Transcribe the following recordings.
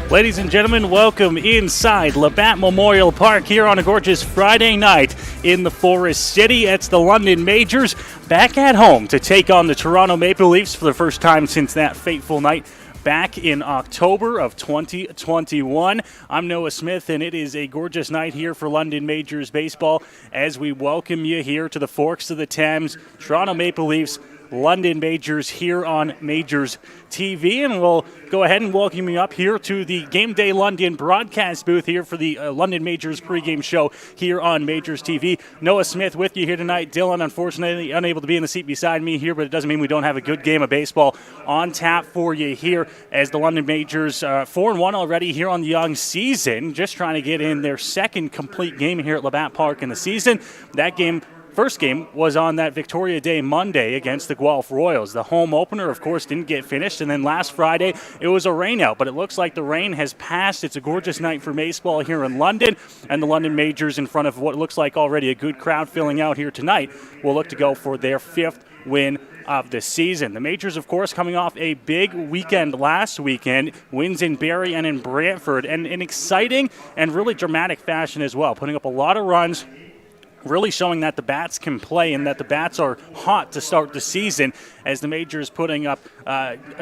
Ladies and gentlemen, welcome inside Labatt Memorial Park here on a gorgeous Friday night in the Forest City. It's the London Majors back at home to take on the Toronto Maple Leafs for the first time since that fateful night back in October of 2021. I'm Noah Smith, and it is a gorgeous night here for London Majors baseball as we welcome you here to the Forks of the Thames. Toronto Maple Leafs, London Majors here on Majors TV, and we'll go ahead and welcome you up here to the Game Day London broadcast booth here for the London Majors pregame show here on Majors TV. Noah Smith with you here tonight. Dylan, unfortunately, unable to be in the seat beside me here, but it doesn't mean we don't have a good game of baseball on tap for you here as the London Majors 4-1 already here on the young season, just trying to get in their second complete game here at Labatt Park in the season. That game, first game, was on that Victoria Day Monday against the Guelph Royals. The home opener, of course, didn't get finished, and then last Friday it was a rain out, but it looks like the rain has passed. It's a gorgeous night for baseball here in London, and the London Majors, in front of what looks like already a good crowd filling out here tonight, will look to go for their fifth win of the season. The Majors, of course, coming off a big weekend last weekend, wins in Barrie and in Brantford, and in exciting and really dramatic fashion as well, putting up a lot of runs, really showing that the bats can play and that the bats are hot to start the season, as the Majors putting up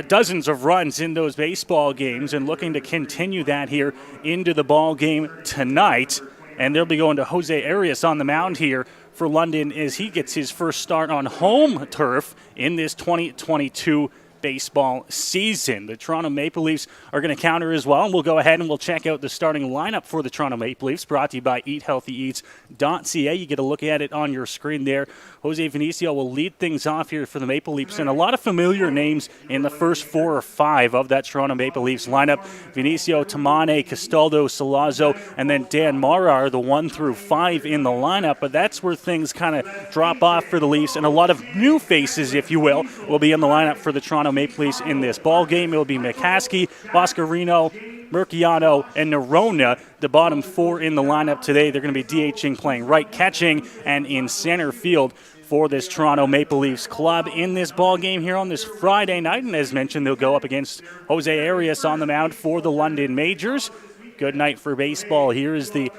dozens of runs in those baseball games and looking to continue that here into the ball game tonight. And they'll be going to Jose Arias on the mound here for London as he gets his first start on home turf in this 2022 baseball season. The Toronto Maple Leafs are going to counter as well, and we'll go ahead and we'll check out the starting lineup for the Toronto Maple Leafs, brought to you by eathealthyeats.ca. You get a look at it on your screen there. Jose Vinicio will lead things off here for the Maple Leafs, and a lot of familiar names in the first 4 or 5 of that Toronto Maple Leafs lineup. Vinicio, Tamane, Castaldo, Salazzo, and then Dan Mara are the 1 through 5 in the lineup, but that's where things kind of drop off for the Leafs, and a lot of new faces, if you will be in the lineup for the Toronto Maple Leafs in this ball game. It will be McCaskey, Boscarino, Merciano, and Nerona, the bottom 4 in the lineup today. They're going to be DHing, playing right, catching, and in center field for this Toronto Maple Leafs club in this ball game here on this Friday night. And as mentioned, they'll go up against Jose Arias on the mound for the London Majors. Good night for baseball here as the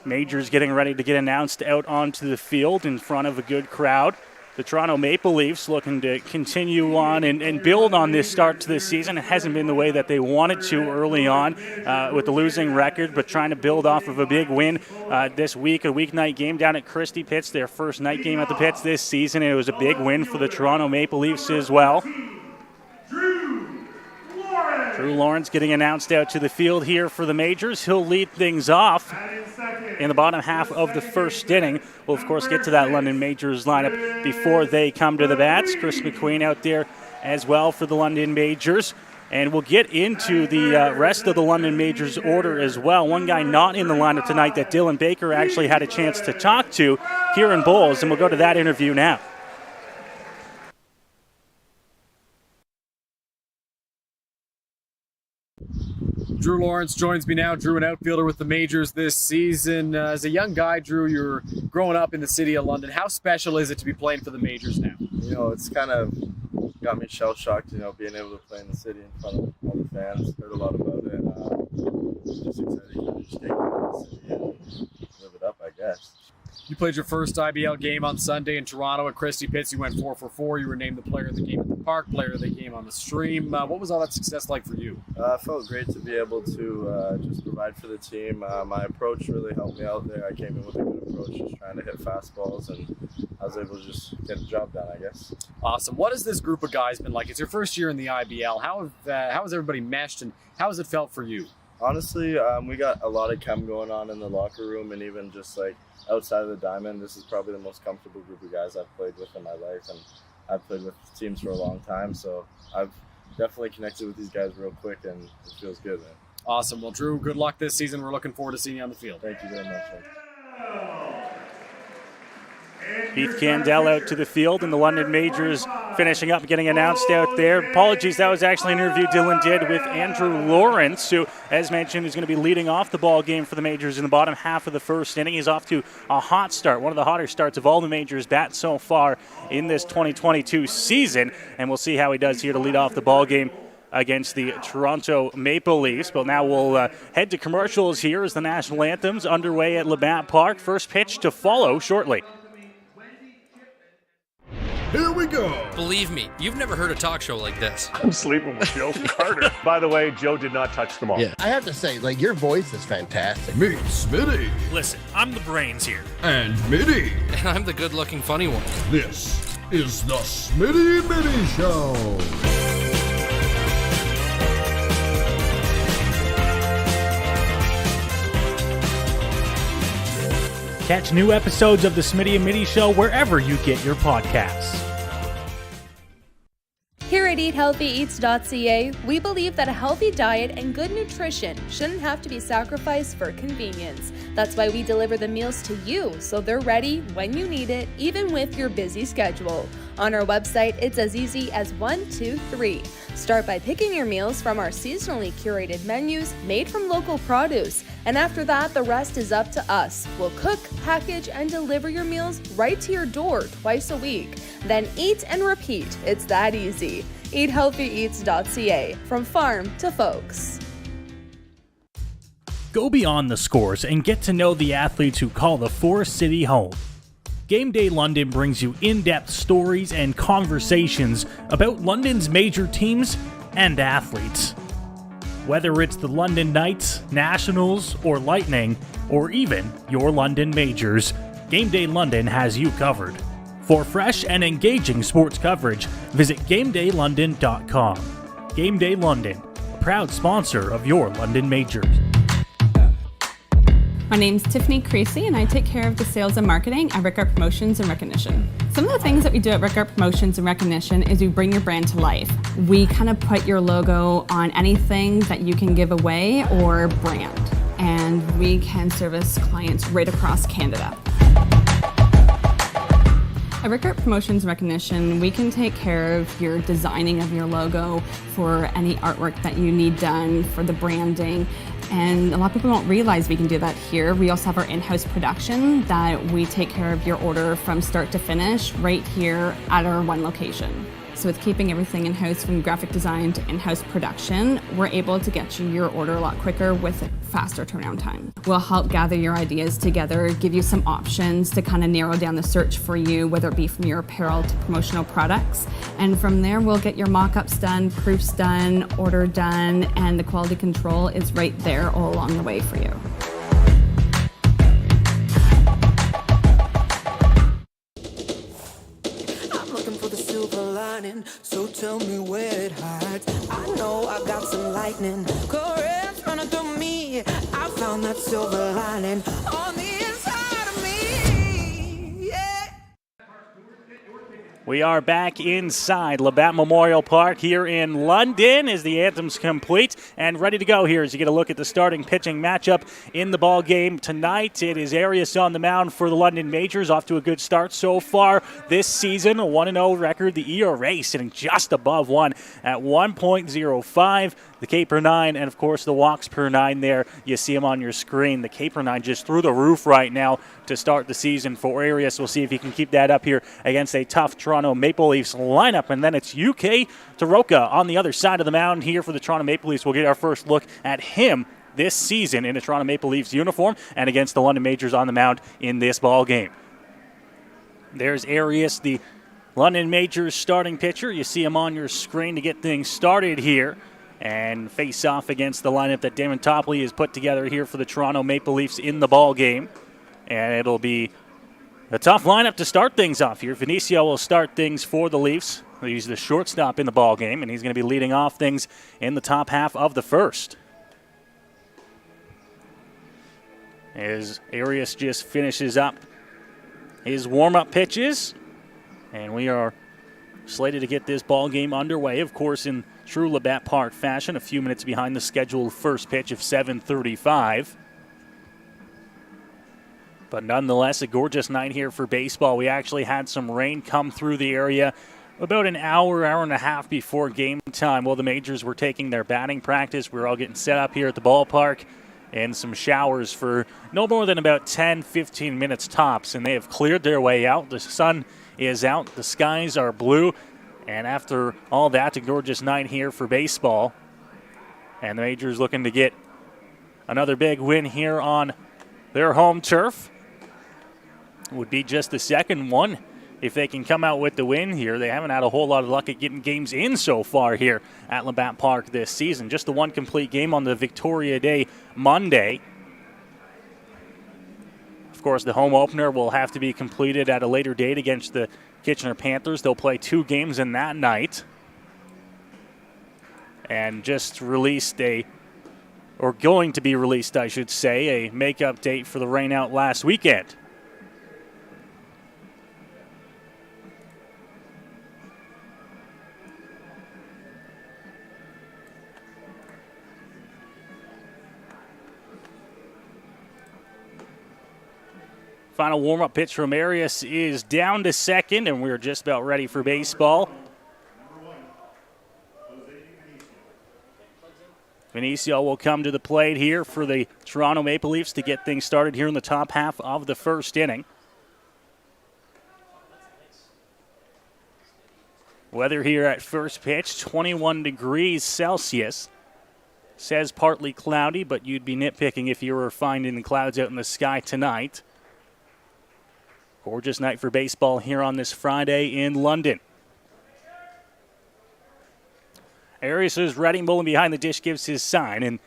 Majors getting ready to get announced out onto the field in front of a good crowd. The Toronto Maple Leafs looking to continue on and build on this start to this season. It hasn't been the way that they wanted to early on with the losing record, but trying to build off of a big win this week, a weeknight game down at Christie Pitts, their first night game at the Pitts this season, and it was a big win for the Toronto Maple Leafs as well. Drew Lawrence getting announced out to the field here for the Majors. He'll lead things off in the bottom half of the first inning. We'll, of course, get to that London Majors lineup before they come to the bats. Chris McQueen out there as well for the London Majors. And we'll get into the rest of the London Majors order as well. One guy not in the lineup tonight that Dylan Baker actually had a chance to talk to, Kieran Bowles, and we'll go to that interview now. Drew Lawrence joins me now. Drew, an outfielder with the Majors this season. As a young guy, Drew, you're growing up in the city of London. How special is it to be playing for the Majors now? You know, it's kind of got me shell-shocked, being able to play in the city in front of all the fans. Heard a lot about it. Just excited to just get into the city and live it up, I guess. You played your first IBL game on Sunday in Toronto at Christie Pitts. You went 4 for 4. You were named the player of the game at the park, player of the game on the stream. What was all that success like for you? It felt great to be able to just provide for the team. My approach really helped me out there. I came in with a good approach, just trying to hit fastballs, and I was able to just get the job done, I guess. Awesome. What has this group of guys been like? It's your first year in the IBL. How has everybody meshed, and how has it felt for you? Honestly, we got a lot of chem going on in the locker room, and even just like outside of the diamond, this is probably the most comfortable group of guys I've played with in my life, and I've played with teams for a long time, so I've definitely connected with these guys real quick, and it feels good, man. Awesome. Well, Drew, good luck this season. We're looking forward to seeing you on the field. Thank you very much, man. Heath Candell out to the field, and the London Majors finishing up, getting announced out there. Apologies, that was actually an interview Dylan did with Andrew Lawrence, who, as mentioned, is going to be leading off the ball game for the Majors in the bottom half of the first inning. He's off to a hot start, one of the hotter starts of all the Majors bats so far in this 2022 season, and we'll see how he does here to lead off the ball game against the Toronto Maple Leafs. But now we'll head to commercials here as the national anthem's underway at Labatt Park. First pitch to follow shortly. Here we go. Believe me, you've never heard a talk show like this. I'm sleeping with Joe Carter. By the way, Joe did not touch them all. Yeah, I have to say, your voice is fantastic. Meet Smitty. Listen, I'm the brains here. And Mitty. And I'm the good-looking funny one. This is the Smitty Mitty Show. Catch new episodes of the Smitty and Mitty Show wherever you get your podcasts. Here at EatHealthyEats.ca, we believe that a healthy diet and good nutrition shouldn't have to be sacrificed for convenience. That's why we deliver the meals to you so they're ready when you need it, even with your busy schedule. On our website, it's as easy as 1, 2, 3. Start by picking your meals from our seasonally curated menus made from local produce. And after that, the rest is up to us. We'll cook, package, and deliver your meals right to your door twice a week. Then eat and repeat. It's that easy. EatHealthyEats.ca, from farm to folks. Go beyond the scores and get to know the athletes who call the Forest City home. Game Day London brings you in-depth stories and conversations about London's major teams and athletes. Whether it's the London Knights, Nationals, or Lightning, or even your London Majors, Game Day London has you covered. For fresh and engaging sports coverage, visit GameDayLondon.com. Game Day London, a proud sponsor of your London Majors. My name's Tiffany Creasy, and I take care of the sales and marketing at Rickard Promotions and Recognition. Some of the things that we do at Rickard Promotions and Recognition is we bring your brand to life. We kind of put your logo on anything that you can give away or brand, and we can service clients right across Canada. At Rickard Promotions Recognition, we can take care of your designing of your logo, for any artwork that you need done, for the branding. And a lot of people don't realize we can do that here. We also have our in-house production that we take care of your order from start to finish right here at our one location. So with keeping everything in-house, from graphic design to in-house production, we're able to get you your order a lot quicker with a faster turnaround time. We'll help gather your ideas together, give you some options to kind of narrow down the search for you, whether it be from your apparel to promotional products. And from there, we'll get your mock-ups done, proofs done, order done, and the quality control is right there all along the way for you. So tell me where it hides. I know I got some lightning currents running through me. I found that silver lining on the inside of me. Yeah. We are back inside Labatt Memorial Park here in London as the anthem's complete and ready to go here as you get a look at the starting pitching matchup in the ball game tonight. It is Arias on the mound for the London Majors, off to a good start so far this season, a 1-0 record. The ERA sitting just above 1 at 1.05. The K per 9 and, of course, the walks per 9 there. You see them on your screen. The K per 9 just through the roof right now to start the season for Arias. We'll see if he can keep that up here against a tough Toronto Maple Leafs lineup. And then it's UK Taroka on the other side of the mound here for the Toronto Maple Leafs. We'll get our first look at him this season in a Toronto Maple Leafs uniform and against the London Majors on the mound in this ball game. There's Arias, the London Majors starting pitcher. You see him on your screen to get things started here and face off against the lineup that Damon Topley has put together here for the Toronto Maple Leafs in the ball game. And it'll be a tough lineup to start things off here. Vinicio will start things for the Leafs. He's the shortstop in the ball game, and he's going to be leading off things in the top half of the first. As Arias just finishes up his warm-up pitches, and we are slated to get this ball game underway, of course, in true Labatt Park fashion, a few minutes behind the scheduled first pitch of 7:35. But nonetheless, a gorgeous night here for baseball. We actually had some rain come through the area about an hour and a half before game time. While the Majors were taking their batting practice, we were all getting set up here at the ballpark, and some showers for no more than about 10-15 minutes tops, and they have cleared their way out. The sun is out, the skies are blue, And after all that, a gorgeous night here for baseball. And the Majors looking to get another big win here on their home turf. Would be just the second one if they can come out with the win here. They haven't had a whole lot of luck at getting games in so far here at Labatt Park this season. Just the one complete game on the Victoria Day Monday. Of course, the home opener will have to be completed at a later date against the Kitchener Panthers. They'll play 2 games in that night. And just released going to be released, I should say, a makeup date for the rainout last weekend. Final warm-up pitch from Arias is down to second, and we're just about ready for baseball. Vinicio will come to the plate here for the Toronto Maple Leafs to get things started here in the top half of the first inning. Weather here at first pitch, 21 degrees Celsius. Says partly cloudy, but you'd be nitpicking if you were finding the clouds out in the sky tonight. Gorgeous night for baseball here on this Friday in London. Arias is ready, Mullen behind the dish gives his sign, and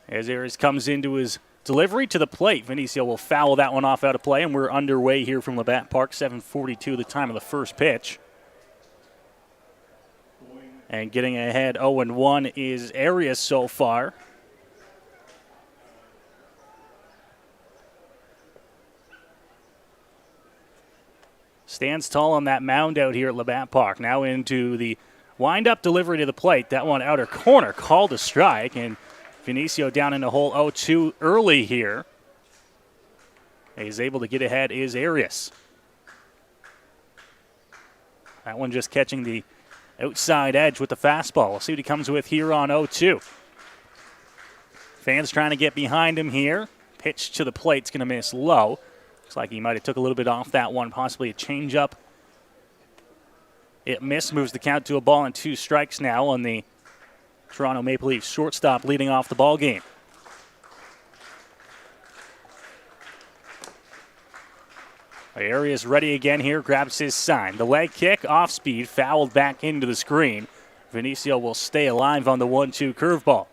as Arias comes into his delivery to the plate, Vinicio will foul that one off out of play, and we're underway here from Labatt Park, 7:42 the time of the first pitch. And getting ahead 0-1 is Arias so far. Stands tall on that mound out here at Labatt Park. Now into the wind-up delivery to the plate. That one outer corner, called a strike, and Vinicio down into hole 0-2 early here. He's able to get ahead is Arias. That one just catching the outside edge with the fastball. We'll see what he comes with here on 0-2. Fans trying to get behind him here. Pitch to the plate's going to miss low. Looks like he might have took a little bit off that one, possibly a changeup. It missed, moves the count to a ball and 2 strikes now on the Toronto Maple Leafs shortstop leading off the ball game. Arias ready again here, grabs his sign. The leg kick, off speed, fouled back into the screen. Vinicio will stay alive on the 1-2 curveball.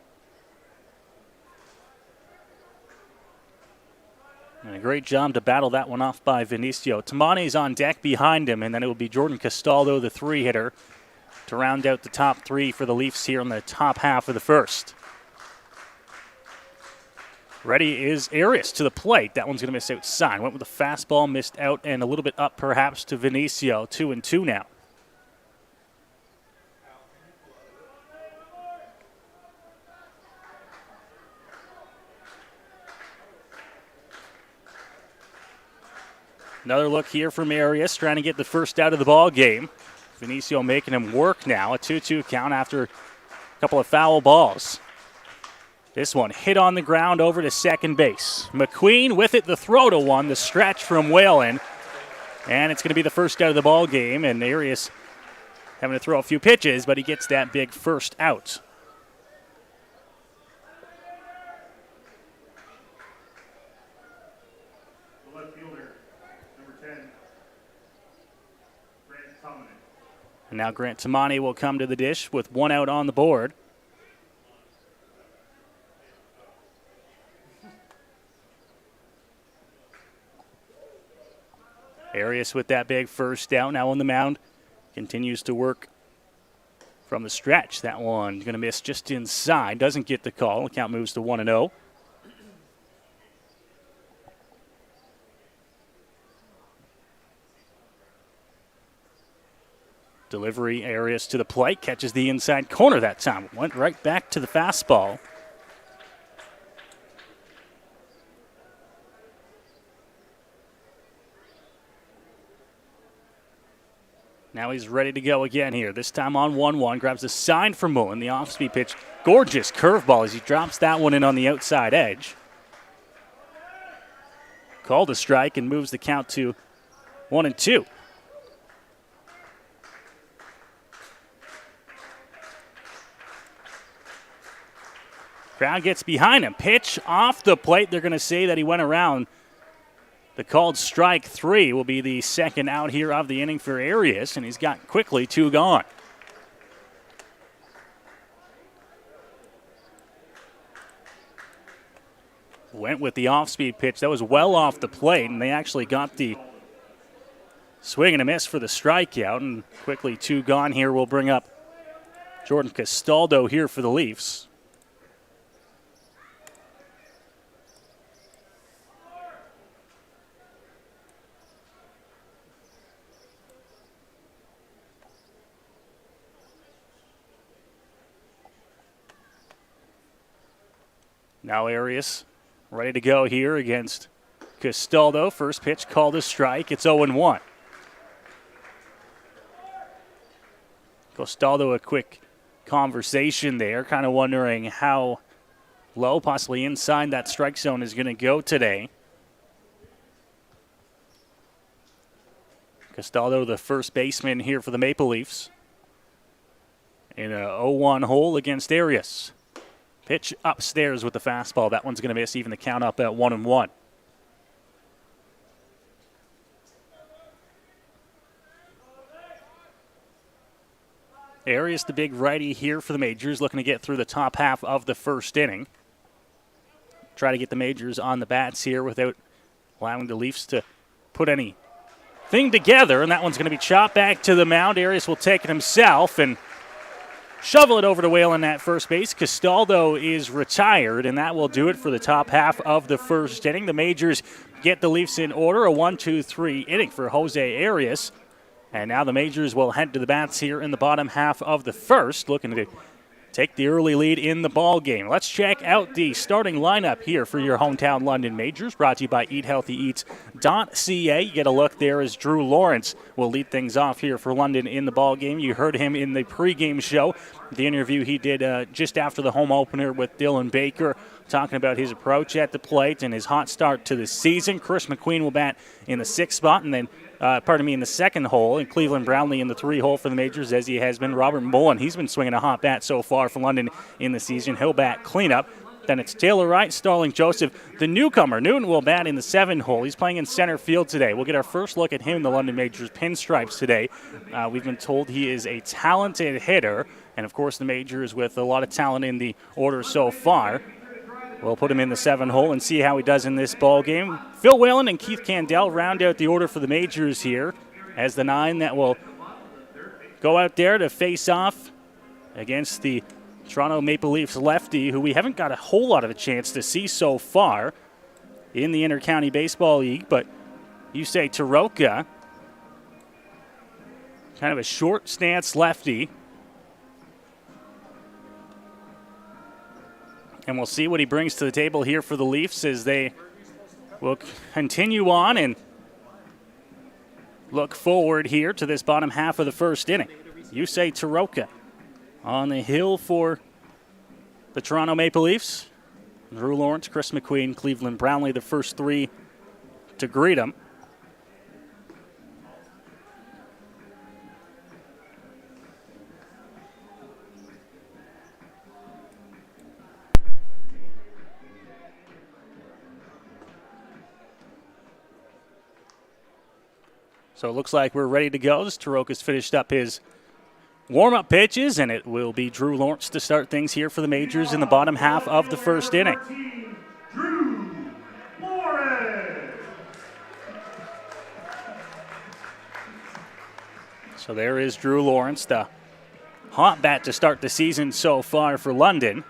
And a great job to battle that one off by Vinicio. Tamani's on deck behind him, and then it will be Jordan Castaldo, the 3-hitter, to round out the top 3 for the Leafs here in the top half of the first. Ready is Arias to the plate. That one's going to miss outside. Went with a fastball, missed out, and a little bit up perhaps to Vinicio. 2-2 now. Another look here from Arias, trying to get the first out of the ball game. Vinicio making him work now. A 2-2 count after a couple of foul balls. This one hit on the ground over to second base. McQueen with it, the throw to one, the stretch from Whalen. And it's going to be the first out of the ball game, and Arias having to throw a few pitches, but he gets that big first out. And now Grant Tamani will come to the dish with 1 out on the board. Arias with that big first out now on the mound. Continues to work from the stretch. That one going to miss just inside. Doesn't get the call. The count moves to 1-0. Delivery, Arias to the plate, catches the inside corner that time. Went right back to the fastball. Now he's ready to go again here. This time on 1-1, grabs a sign from Mullen. The off-speed pitch, gorgeous curveball as he drops that one in on the outside edge. Called a strike and moves the count to 1-2. Crowd gets behind him. Pitch off the plate. They're going to say that he went around. The called strike 3 will be the second out here of the inning for Arias, and he's got quickly 2 gone. Went with the off-speed pitch. That was well off the plate, and they actually got the swing and a miss for the strikeout, and quickly 2 gone here will bring up Jordan Castaldo here for the Leafs. Now Arias ready to go here against Castaldo. First pitch called a strike. It's 0-1. Castaldo, a quick conversation there, kind of wondering how low, possibly inside that strike zone, is going to go today. Castaldo, the first baseman here for the Maple Leafs, in a 0-1 hole against Arias. Pitch upstairs with the fastball. That one's going to miss, even the count up at 1-1. Arias, the big righty here for the Majors, looking to get through the top half of the first inning. Try to get the Majors on the bats here without allowing the Leafs to put anything together, and that one's going to be chopped back to the mound. Arias will take it himself and shovel it over to Whalen at first base. Castaldo is retired, and that will do it for the top half of the first inning. The Majors get the Leafs in order, a 1-2-3 inning for Jose Arias. And now the Majors will head to the bats here in the bottom half of the first, looking to take the early lead in the ball game. Let's check out the starting lineup here for your hometown London Majors, brought to you by EatHealthyEats.ca. You get a look there as Drew Lawrence will lead things off here for London in the ball game. You heard him in the pregame show, the interview he did just after the home opener with Dylan Baker, talking about his approach at the plate and his hot start to the season. Chris McQueen will bat in the 6th spot, and then in the 2nd hole, and Cleveland Brownlee in the 3 hole for the Majors, as he has been. Robert Mullen, he's been swinging a hot bat so far for London in the season. He'll bat cleanup. Then it's Taylor Wright, Starling Joseph, the newcomer. Newton will bat in the 7th hole. He's playing in center field today. We'll get our first look at him in the London Majors pinstripes today. We've been told he is a talented hitter, and of course the Majors with a lot of talent in the order so far. We'll put him in the 7th hole and see how he does in this ball game. Phil Whalen and Keith Candell round out the order for the Majors here as the 9 that will go out there to face off against the Toronto Maple Leafs lefty, who we haven't got a whole lot of a chance to see so far in the Intercounty Baseball League. But Yusei Taroka, kind of a short stance lefty. And we'll see what he brings to the table here for the Leafs as they will continue on and look forward here to this bottom half of the first inning. Yusei Taroka on the hill for the Toronto Maple Leafs. Drew Lawrence, Chris McQueen, Cleveland Brownlee, the first 3 to greet him. So it looks like we're ready to go. As Taroka's finished up his warm-up pitches, and it will be Drew Lawrence to start things here for the Majors in the bottom half of the first inning. Drew Lawrence. So there is Drew Lawrence, the hot bat to start the season so far for London.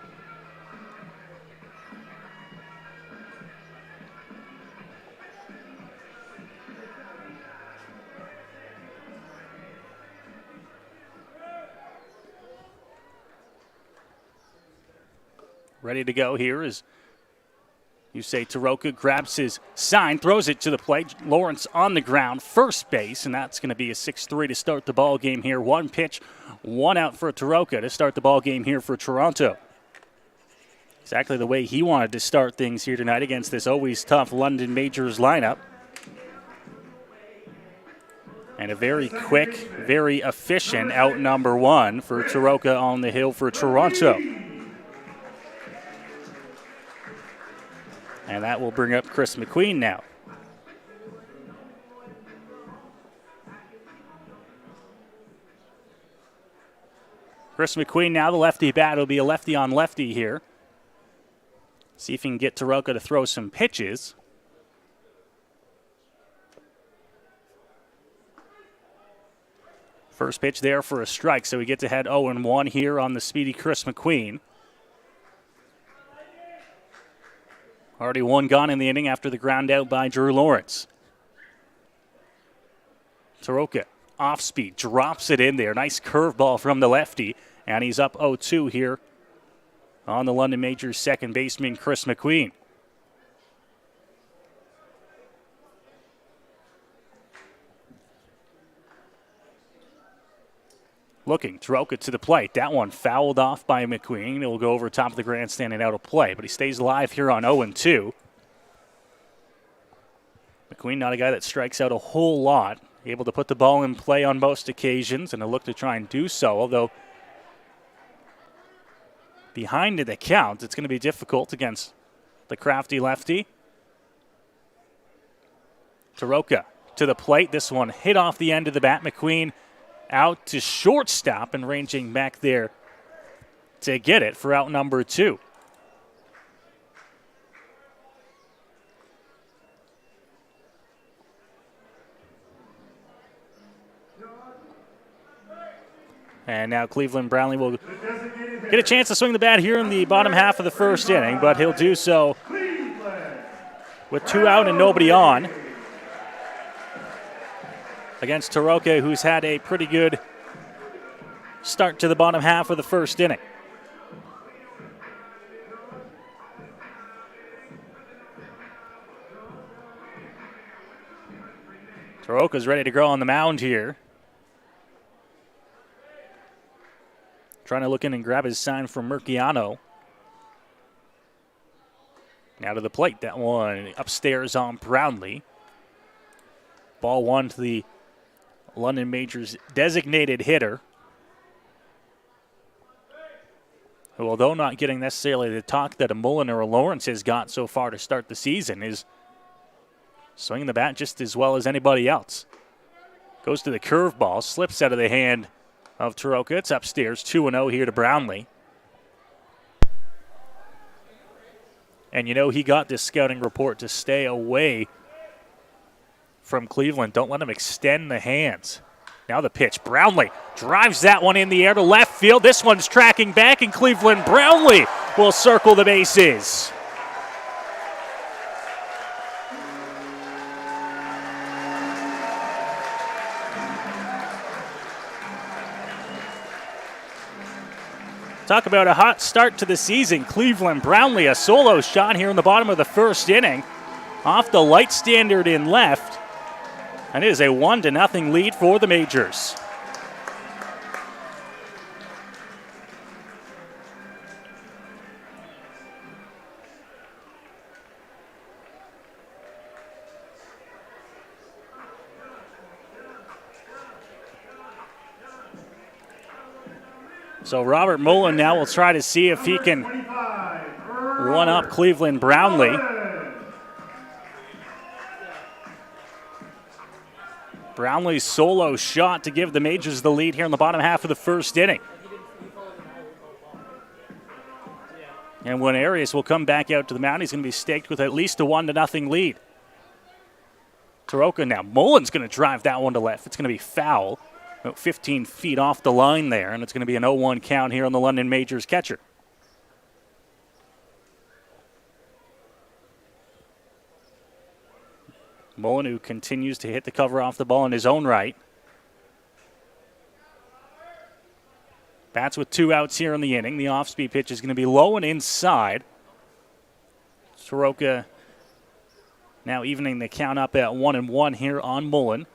Ready to go here as Yusei Taroka grabs his sign, throws it to the plate. Lawrence on the ground, first base, and that's going to be a 6-3 to start the ball game here. 1 pitch, 1 out for Taroka to start the ball game here for Toronto. Exactly the way he wanted to start things here tonight against this always tough London Majors lineup. And a very quick, very efficient out number 1 for Taroka on the hill for Toronto. And that will bring up Chris McQueen now. Chris McQueen now, the lefty bat. It'll be a lefty on lefty here. See if he can get Taroka to throw some pitches. First pitch there for a strike, so we get to head 0-1 here on the speedy Chris McQueen. Already one gone in the inning after the ground out by Drew Lawrence. Taroka, off speed, drops it in there. Nice curveball from the lefty, and he's up 0-2 here on the London Majors second baseman, Chris McQueen. Looking, Taroka to the plate. That one fouled off by McQueen. It will go over top of the grandstand and out of play, but he stays alive here on 0-2. McQueen, not a guy that strikes out a whole lot. Able to put the ball in play on most occasions, and to look to try and do so, although behind the count, it's going to be difficult against the crafty lefty. Taroka to the plate. This one hit off the end of the bat. McQueen out to shortstop and ranging back there to get it for out number 2. And now Cleveland Brownlee will get a chance to swing the bat here in the bottom half of the first inning, but he'll do so with 2 out and nobody on against Taroka, who's had a pretty good start to the bottom half of the first inning. Taroka's ready to go on the mound here. Trying to look in and grab his sign from Murciano. Now to the plate. That one upstairs on Brownlee. Ball 1 to the London Majors designated hitter, who, although not getting necessarily the talk that a Mullen or a Lawrence has got so far to start the season, is swinging the bat just as well as anybody else. Goes to the curveball, slips out of the hand of Taroka. It's upstairs, 2-0 here to Brownlee. And you know he got this scouting report to stay away from Cleveland. Don't let him extend the hands. Now the pitch. Brownlee drives that one in the air to left field. This one's tracking back, and Cleveland Brownlee will circle the bases. Talk about a hot start to the season. Cleveland Brownlee, a solo shot here in the bottom of the first inning. Off the light standard in left. And it is a 1-0 lead for the Majors. So Robert Mullen now will try to see if he can one-up Cleveland Brownlee. Brownlee's solo shot to give the Majors the lead here in the bottom half of the first inning. And when Arias will come back out to the mound, he's going to be staked with at least a 1-0 lead. Taroka now. Mullen's going to drive that one to left. It's going to be foul. About 15 feet off the line there, and it's going to be an 0-1 count here on the London Majors catcher. Mullen, who continues to hit the cover off the ball in his own right. Bats with 2 outs here in the inning. The off-speed pitch is going to be low and inside. Taroka now evening the count up at 1-1 here on Mullen.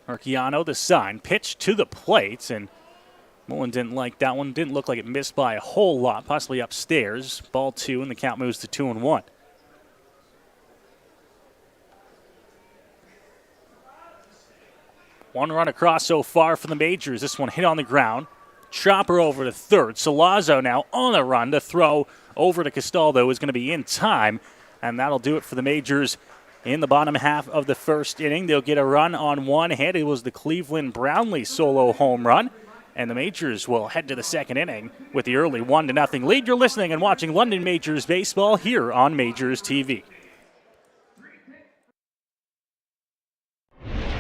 Murciano, the sign, pitch to the plate, and Mullen didn't like that one. Didn't look like it missed by a whole lot, possibly upstairs. Ball 2, and the count moves to 2-1. One run across so far for the Majors. This one hit on the ground. chopper over to third. Salazzo now on a run to throw over to Castaldo, who's going to be in time, and that'll do it for the Majors in the bottom half of the first inning. They'll get a run on one hit. It was the Cleveland Brownlee solo home run, and the Majors will head to the second inning with the early 1-0 lead. You're listening and watching London Majors baseball here on Majors TV.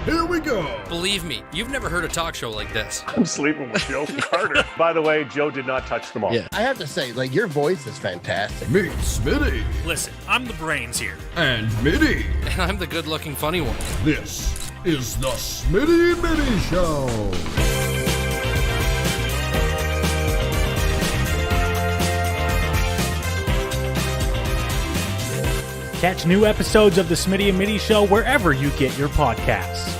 Here we go. Believe me, you've never heard a talk show like this. I'm sleeping with Joe Carter. By the way, Joe did not touch the ball. Yeah, I have to say, your voice is fantastic. Meet Smitty. Listen, I'm the brains here. And Mitty. And I'm the good-looking funny one. This is the Smitty Mitty Show. Catch new episodes of the Smitty and Mitty Show wherever you get your podcasts.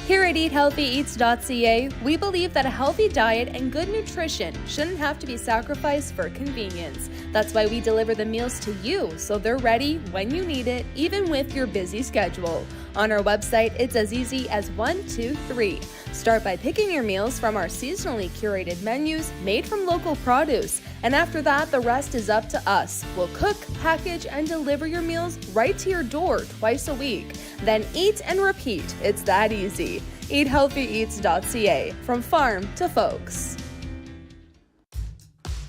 Here at EatHealthyEats.ca, we believe that a healthy diet and good nutrition shouldn't have to be sacrificed for convenience. That's why we deliver the meals to you so they're ready when you need it, even with your busy schedule. On our website, it's as easy as 1, 2, 3. Start by picking your meals from our seasonally curated menus made from local produce. And after that, the rest is up to us. We'll cook, package, and deliver your meals right to your door twice a week. Then eat and repeat. It's that easy. EatHealthyEats.ca, from farm to folks.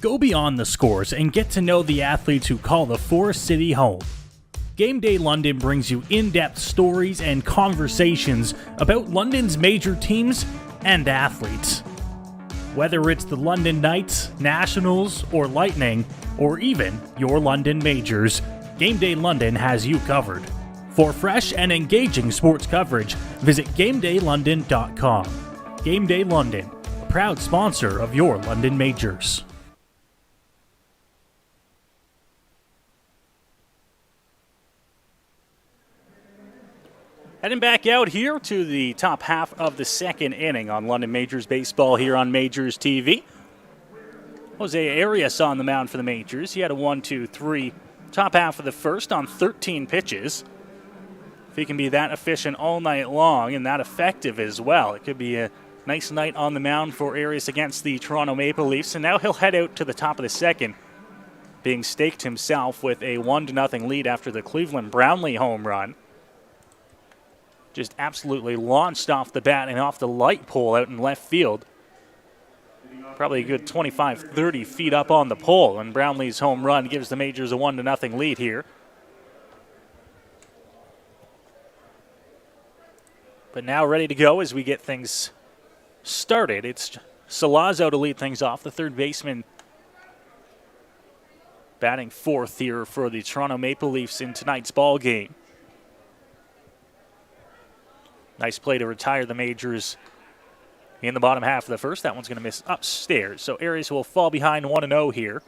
Go beyond the scores and get to know the athletes who call the Forest City home. Game Day London brings you in-depth stories and conversations about London's major teams and athletes. Whether it's the London Knights, Nationals, or Lightning, or even your London Majors, Game Day London has you covered. For fresh and engaging sports coverage, visit GameDayLondon.com. Game Day London, a proud sponsor of your London Majors. Heading back out here to the top half of the second inning on London Majors baseball here on Majors TV. Jose Arias on the mound for the Majors. He had a 1-2-3 top half of the first on 13 pitches. If he can be that efficient all night long and that effective as well, it could be a nice night on the mound for Arias against the Toronto Maple Leafs. And now he'll head out to the top of the second, being staked himself with a 1-0 lead after the Cleveland Brownlee home run. Just absolutely launched off the bat and off the light pole out in left field. Probably a good 25, 30 feet up on the pole, and Brownlee's home run gives the Majors a 1-0 lead here. But now ready to go as we get things started. It's Salazzo to lead things off, the third baseman batting fourth here for the Toronto Maple Leafs in tonight's ball game. Nice play to retire the Majors in the bottom half of the first. That one's going to miss upstairs. So Arias will fall behind 1-0 here.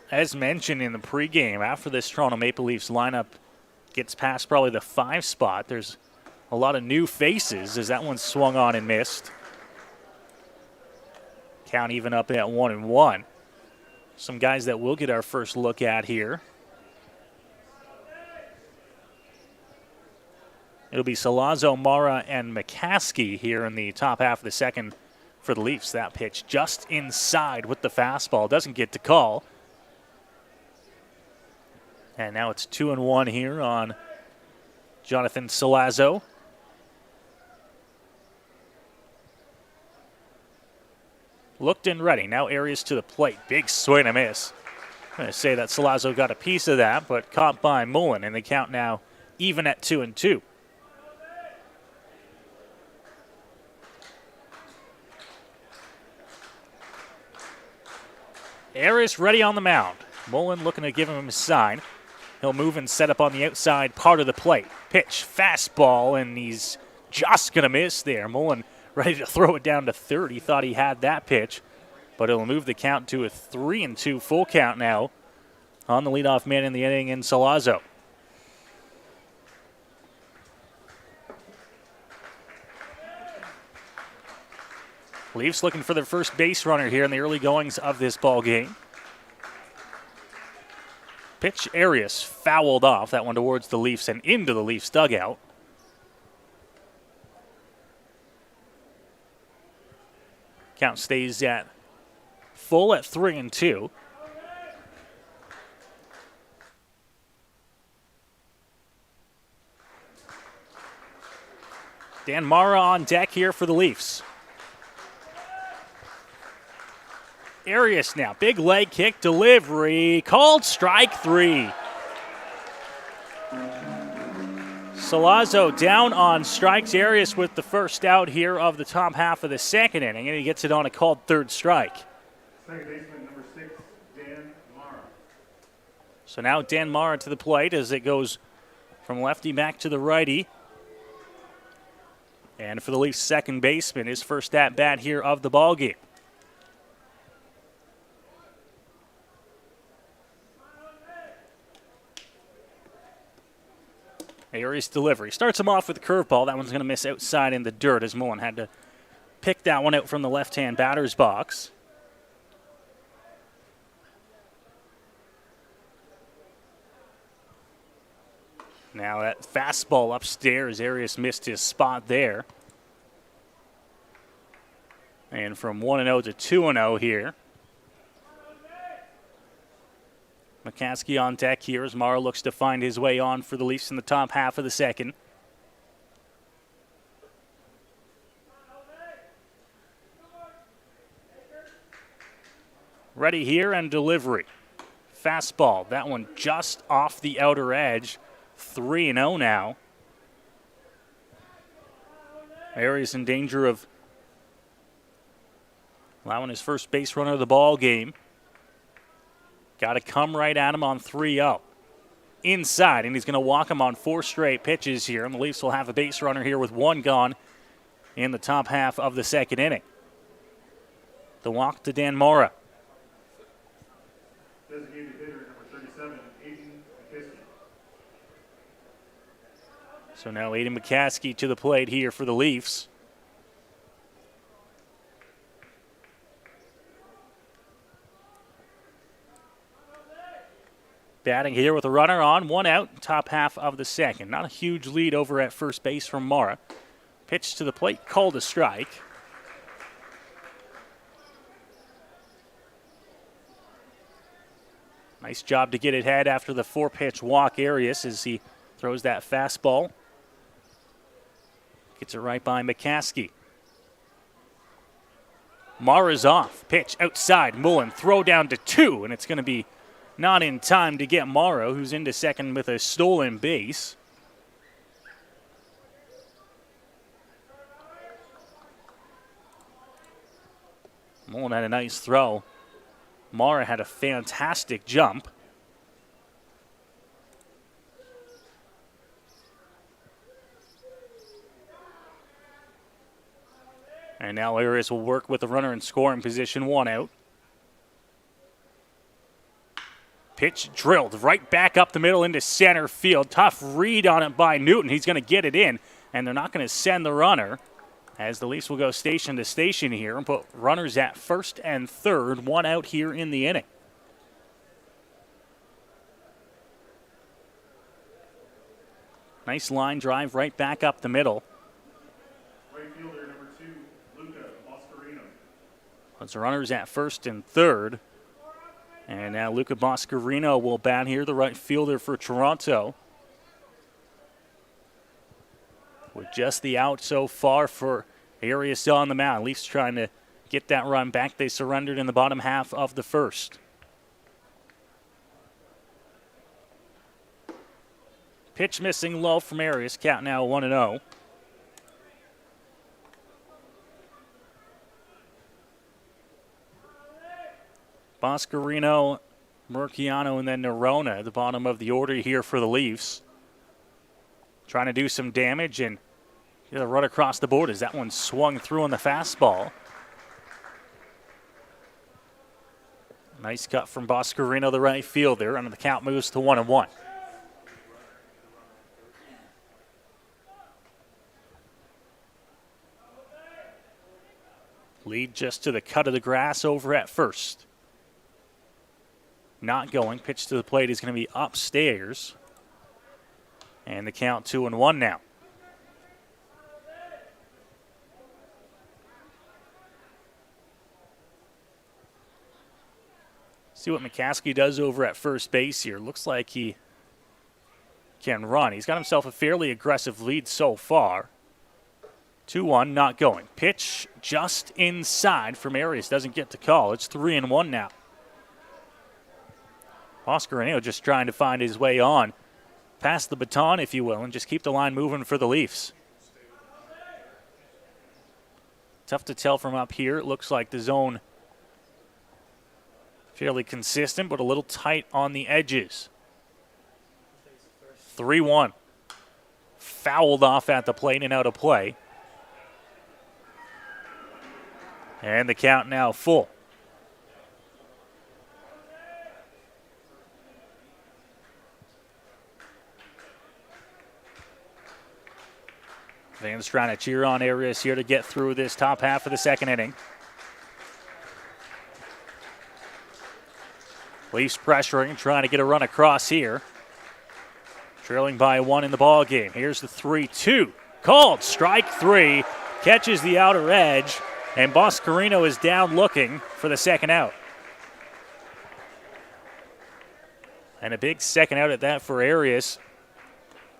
As mentioned in the pregame, after this Toronto Maple Leafs lineup gets past probably the 5 spot, there's a lot of new faces as that one swung on and missed. Count even up at 1-1. Some guys that we'll get our first look at here. It'll be Salazzo, Mara, and McCaskey here in the top half of the second for the Leafs. That pitch just inside with the fastball. Doesn't get to call. And now it's 2-1 here on Jonathan Salazzo. Looked and ready. Now Arias to the plate. Big swing and a miss. I'm going to say that Salazzo got a piece of that, but caught by Mullen. And the count now even at 2-2. Arias ready on the mound. Mullen looking to give him a sign. He'll move and set up on the outside part of the plate. Pitch, fastball, and he's just going to miss there. Mullen ready to throw it down to third. He thought he had that pitch, but it'll move the count to a 3-2 full count now on the leadoff man in the inning in Salazzo. Leafs looking for their first base runner here in the early goings of this ball game. Pitch, Arias fouled off. That one towards the Leafs and into the Leafs dugout. Count stays at full at 3-2. Dan Mara on deck here for the Leafs. Arias now, big leg kick, delivery, called strike 3. Salazzo down on strikes. Arias with the first out here of the top half of the second inning, and he gets it on a called third strike. Second baseman number 6, Dan Mara. So now Dan Mara to the plate as it goes from lefty back to the righty. And for the Leafs second baseman, his first at-bat here of the ballgame. Arias delivery. Starts him off with a curveball. That one's going to miss outside in the dirt as Mullen had to pick that one out from the left-hand batter's box. Now that fastball upstairs, Arias missed his spot there. And from 1-0 to 2-0 here. McCaskey on deck here as Mara looks to find his way on for the Leafs in the top half of the second. Ready here and delivery. Fastball, that one just off the outer edge. 3-0 now. Arias in danger of allowing his first base runner of the ball game. Got to come right at him on 3-0. Inside, and he's going to walk him on 4 straight pitches here, and the Leafs will have a base runner here with 1 gone in the top half of the second inning. The walk to Dan Mora. Designated hitter number 37, Aiden McKissick. So now Aiden McCaskey to the plate here for the Leafs. Batting here with a runner on, 1 out, top half of the second. Not a huge lead over at first base from Mara. Pitch to the plate, called a strike. Nice job to get it ahead after the 4-pitch walk. Arias as he throws that fastball. Gets it right by McCaskey. Mara's off. Pitch outside. Mullen throw down to 2, and it's going to be not in time to get Morrow, who's into second with a stolen base. Mullen had a nice throw. Mara had a fantastic jump. And now Arias will work with the runner in scoring position, 1 out. Pitch drilled right back up the middle into center field. Tough read on it by Newton. He's going to get it in, and they're not going to send the runner as the Leafs will go station to station here and put runners at first and third, 1 out here in the inning. Nice line drive right back up the middle. Right fielder number 2, Luca Mascarino. Puts runners at first and third. And now Luca Mascarino will bat here, the right fielder for Toronto. With just the out so far for Arias on the mound. Leafs trying to get that run back. They surrendered in the bottom half of the first. Pitch missing low from Arias. Count now 1-0. Mascarino, Murciano, and then Nerona at the bottom of the order here for the Leafs. Trying to do some damage and get a run across the board as that one swung through on the fastball. Nice cut from Mascarino, the right fielder, and the count moves to 1-1. Lead just to the cut of the grass over at first. Not going. Pitch to the plate is going to be upstairs. And the count 2-1 now. See what McCaskey does over at first base here. Looks like he can run. He's got himself a fairly aggressive lead so far. 2-1, not going. Pitch just inside from Arias. Doesn't get the call. It's 3-1 now. Oscarino just trying to find his way on. Pass the baton, if you will, and just keep the line moving for the Leafs. Tough to tell from up here. It looks like the zone fairly consistent, but a little tight on the edges. 3-1. Fouled off at the plate and out of play. And the count now full. Fans trying to cheer on Arias here to get through this top half of the second inning. Leafs pressuring, trying to get a run across here. Trailing by 1 in the ball game. Here's the 3-2. Called. Strike 3. Catches the outer edge. And Boscarino is down looking for the second out. And a big second out at that for Arias,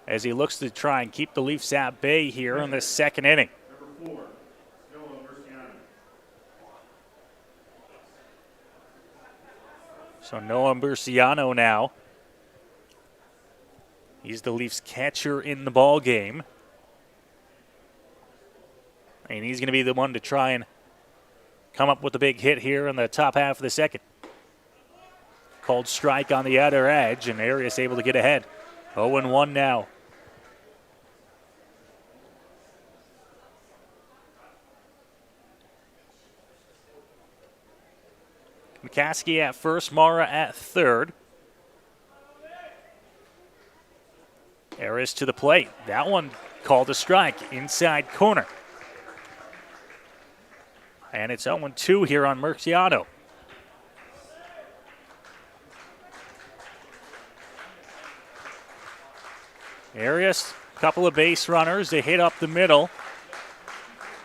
as he looks to try and keep the Leafs at bay here in the second inning. So Noah Murciano now. He's the Leafs catcher in the ball game. And he's going to be the one to try and come up with the big hit here in the top half of the second. Called strike on the outer edge, and Arias able to get ahead. 0-1 now. McCaskey at first, Mara at third. Arias to the plate. That one called a strike, inside corner. And it's 0-2 here on Murciano. Arias, a couple of base runners. They hit up the middle.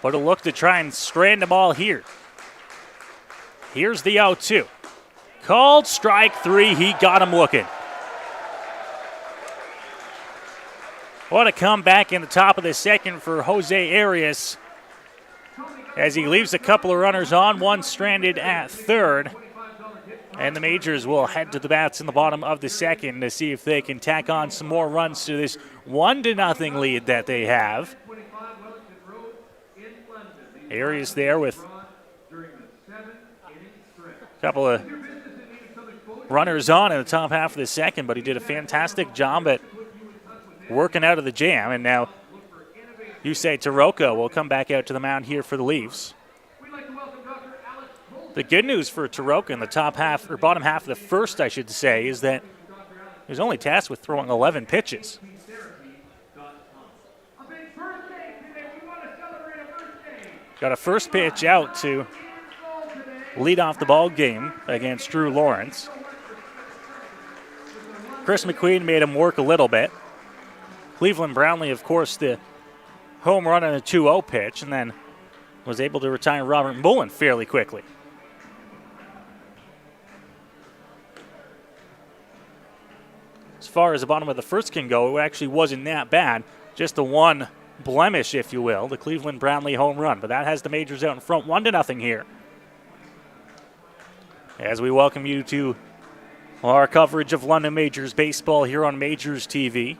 But a look to try and strand the ball here. Here's the 0-2. Called strike 3. He got him looking. What a comeback in the top of the second for Jose Arias, as he leaves a couple of runners on, one stranded at third. And the Majors will head to the bats in the bottom of the second to see if they can tack on some more runs to this 1-0 lead that they have. Arias there with a couple of runners on in the top half of the second, but he did a fantastic job at working out of the jam. And now Yusei Taroka will come back out to the mound here for the Leafs. The good news for Taroka in the top half, or bottom half of the first, I should say, is that he was only tasked with throwing 11 pitches. Got a first pitch out to lead off the ball game against Drew Lawrence. Chris McQueen made him work a little bit. Cleveland Brownlee, of course, the home run on a 2-0 pitch, and then was able to retire Robert Mullen fairly quickly. As far as the bottom of the first can go, it actually wasn't that bad. Just the one blemish, if you will, the Cleveland Brownlee home run. But that has the Majors out in front, 1-0 here. As we welcome you to our coverage of London Majors baseball here on Majors TV.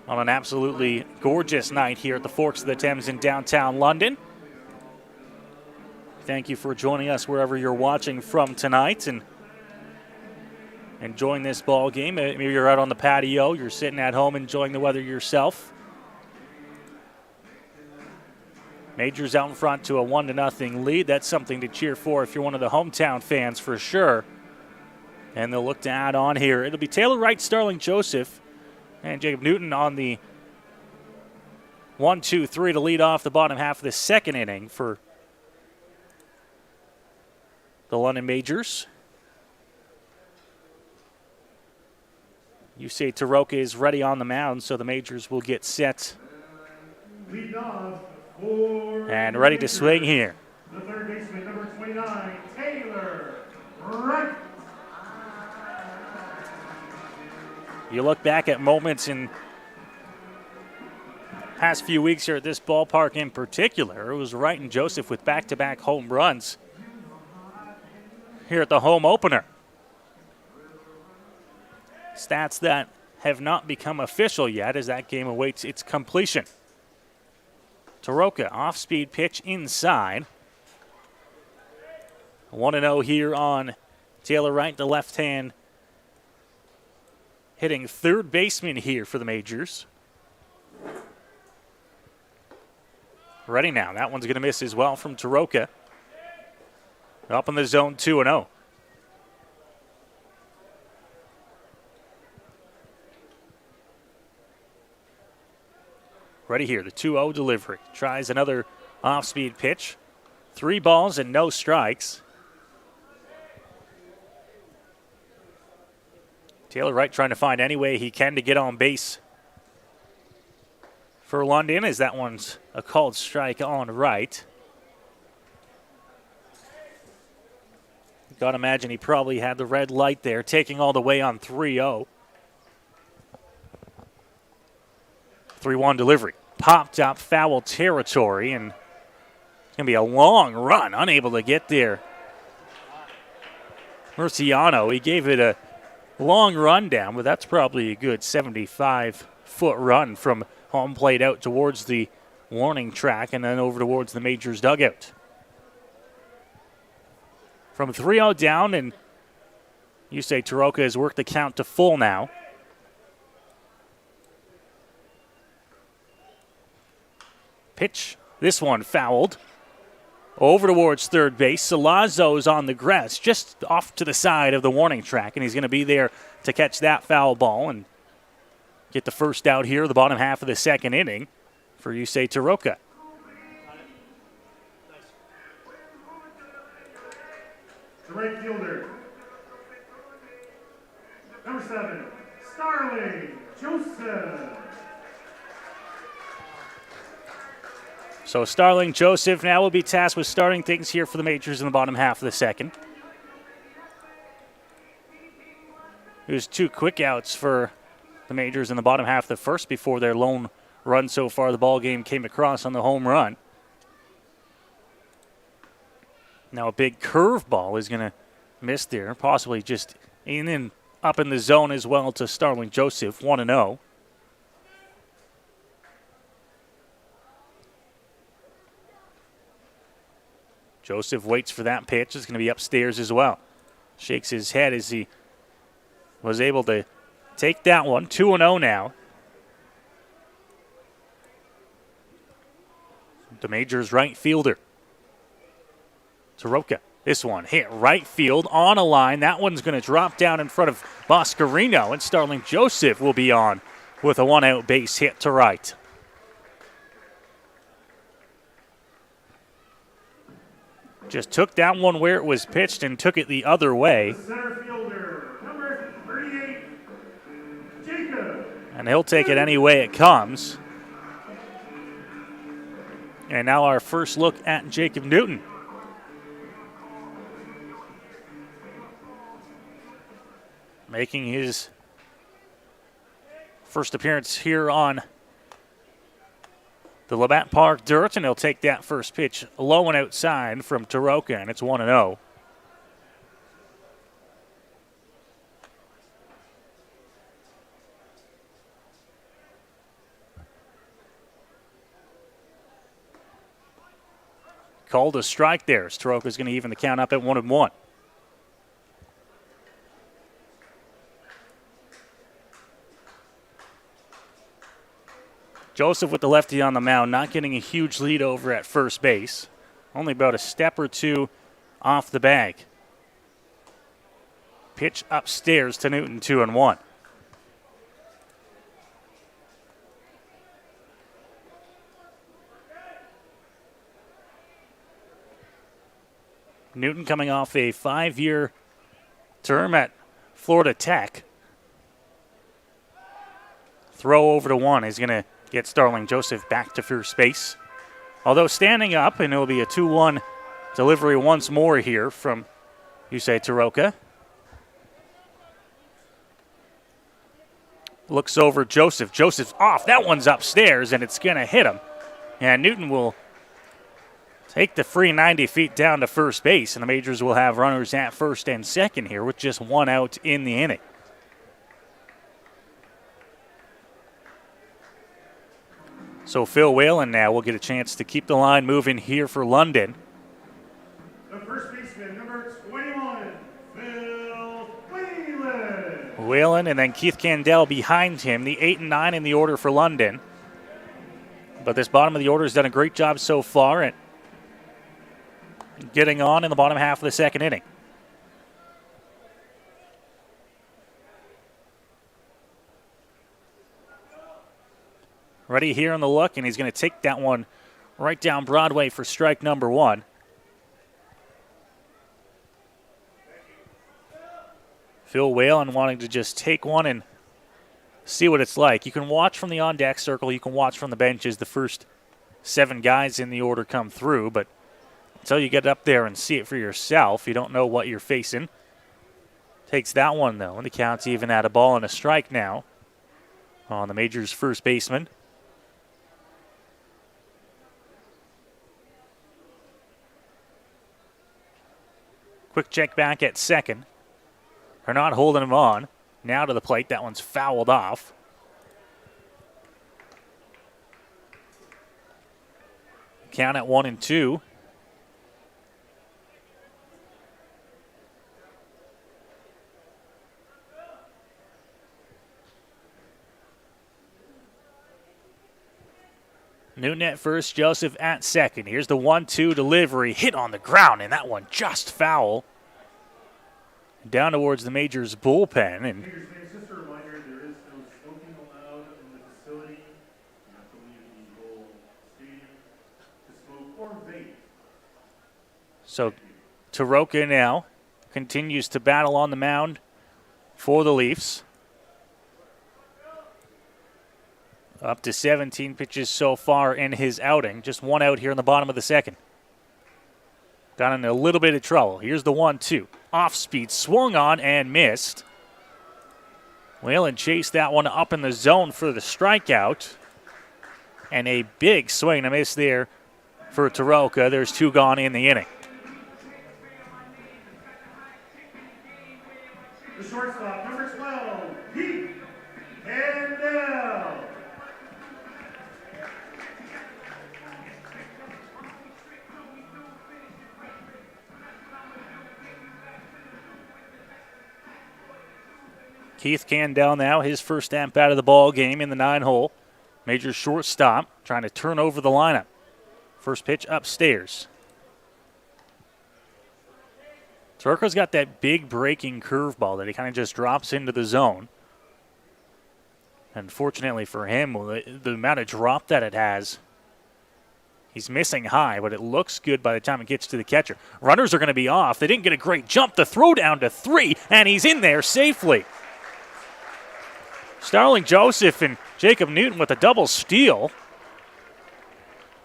On an absolutely gorgeous night here at the Forks of the Thames in downtown London. Thank you for joining us wherever you're watching from tonight and enjoying this ball game. Maybe you're out on the patio, you're sitting at home enjoying the weather yourself. Majors out in front to a 1-0 lead. That's something to cheer for if you're one of the hometown fans for sure. And they'll look to add on here. It'll be Taylor Wright, Starling Joseph, and Jacob Newton on the 1-2-3 to lead off the bottom half of the second inning for the London Majors. Yusei Taroka is ready on the mound, so the Majors will get set and ready to swing here. The third baseman, number 29, You look back at moments in past few weeks here at this ballpark in particular. It was Wright and Joseph with back-to-back home runs here at the home opener. Stats that have not become official yet as that game awaits its completion. Taroka, off-speed pitch inside. 1-0 here on Taylor Wright, the left-hand hitting third baseman here for the Majors. Ready now. That one's going to miss as well from Taroka. Up in the zone, 2-0. Ready here, the 2-0 delivery. Tries another off-speed pitch. 3 balls and no strikes. Taylor Wright trying to find any way he can to get on base for London, as that one's a called strike on Wright. Gotta imagine he probably had the red light there, taking all the way on 3-0. 3-1 delivery. Popped up, foul territory, and it's going to be a long run, unable to get there. Murciano, he gave it a long run down, but that's probably a good 75-foot run from home plate out towards the warning track and then over towards the Majors dugout. From 3-0 down, and you say Taroka has worked the count to full now. Pitch, this one fouled. Over towards third base. Salazzo's on the grass, just off to the side of the warning track, and he's going to be there to catch that foul ball and get the first out here, the bottom half of the second inning for Yusei Taroka. The right fielder, number 7, Starling Joseph. So Starling Joseph now will be tasked with starting things here for the Majors in the bottom half of the second. It was 2 quick outs for the Majors in the bottom half of the first before their lone run so far. The ball game came across on the home run. Now a big curveball is going to miss there, possibly just in and up in the zone as well to Starling Joseph, 1-0. Joseph waits for that pitch. It's going to be upstairs as well. Shakes his head as he was able to take that one. 2-0 now. The Majors right fielder, Taroka. This one hit right field on a line. That one's going to drop down in front of Boscarino, and Starling Joseph will be on with a 1-out base hit to right. Just took that one where it was pitched and took it the other way. Center fielder, number 38, Jacob. And he'll take it any way it comes. And now our first look at Jacob Newton. Making his first appearance here on the Labatt Park dirt, and he'll take that first pitch low and outside from Taroka, and it's 1-0. Called a strike there. Taroka's going to even the count up at 1-1. Joseph with the lefty on the mound, not getting a huge lead over at first base. Only about a step or two off the bag. Pitch upstairs to Newton, 2-1. Newton coming off a 5-year term at Florida Tech. Throw over to 1 is going to get Starling Joseph back to first base. Although standing up, and it will be a 2-1 delivery once more here from Yusei Taroka. Looks over Joseph. Joseph's off. That one's upstairs, and it's going to hit him. And Newton will take the free 90 feet down to first base, and the Majors will have runners at first and second here with just one out in the inning. So Phil Whalen now will get a chance to keep the line moving here for London. The first baseman, number 21, Phil Whalen. Whalen and then Keith Candell behind him, the 8 and 9 in the order for London. But this bottom of the order has done a great job so far at getting on in the bottom half of the second inning. Ready here on the look, and he's going to take that one right down Broadway for strike number 1. Phil Whalen wanting to just take one and see what it's like. You can watch from the on-deck circle. You can watch from the benches. The first 7 guys in the order come through, but until you get up there and see it for yourself, you don't know what you're facing. Takes that one, though, and the count's even at a ball and a strike now on the Majors' first baseman. Quick check back at second. They're not holding him on. Now to the plate. That one's fouled off. Count at 1-2. Newton at first, Joseph at second. Here's the 1-2 delivery. Hit on the ground, and that one just foul. Down towards the Majors bullpen. And Just a reminder, there is no smoking allowed in the facility. You have to leave the whole stadium to smoke or vape. so Taroka now continues to battle on the mound for the Leafs. Up to 17 pitches so far in his outing. Just one out here in the bottom of the second. Got in a little bit of trouble. Here's the 1-2. Off speed, swung on and missed. Whalen chased that one up in the zone for the strikeout. And a big swing and a miss there for Taroka. There's 2 gone in the inning. The shortstop, number 12, Keith Candell. Keith Candell now, his first stamp out of the ball game in the 9-hole. Major shortstop trying to turn over the lineup. First pitch upstairs. Taroka's got that big breaking curveball that he kind of just drops into the zone. Unfortunately for him, the amount of drop that it has, he's missing high, but it looks good by the time it gets to the catcher. Runners are going to be off. They didn't get a great jump. The throw down to 3, and he's in there safely. Starling Joseph and Jacob Newton with a double steal.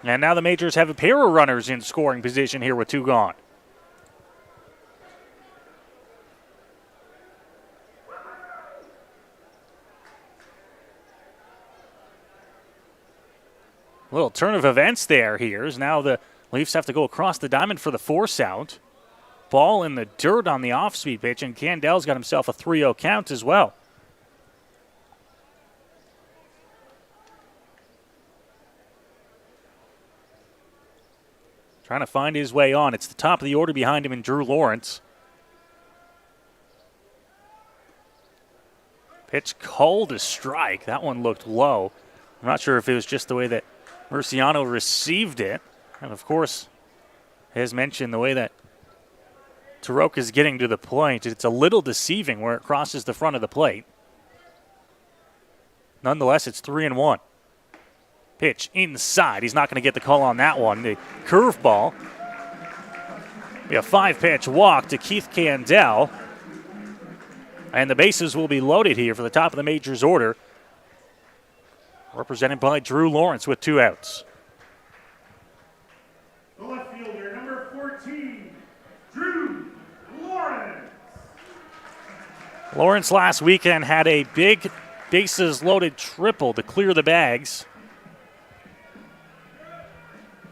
And now the Majors have a pair of runners in scoring position here with 2 gone. Little turn of events there here. Now the Leafs have to go across the diamond for the force out. Ball in the dirt on the off-speed pitch, and Candell's got himself a 3-0 count as well. Trying to find his way on. It's the top of the order behind him in Drew Lawrence. Pitch called a strike. That one looked low. I'm not sure if it was just the way that Murciano received it. And, of course, as mentioned, the way that Taroka is getting to the plate, it's a little deceiving where it crosses the front of the plate. Nonetheless, it's 3-1. Pitch inside. He's not going to get the call on that one. The curveball. A 5-pitch walk to Keith Candell. And the bases will be loaded here for the top of the Majors order. Represented by Drew Lawrence with 2 outs. The left fielder, number 14, Drew Lawrence. Lawrence last weekend had a big bases loaded triple to clear the bags.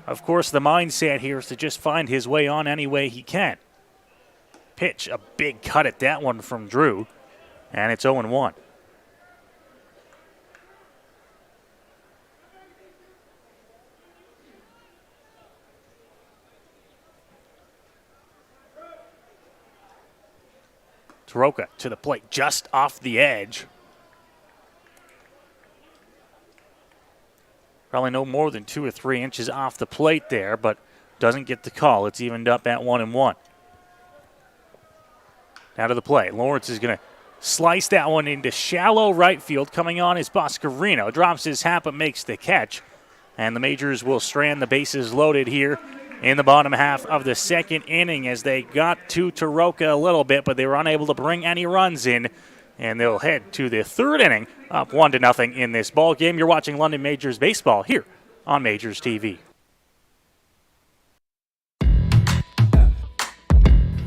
Of course, the mindset here is to just find his way on any way he can. Pitch, a big cut at that one from Drew, and it's 0-1. Soroka to the plate, just off the edge. Probably no more than 2 or 3 inches off the plate there, but doesn't get the call. It's evened up at 1-1. Now to the plate. Lawrence is going to slice that one into shallow right field. Coming on is Boscarino. Drops his hat but makes the catch. And the Majors will strand the bases loaded here in the bottom half of the second inning as they got to Soroka a little bit, but they were unable to bring any runs in. And they'll head to the third inning, up 1-0 in this ball game. You're watching London Majors baseball here on Majors TV.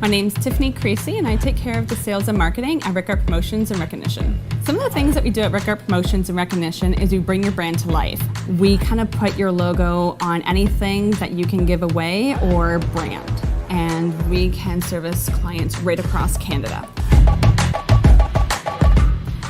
My name's Tiffany Creasy, and I take care of the sales and marketing at Rickard Promotions and Recognition. Some of the things that we do at Rickard Promotions and Recognition is we bring your brand to life. We kind of put your logo on anything that you can give away or brand, and we can service clients right across Canada.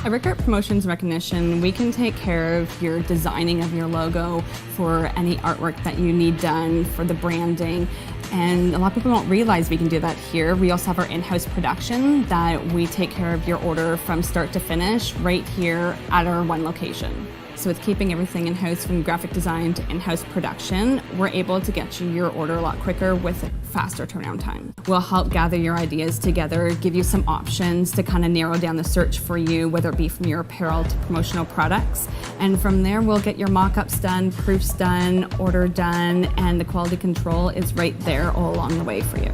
At Rickard Promotions and Recognition, we can take care of your designing of your logo for any artwork that you need done for the branding. And a lot of people don't realize we can do that here. We also have our in-house production that we take care of your order from start to finish right here at our one location. So with keeping everything in-house from graphic design to in-house production, we're able to get you your order a lot quicker with a faster turnaround time. We'll help gather your ideas together, give you some options to kind of narrow down the search for you, whether it be from your apparel to promotional products. And from there, we'll get your mock-ups done, proofs done, order done, and the quality control is right there all along the way for you.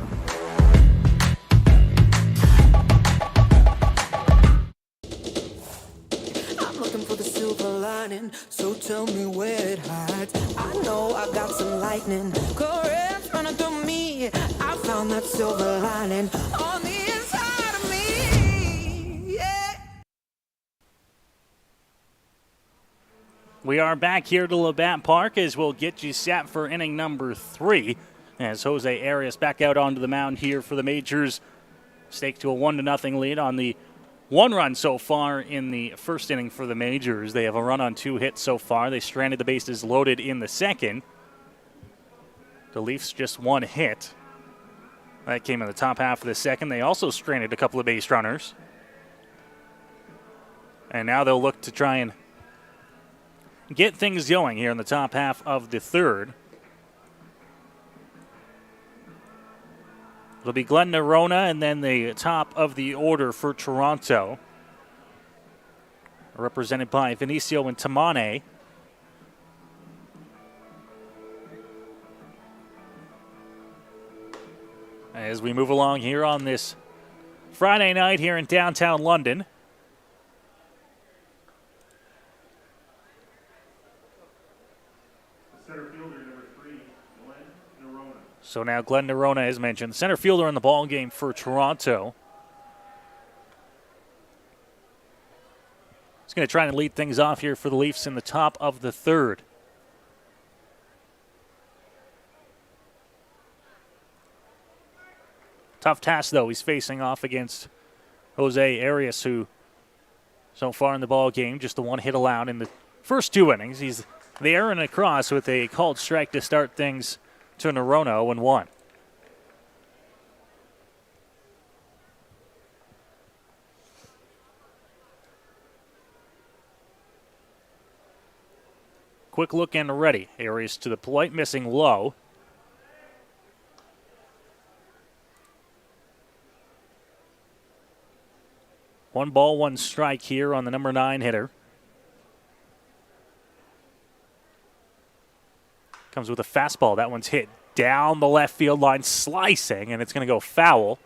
So tell me where it hides. I know I got some lightning currents running through me. I found that silver lining on the inside of me. Yeah. We are back here to Labatt Park as we'll get you set for inning number 3. As Jose Arias back out onto the mound here for the Majors. Staked to a 1-0 lead on the 1 run so far in the first inning for the Majors. They have a run on 2 hits so far. They stranded the bases loaded in the second. The Leafs just 1 hit. That came in the top half of the second. They also stranded a couple of base runners. And now they'll look to try and get things going here in the top half of the third. It'll be Glenn Nerona and then the top of the order for Toronto, represented by Vinicio and Tamane. As we move along here on this Friday night here in downtown London. Center fielder number 3, Glenn Nerona. So now Glenn Nerona, as mentioned, center fielder in the ball game for Toronto. He's going to try and lead things off here for the Leafs in the top of the third. Tough task, though. He's facing off against Jose Arias, who so far in the ball game, just the 1 hit allowed in the first 2 innings. He's there and across with a called strike to start things to Nerona, 0-1. Quick look and ready. Arias to the plate, missing low. One ball, 1 strike here on the number 9 hitter. Comes with a fastball. That one's hit down the left field line, slicing, and it's going to go foul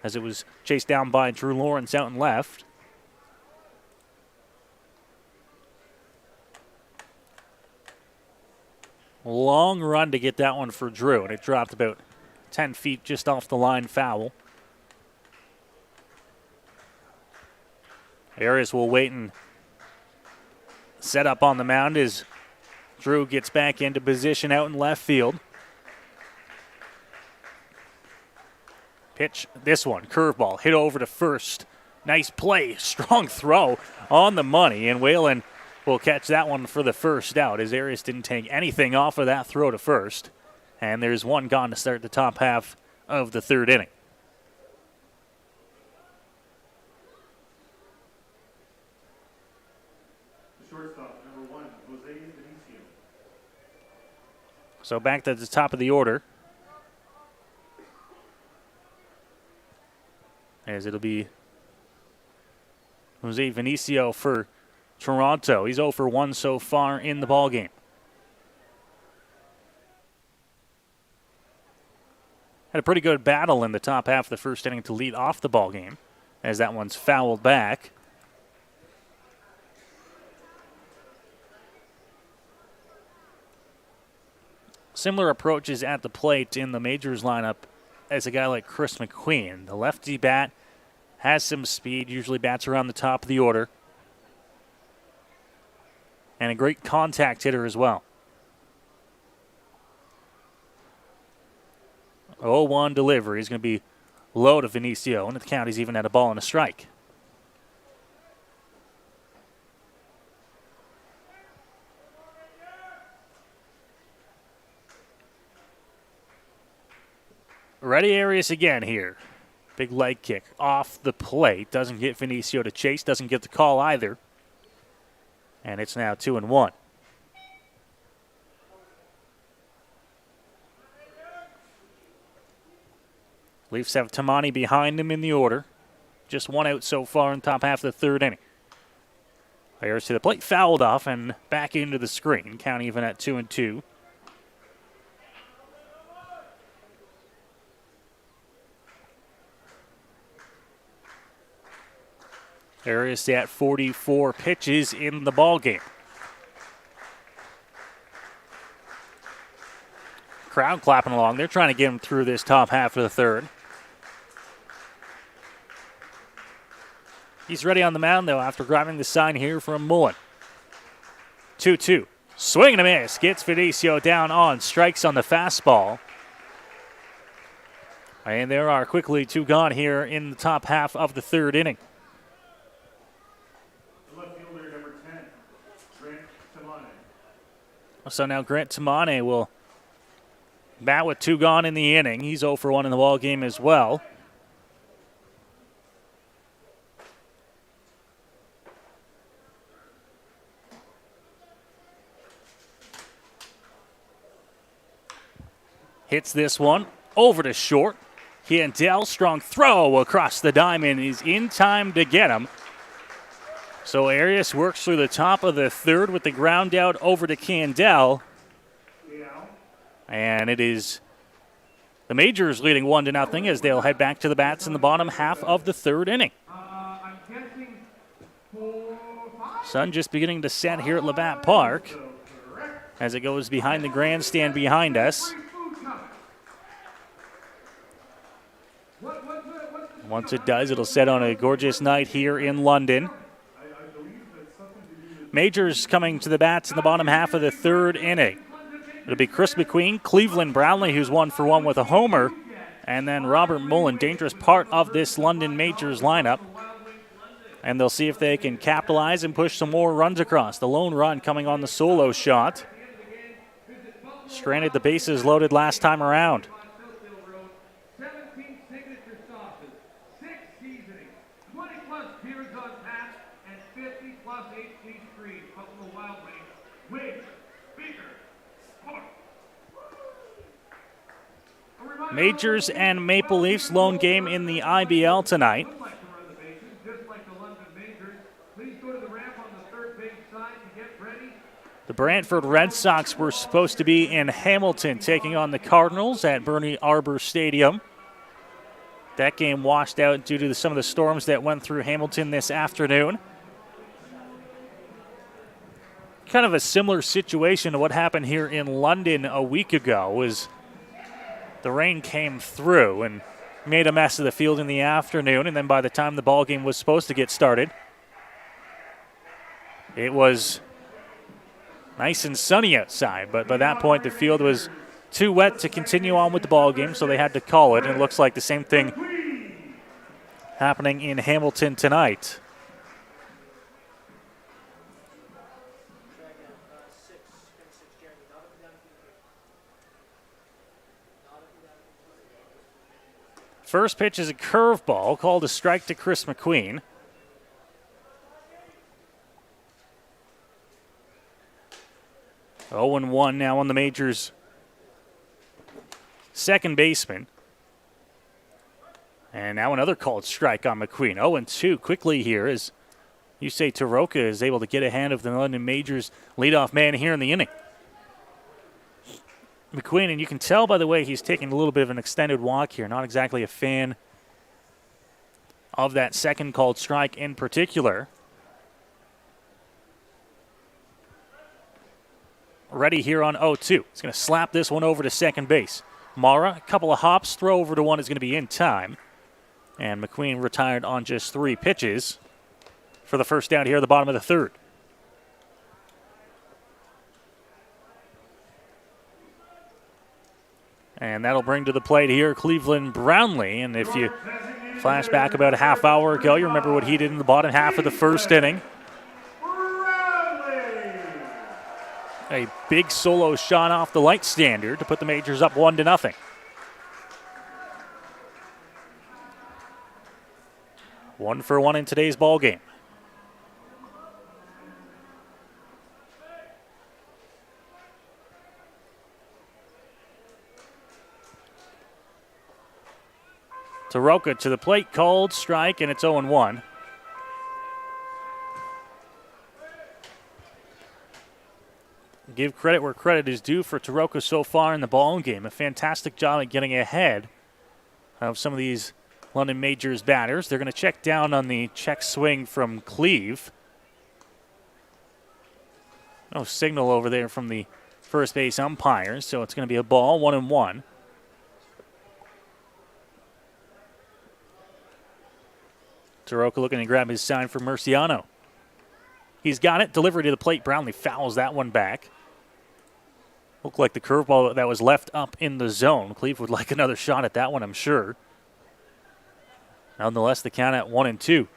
as it was chased down by Drew Lawrence out in left. Long run to get that one for Drew, and it dropped about 10 feet just off the line, foul. Arias will wait and set up on the mound as Drew gets back into position out in left field. Pitch, this one, curveball, hit over to first. Nice play, strong throw on the money, and Whalen will catch that one for the first out as Arias didn't take anything off of that throw to first. And there's one gone to start the top half of the third inning. Shortstop, number 1, Jose Vinicio. So back to the top of the order. As it'll be Jose Vinicio for Toronto. He's 0 for 1 so far in the ballgame. Had a pretty good battle in the top half of the first inning to lead off the ballgame, as that one's fouled back. Similar approaches at the plate in the Majors lineup as a guy like Chris McQueen. The lefty bat has some speed, usually bats around the top of the order. And a great contact hitter as well. 0-1 delivery is going to be low to Vinicio, and at the count he's even had a ball and a strike. Ready Arias again here. Big leg kick off the plate. Doesn't get Vinicio to chase. Doesn't get the call either. And it's now 2-1. Leafs have Tamani behind him in the order. Just one out so far in the top half of the third inning. Players to the plate, fouled off and back into the screen. Count even at 2-2. Arias at 44 pitches in the ballgame. Crowd clapping along. They're trying to get him through this top half of the third. He's ready on the mound, though, after grabbing the sign here from Mullen. 2-2. Swing and a miss. Gets Vinicio down on strikes on the fastball. And there are quickly two gone here in the top half of the third inning. Left fielder, number 10, Grant Tamane. So now Grant Tamane will bat with two gone in the inning. He's 0 for 1 in the ball game as well. Hits this one over to short. Candell, strong throw across the diamond. He's in time to get him. So Arias works through the top of the third with the ground out over to Candell. And it is the Majors leading 1-0 as they'll head back to the bats in the bottom half of the third inning. Sun just beginning to set here at Labatt Park as it goes behind the grandstand behind us. Once it does, it'll set on a gorgeous night here in London. Majors coming to the bats in the bottom half of the third inning. It'll be Chris McQueen, Cleveland Brownlee, who's 1 for 1 with a homer, and then Robert Mullen, dangerous part of this London Majors lineup. And they'll see if they can capitalize and push some more runs across. The lone run coming on the solo shot. Stranded the bases loaded last time around. Majors and Maple Leafs lone game in the IBL tonight. The Brantford Red Sox were supposed to be in Hamilton taking on the Cardinals at Bernie Arbor Stadium. That game washed out due to some of the storms that went through Hamilton this afternoon. Kind of a similar situation to what happened here in London a week ago was the rain came through and made a mess of the field in the afternoon, and then by the time the ball game was supposed to get started, it was Nice and sunny outside, but by that point the field was too wet to continue on with the ball game, so they had to call it, and it looks like the same thing happening in Hamilton tonight. First pitch is a curveball, called a strike to Chris McQueen. Oh, 0-1 now on the Majors' second baseman. And now another called strike on McQueen. 0-2 quickly here as Yusei Taroka is able to get ahead of the London Majors leadoff man here in the inning. McQueen, and you can tell by the way he's taking a little bit of an extended walk here. Not exactly a fan of that second called strike in particular. Ready here on 0-2. He's going to slap this one over to second base. Mara, a couple of hops, throw over to one is going to be in time. And McQueen retired on just 3 pitches for the first down here at the bottom of the third. And that'll bring to the plate here Cleveland Brownlee. And if you flash back about a half hour ago, you remember what he did in the bottom half of the first inning. A big solo shot off the light standard to put the Majors up 1-0. One for one in today's ball game. Taroka to the plate, called strike, and it's 0-1. Give credit where credit is due for Taroka so far in the ball game. A fantastic job at getting ahead of some of these London Majors batters. They're going to check down on the check swing from Cleve. No signal over there from the first base umpires, so it's going to be a ball, 1-1. Taroka looking to grab his sign for Murciano. He's got it, delivered to the plate. Brownlee fouls that one back. Looked like the curveball that was left up in the zone. Cleve would like another shot at that one, I'm sure. Nonetheless, the count at 1-2.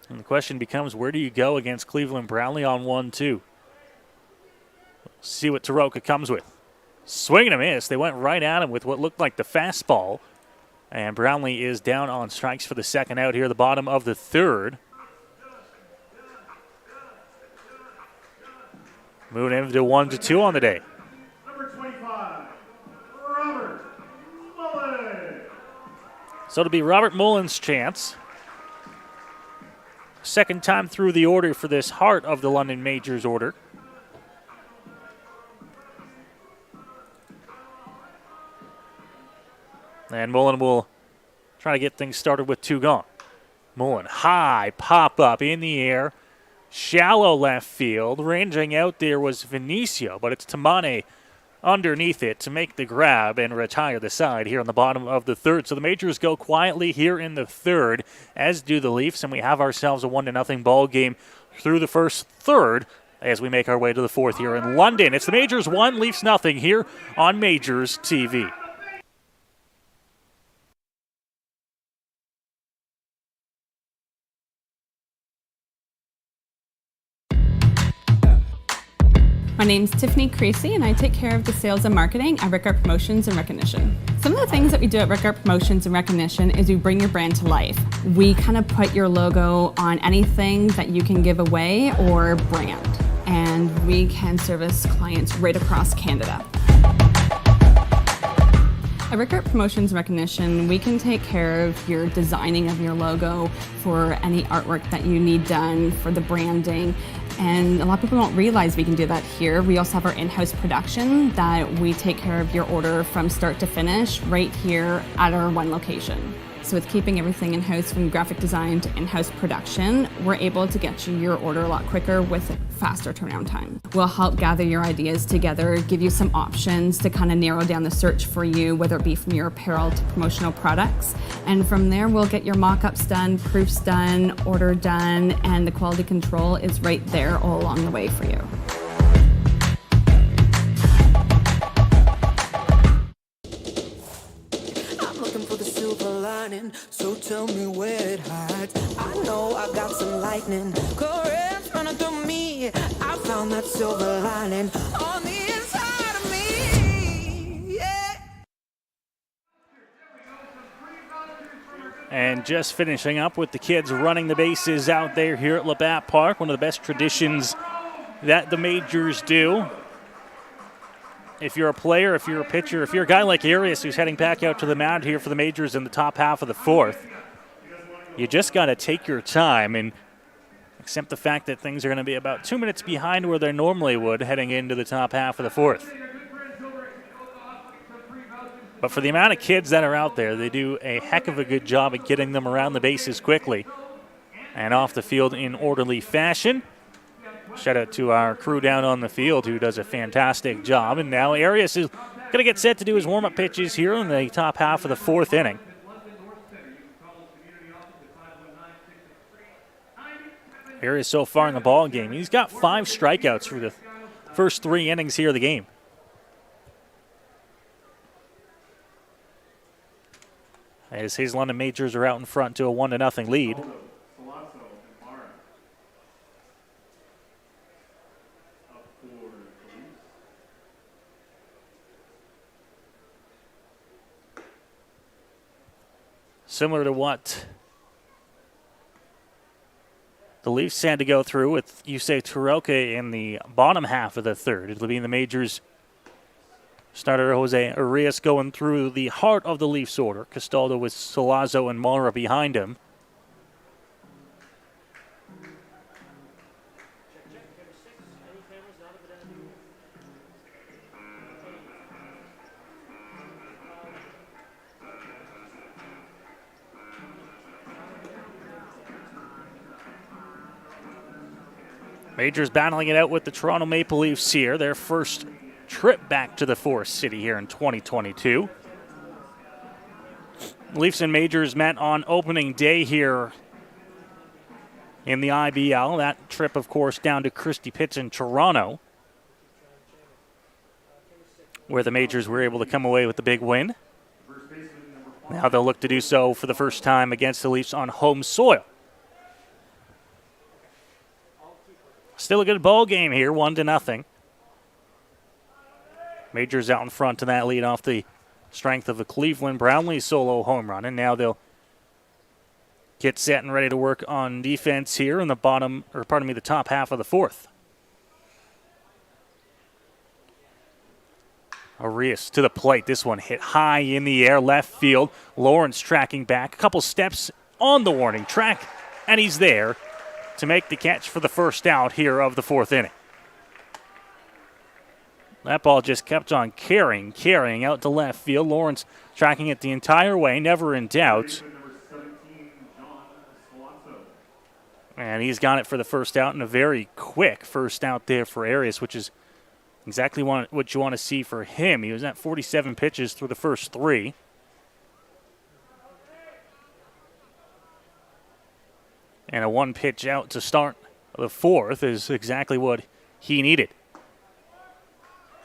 And the question becomes, where do you go against Cleveland Brownlee on 1-2? See what Taroka comes with. Swing and a miss. They went right at him with what looked like the fastball. And Brownlee is down on strikes for the second out here at the bottom of the third. Moving into 1-2 on the day. Number 25, Robert Mullen. So it'll be Robert Mullen's chance. Second time through the order for this heart of the London Majors order. And Mullen will try to get things started with 2 gone. Mullen, high pop up in the air. Shallow left field. Ranging out there was Vinicio, but it's Tamane underneath it to make the grab and retire the side here on the bottom of the third. So the Majors go quietly here in the third, as do the Leafs, and we have ourselves a 1-0 ball game through the first third as we make our way to the fourth here in London. It's the Majors 1, Leafs nothing here on Majors TV. My name's Tiffany Creasy, and I take care of the sales and marketing at Rickard Promotions and Recognition. Some of the things that we do at Rickard Promotions and Recognition is we bring your brand to life. We kind of put your logo on anything that you can give away or brand, and we can service clients right across Canada. At Rickard Promotions and Recognition, we can take care of your designing of your logo for any artwork that you need done for the branding. And a lot of people don't realize we can do that here. We also have our in-house production that we take care of your order from start to finish right here at our one location. So with keeping everything in-house from graphic design to in-house production, we're able to get you your order a lot quicker with faster turnaround time. We'll help gather your ideas together, give you some options to kind of narrow down the search for you, whether it be from your apparel to promotional products. And from there, we'll get your mock-ups done, proofs done, order done, and the quality control is right there all along the way for you. So tell me where it hides. I know I got some lightning, currents running through me. I found that silver lining on the inside of me. Yeah. And just finishing up with the kids running the bases out there here at Labatt Park, one of the best traditions that the Majors do. If you're a player, if you're a pitcher, if you're a guy like Arias who's heading back out to the mound here for the Majors in the top half of the fourth, you just got to take your time and accept the fact that things are going to be about 2 minutes behind where they normally would heading into the top half of the fourth. But for the amount of kids that are out there, they do a heck of a good job at getting them around the bases quickly and off the field in orderly fashion. Shout out to our crew down on the field who does a fantastic job. And now Arias is going to get set to do his warm-up pitches here in the top half of the fourth inning. Arias so far in the ball game, he's got 5 strikeouts through the first 3 innings here of the game. As his London Majors are out in front to a 1-0 lead. Similar to what the Leafs had to go through with Yusei Toroka in the bottom half of the third. It'll be in the Majors starter Jose Arias going through the heart of the Leafs order. Castaldo with Solazzo and Mara behind him. Majors battling it out with the Toronto Maple Leafs here. Their first trip back to the Forest City here in 2022. Leafs and Majors met on opening day here in the IBL. That trip, of course, down to Christie Pitts in Toronto, where the Majors were able to come away with the big win. Now they'll look to do so for the first time against the Leafs on home soil. Still a good ball game here, 1-0. Majors out in front to that lead off the strength of a Cleveland Brownlee solo home run, and now they'll get set and ready to work on defense here in the the top half of the fourth. Arias to the plate. This one hit high in the air, left field. Lawrence tracking back, a couple steps on the warning track, and he's there to make the catch for the first out here of the fourth inning. That ball just kept on carrying out to left field. Lawrence tracking it the entire way, never in doubt. And he's got it for the first out, and a very quick first out there for Arias, which is exactly what you want to see for him. He was at 47 pitches through the first 3. And a 1-pitch out to start the fourth is exactly what he needed.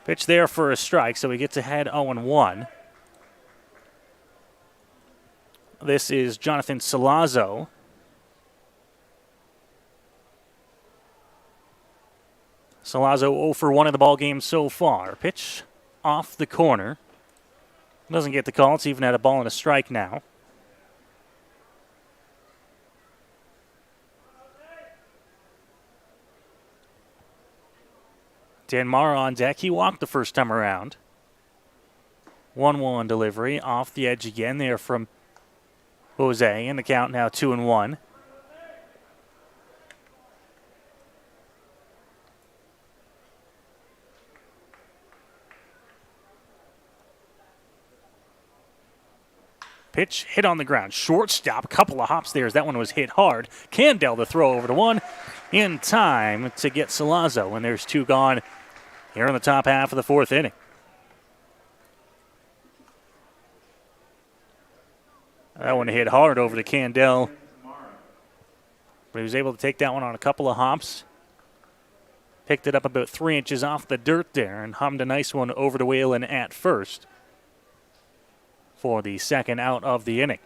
Pitch there for a strike, so he gets ahead 0-1. This is Jonathan Solazzo. Solazzo 0 for 1 in the ball game so far. Pitch off the corner. Doesn't get the call. It's even at a ball and a strike now. Dan Mara on deck. He walked the first time around. 1-1 delivery off the edge again there from Jose, and the count now 2-1. Pitch hit on the ground. Shortstop, a couple of hops there as that one was hit hard. Candell the throw over to one in time to get Salazzo, and there's 2 gone here in the top half of the 4th inning. That one hit hard over to Candell, but he was able to take that one on a couple of hops. Picked it up about 3 inches off the dirt there and hummed a nice one over to Whalen at first for the second out of the inning.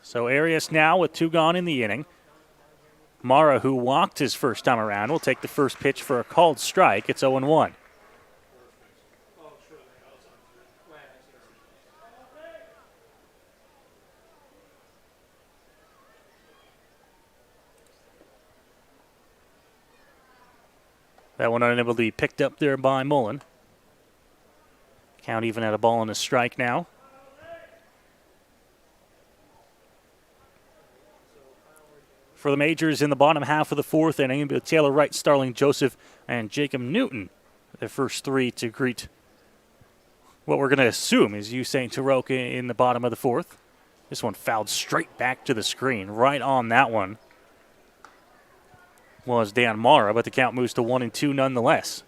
So Arias now with 2 gone in the inning. Mara, who walked his first time around, will take the first pitch for a called strike. It's 0-1. That one unable to be picked up there by Mullen. Count even at a ball and a strike now. For the Majors in the bottom half of the 4th inning, Taylor Wright, Starling Joseph, and Jacob Newton, the first 3 to greet what we're going to assume is Usain Taroka in the bottom of the 4th. This one fouled straight back to the screen. Right on that one was Dan Mara, but the count moves to 1-2 nonetheless.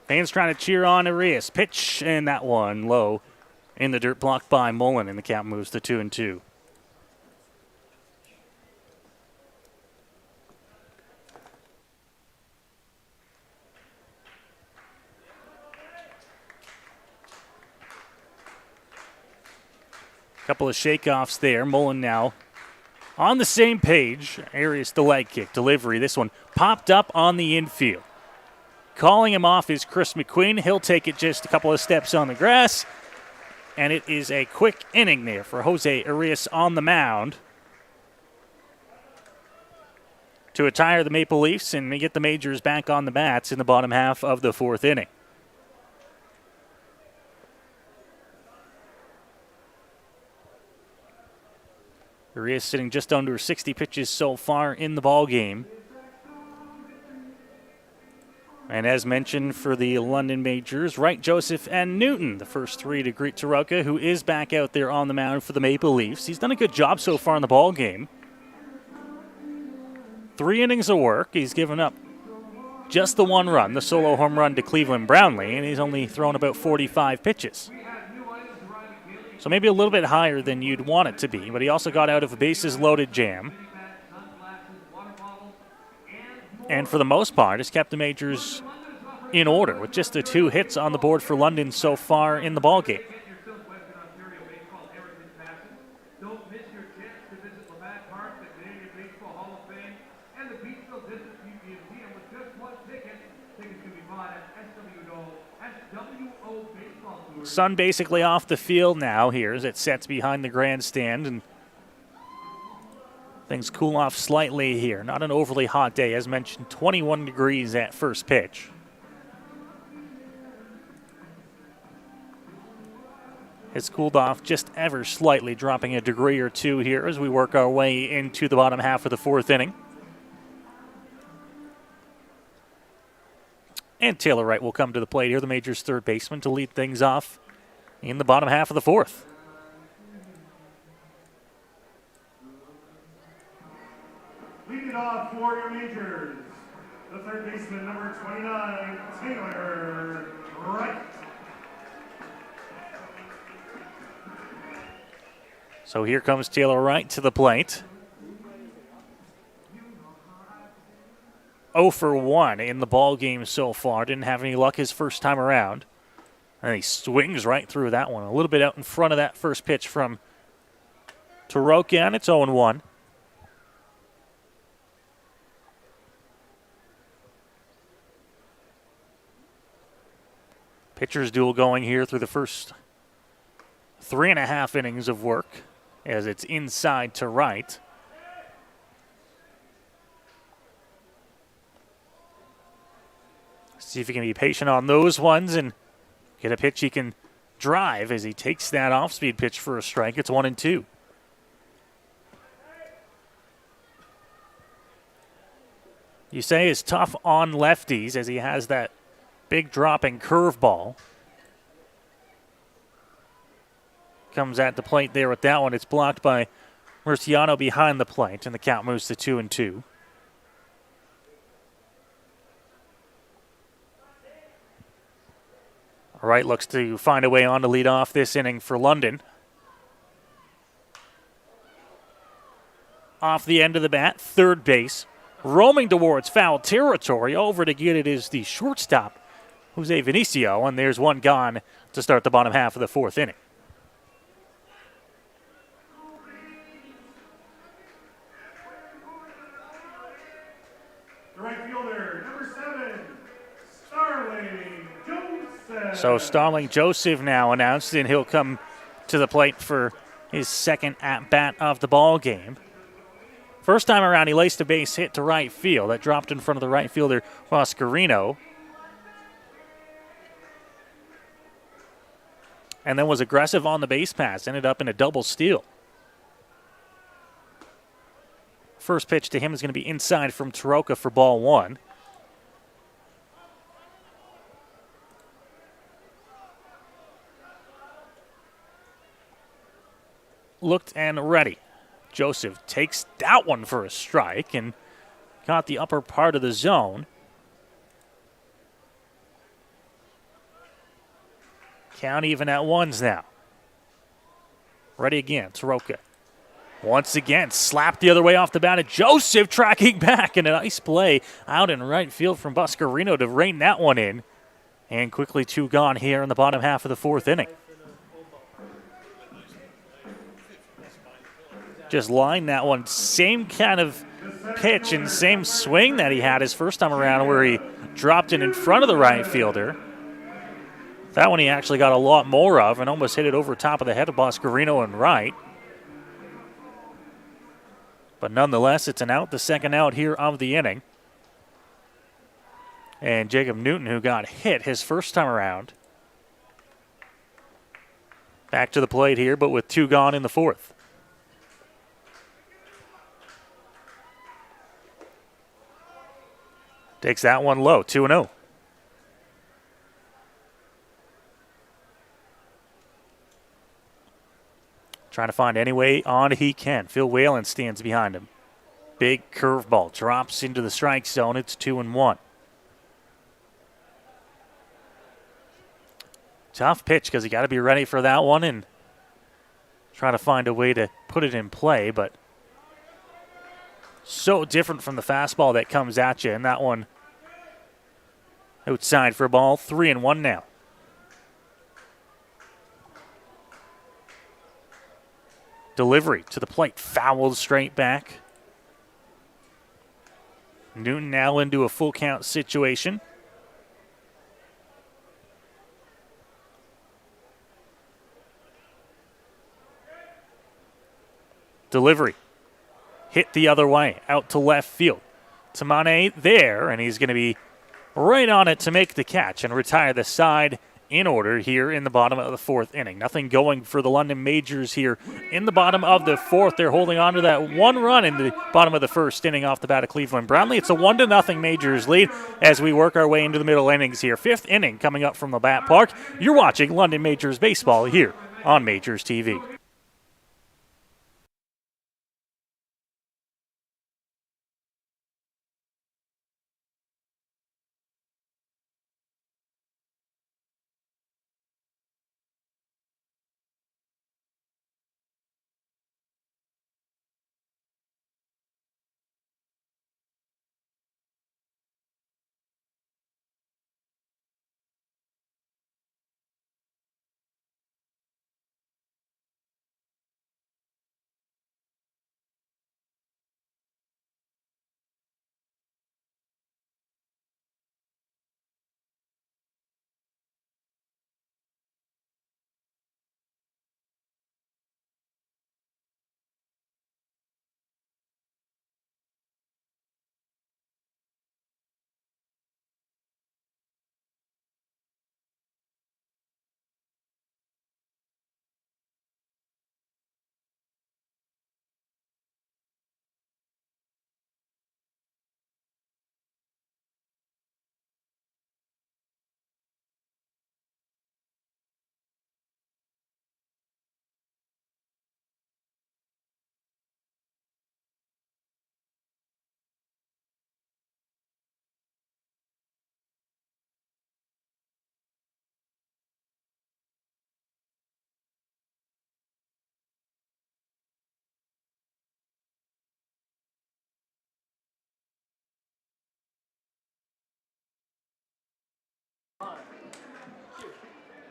Fans trying to cheer on Arias. Pitch, and that one low in the dirt, blocked by Mullen, and the count moves to 2-2. Couple of shakeoffs there. Mullen now on the same page. Arias the leg kick delivery. This one popped up on the infield. Calling him off is Chris McQueen. He'll take it just a couple of steps on the grass. And it is a quick inning there for Jose Arias on the mound to attire the Maple Leafs and get the Majors back on the bats in the bottom half of the 4th inning. Arias sitting just under 60 pitches so far in the ball game. And as mentioned for the London Majors, Wright, Joseph, and Newton, the first 3 to greet Taroka, who is back out there on the mound for the Maple Leafs. He's done a good job so far in the ball game. 3 innings of work. He's given up just the 1 run, the solo home run to Cleveland Brownlee, and he's only thrown about 45 pitches. So maybe a little bit higher than you'd want it to be, but he also got out of a bases-loaded jam. And for the most part, has kept the Majors in order with just the 2 hits on the board for London so far in the ballgame. Don't miss your chance to visit Labatt Park, the Canadian Baseball Hall of Fame, and the Beachville District Museum with just 1 ticket. Tickets can be bought at SWO Baseball Tours. Sun basically off the field now here as it sets behind the grandstand, and things cool off slightly here. Not an overly hot day. As mentioned, 21 degrees at first pitch. It's cooled off just ever slightly, dropping a degree or 2 here as we work our way into the bottom half of the 4th inning. And Taylor Wright will come to the plate here, the Majors' 3rd baseman, to lead things off in the bottom half of the 4th. Leading off for your Majors, the 3rd baseman, number 29, Taylor Wright. So here comes Taylor Wright to the plate. 0 for 1 in the ball game so far. Didn't have any luck his first time around. And he swings right through that one. A little bit out in front of that first pitch from Taroka, and it's 0-1. Pitchers duel going here through the first 3.5 innings of work as it's inside to right. See if he can be patient on those ones and get a pitch he can drive as he takes that off-speed pitch for a strike. It's 1-2. You say is tough on lefties as he has that big dropping curveball. Comes at the plate there with that one. It's blocked by Murciano behind the plate, and the count moves to 2-2. All right, looks to find a way on to lead off this inning for London. Off the end of the bat, third base. Roaming towards foul territory. Over to get it is the shortstop, Jose Vinicio, and there's one gone to start the bottom half of the fourth inning. The right fielder, number 7, Starling Joseph. So Starling Joseph now announced, and he'll come to the plate for his second at-bat of the ball game. First time around, he laced a base hit to right field. That dropped in front of the right fielder, Boscarino. And then was aggressive on the base pass. Ended up in a double steal. First pitch to him is going to be inside from Taroka for ball 1. Looked and ready. Joseph takes that one for a strike and got the upper part of the zone. Count even at 1s now. Ready again, Taroka. Once again, slapped the other way off the bat of Joseph, tracking back, and a nice play out in right field from Boscarino to rein that one in. And quickly 2 gone here in the bottom half of the fourth inning. Just line that one. Same kind of pitch and same swing that he had his first time around where he dropped it in front of the right fielder. That one he actually got a lot more of and almost hit it over top of the head of Boscarino and right. But nonetheless, it's an out, the second out here of the inning. And Jacob Newton, who got hit his first time around, back to the plate here, but with 2 gone in the fourth. Takes that one low, 2-0. Trying to find any way on he can. Phil Whalen stands behind him. Big curveball drops into the strike zone. It's 2-1. Tough pitch because you got to be ready for that one and try to find a way to put it in play, but so different from the fastball that comes at you, and that one outside for a ball. 3-1 now. Delivery to the plate, fouled straight back. Newton now into a full count situation. Delivery. Hit the other way, out to left field. Tamane there, and he's going to be right on it to make the catch and retire the side in order here in the bottom of the fourth inning. Nothing going for the London Majors here in the bottom of the fourth. They're holding on to that 1 run in the bottom of the first inning off the bat of Cleveland Brownlee. It's a 1-0 Majors lead as we work our way into the middle innings here. Fifth inning coming up from Labatt Park. You're watching London Majors baseball here on Majors TV.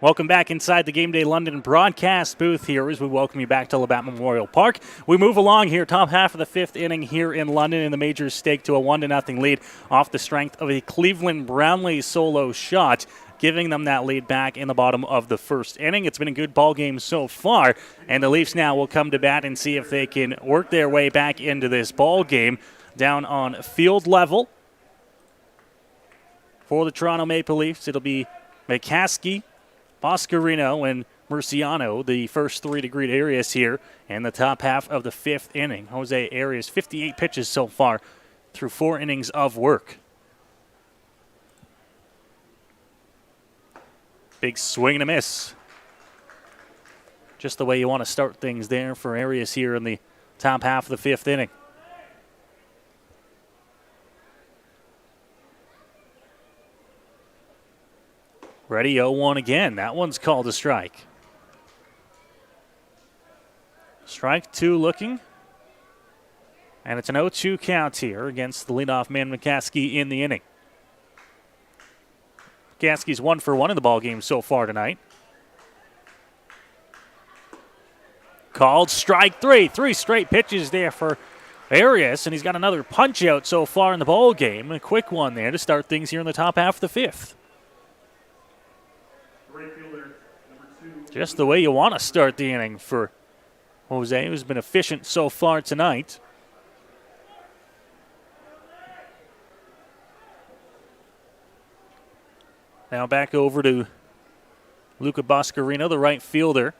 Welcome back inside the Game Day London broadcast booth here as we welcome you back to Labatt Memorial Park. We move along here, top half of the fifth inning here in London, and the Majors stake to a 1-0 lead off the strength of a Cleveland Brownlee solo shot, giving them that lead back in the bottom of the first inning. It's been a good ball game so far, and the Leafs now will come to bat and see if they can work their way back into this ball game. Down on field level for the Toronto Maple Leafs, it'll be McCaskey, Boscarino, and Murciano, the first three to greet Arias here in the top half of the fifth inning. Jose Arias, 58 pitches so far through 4 innings of work. Big swing and a miss. Just the way you want to start things there for Arias here in the top half of the fifth inning. Ready, 0-1 again. That one's called a strike. Strike 2 looking. And it's an 0-2 count here against the leadoff man McCaskey in the inning. McCaskey's 1 for 1 in the ballgame so far tonight. Called strike 3. 3 straight pitches there for Arias, and he's got another punch out so far in the ballgame. A quick one there to start things here in the top half of the fifth. Just the way you want to start the inning for Jose, who's been efficient so far tonight. Now back over to Luca Boscarino, the right fielder.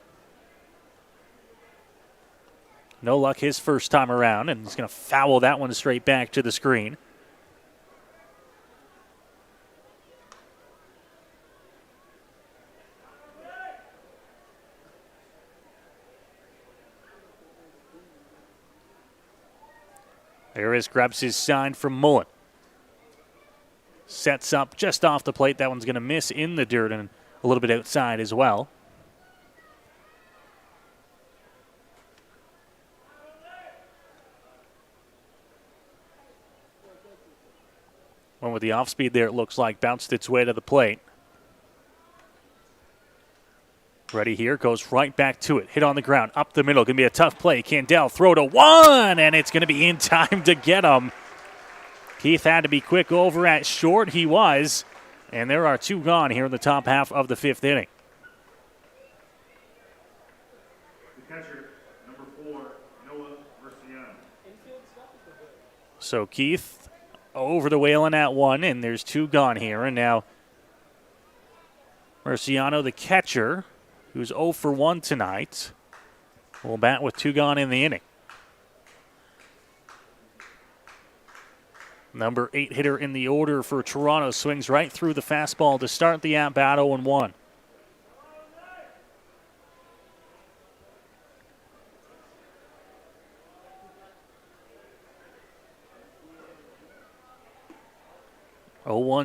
No luck his first time around, and he's going to foul that one straight back to the screen. Arias grabs his sign from Mullen. Sets up just off the plate. That one's going to miss in the dirt and a little bit outside as well. One with the off speed there, it looks like, bounced its way to the plate. Ready here, goes right back to it. Hit on the ground, up the middle. Going to be a tough play. Candell throw to 1, and it's going to be in time to get him. Keith had to be quick over at short. He was, and there are 2 gone here in the top half of the fifth inning. The catcher, number 4, Noah Murciano. So Keith over the Whalen at 1, and there's 2 gone here. And now Murciano, the catcher, who's 0 for 1 tonight, will bat with 2 gone in the inning. Number 8 hitter in the order for Toronto swings right through the fastball to start the at-bat, 0-1.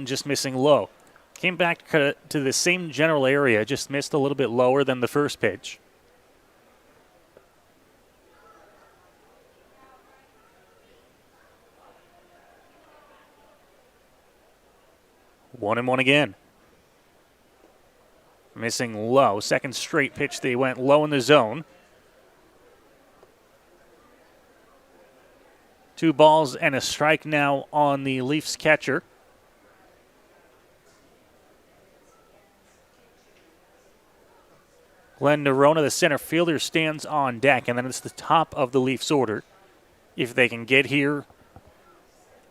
Just missing low. Came back to the same general area, just missed a little bit lower than the first pitch. One and one again. Missing low. Second straight pitch, they went low in the zone. 2 balls and a strike now on the Leafs catcher. Glenn Nerona, the center fielder, stands on deck, and then it's the top of the Leafs order. If they can get here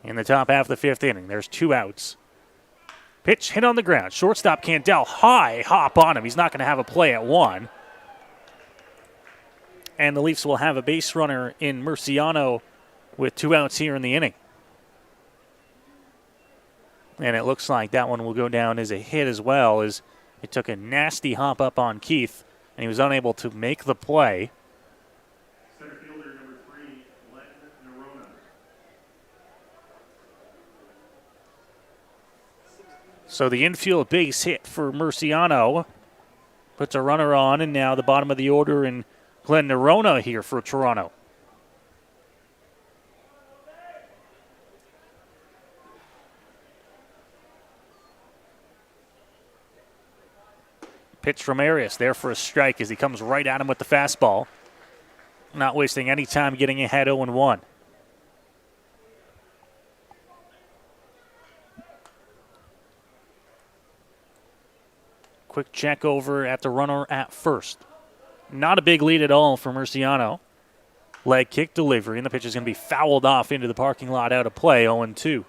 in the top half of the fifth inning, there's 2 outs. Pitch hit on the ground. Shortstop Candell, high hop on him. He's not going to have a play at 1. And the Leafs will have a base runner in Murciano with 2 outs here in the inning. And it looks like that one will go down as a hit as well, as it took a nasty hop up on Keith, and he was unable to make the play. Center fielder, number 3, Glenn Nerona. So the infield base hit for Murciano puts a runner on, and now the bottom of the order in Glenn Nerona here for Toronto. Pitch from Arias there for a strike as he comes right at him with the fastball. Not wasting any time getting ahead 0-1. Quick check over at the runner at first. Not a big lead at all for Murciano. Leg kick delivery, and the pitch is going to be fouled off into the parking lot out of play, 0-2.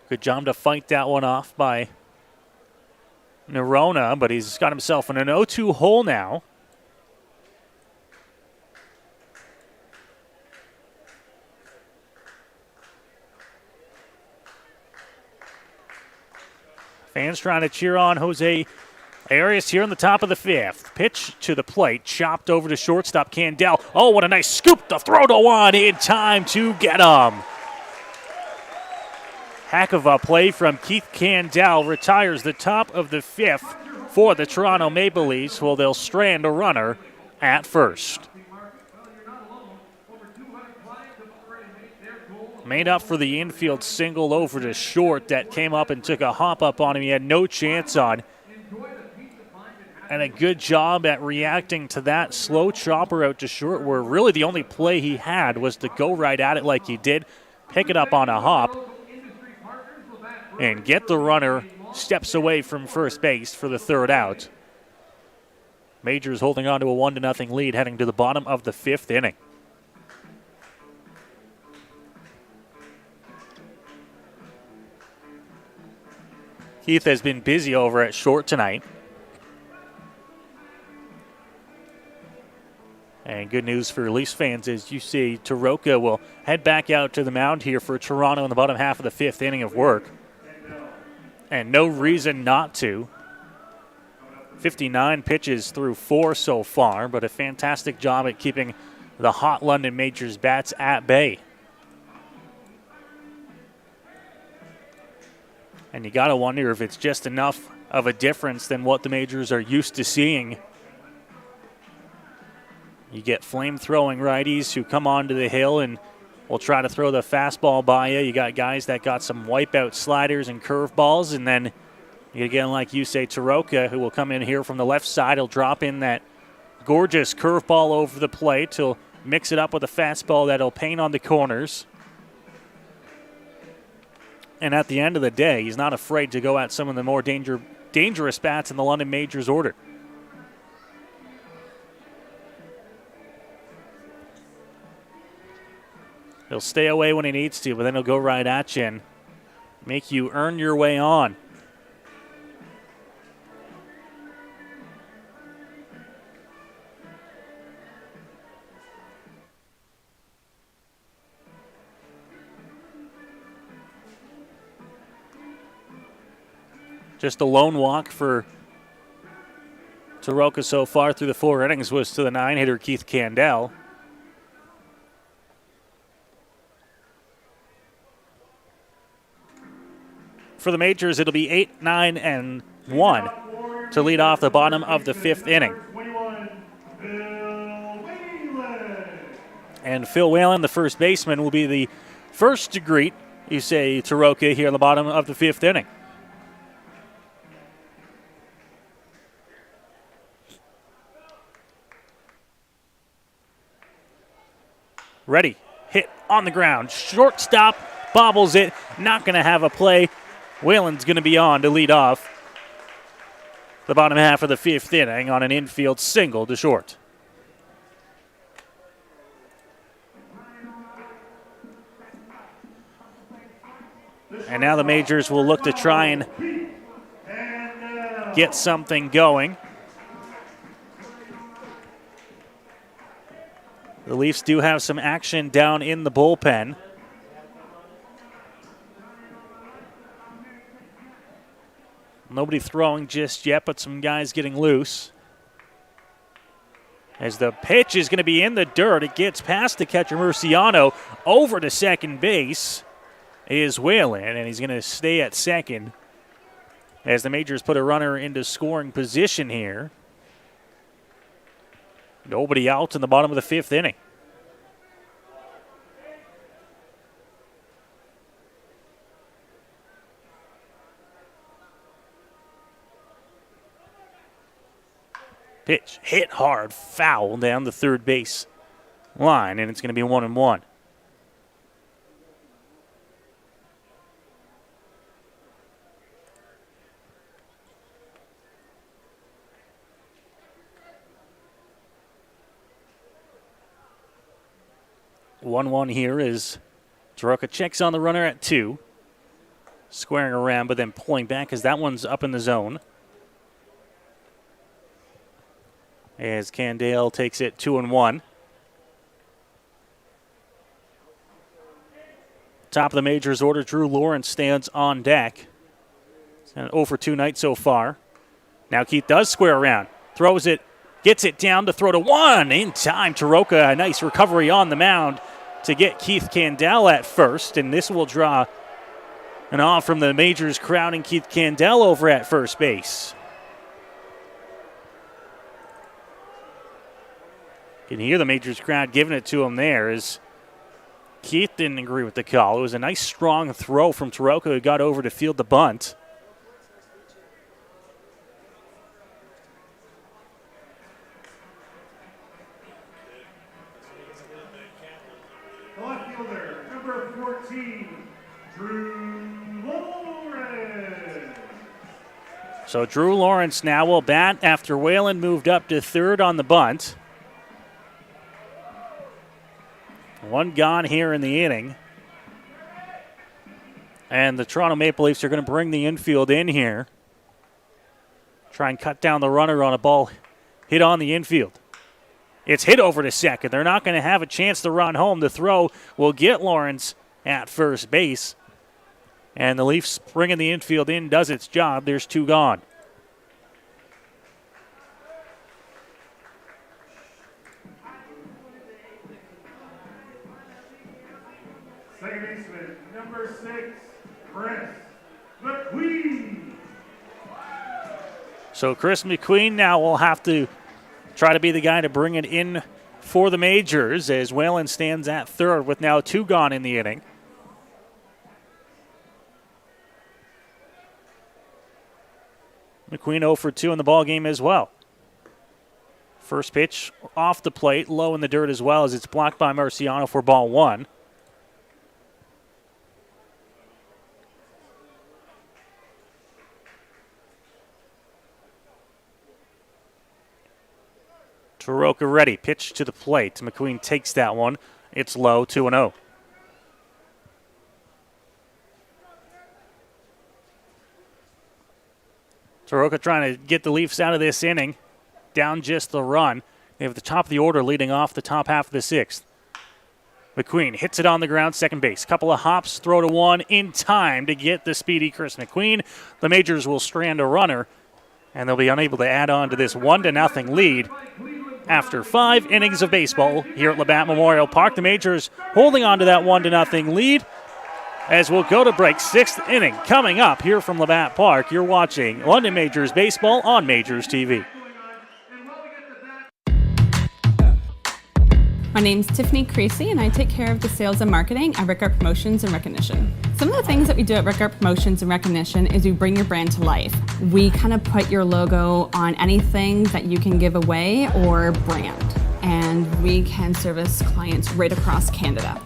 Good job to fight that one off by Nerona, but he's got himself in an 0-2 hole now. Fans trying to cheer on Jose Arias here in the top of the fifth. Pitch to the plate, chopped over to shortstop Candel. Oh, what a nice scoop to throw to one in time to get him. Heck of a play from Keith Candel. Retires the top of the fifth for the Toronto Maple Leafs. Well, they'll strand a runner at first. Made up for the infield single over to short that came up and took a hop up on him. He had no chance on. And a good job at reacting to that slow chopper out to short, where really the only play he had was to go right at it like he did, pick it up on a hop, and get the runner steps away from first base for the third out. Majors holding on to a 1-0 lead heading to the bottom of the fifth inning. Keith has been busy over at short tonight. And good news for Leafs fans is you see Taroka will head back out to the mound here for Toronto in the bottom half of the fifth inning of work. And no reason not to. 59 pitches through 4 so far, but a fantastic job at keeping the hot London Majors bats at bay. And you got to wonder if it's just enough of a difference than what the Majors are used to seeing. You get flame-throwing righties who come onto the hill and will try to throw the fastball by you. You got guys that got some wipeout sliders and curveballs, and then you get like you say, Taroka, who will come in here from the left side. He'll drop in that gorgeous curveball over the plate. He'll mix it up with a fastball that'll paint on the corners. And at the end of the day, he's not afraid to go at some of the more dangerous bats in the London Majors order. He'll stay away when he needs to, but then he'll go right at you and make you earn your way on. Just a lone walk for Taroka so far through the 4 innings was to the 9-hitter Keith Candel. For the Majors, it'll be 8, 9, and 1 to lead off the bottom of the 5th inning. And Phil Whalen, the first baseman, will be the first to greet, you say, Taroka here in the bottom of the 5th inning. Ready, hit on the ground, shortstop bobbles it, not going to have a play. Whalen's going to be on to lead off the bottom half of the 5th inning on an infield single to short. And now the Majors will look to try and get something going. The Leafs do have some action down in the bullpen. Nobody throwing just yet, but some guys getting loose. As the pitch is going to be in the dirt, it gets past the catcher Murciano. Over to second base is Whalen, and he's going to stay at second as the Majors put a runner into scoring position here. Nobody out in the bottom of the 5th inning. Pitch hit hard, foul down the third base line, and it's going to be 1-1. One here is Taroka checks on the runner at 2. Squaring around, but then pulling back as that one's up in the zone. As Candale takes it 2-1. Top of the majors order, Drew Lawrence stands on deck. It's an 0-for-2 night so far. Now Keith does square around. Throws it, gets it down to throw to 1. In time, Taroka, a nice recovery on the mound to get Keith Candale at first. And this will draw an off from the majors crowding Keith Candale over at first base. You can hear the majors crowd giving it to him there as Keith didn't agree with the call. It was a nice strong throw from Taroka who got over to field the bunt. Left fielder, number 14, Drew Lawrence. So Drew Lawrence now will bat after Whalen moved up to third on the bunt. One gone here in the inning. And the Toronto Maple Leafs are going to bring the infield in here. Try and cut down the runner on a ball hit on the infield. It's hit over to second. They're not going to have a chance to run home. The throw will get Lawrence at first base. And the Leafs bringing the infield in does its job. There's 2 gone. Second baseman, number 6, Chris McQueen. So Chris McQueen now will have to try to be the guy to bring it in for the majors as Whalen stands at third with now 2 gone in the inning. McQueen 0-for-2 in the ballgame as well. First pitch off the plate, low in the dirt as well as it's blocked by Marciano for ball 1. Taroka ready. Pitch to the plate. McQueen takes that one. It's low, 2-0. Taroka trying to get the Leafs out of this inning. Down just the run. They have the top of the order leading off the top half of the 6th. McQueen hits it on the ground, second base. Couple of hops, throw to 1 in time to get the speedy Chris McQueen. The majors will strand a runner, and they'll be unable to add on to this 1-0 lead. After 5 innings of baseball here at Labatt Memorial Park, the majors holding on to that 1-0 lead as we'll go to break. 6th inning coming up here from Labatt Park. You're watching London Majors Baseball on Majors TV. My name's Tiffany Creasy, and I take care of the sales and marketing at Rickard Promotions and Recognition. Some of the things that we do at Rickard Promotions and Recognition is we bring your brand to life. We kind of put your logo on anything that you can give away or brand, and we can service clients right across Canada.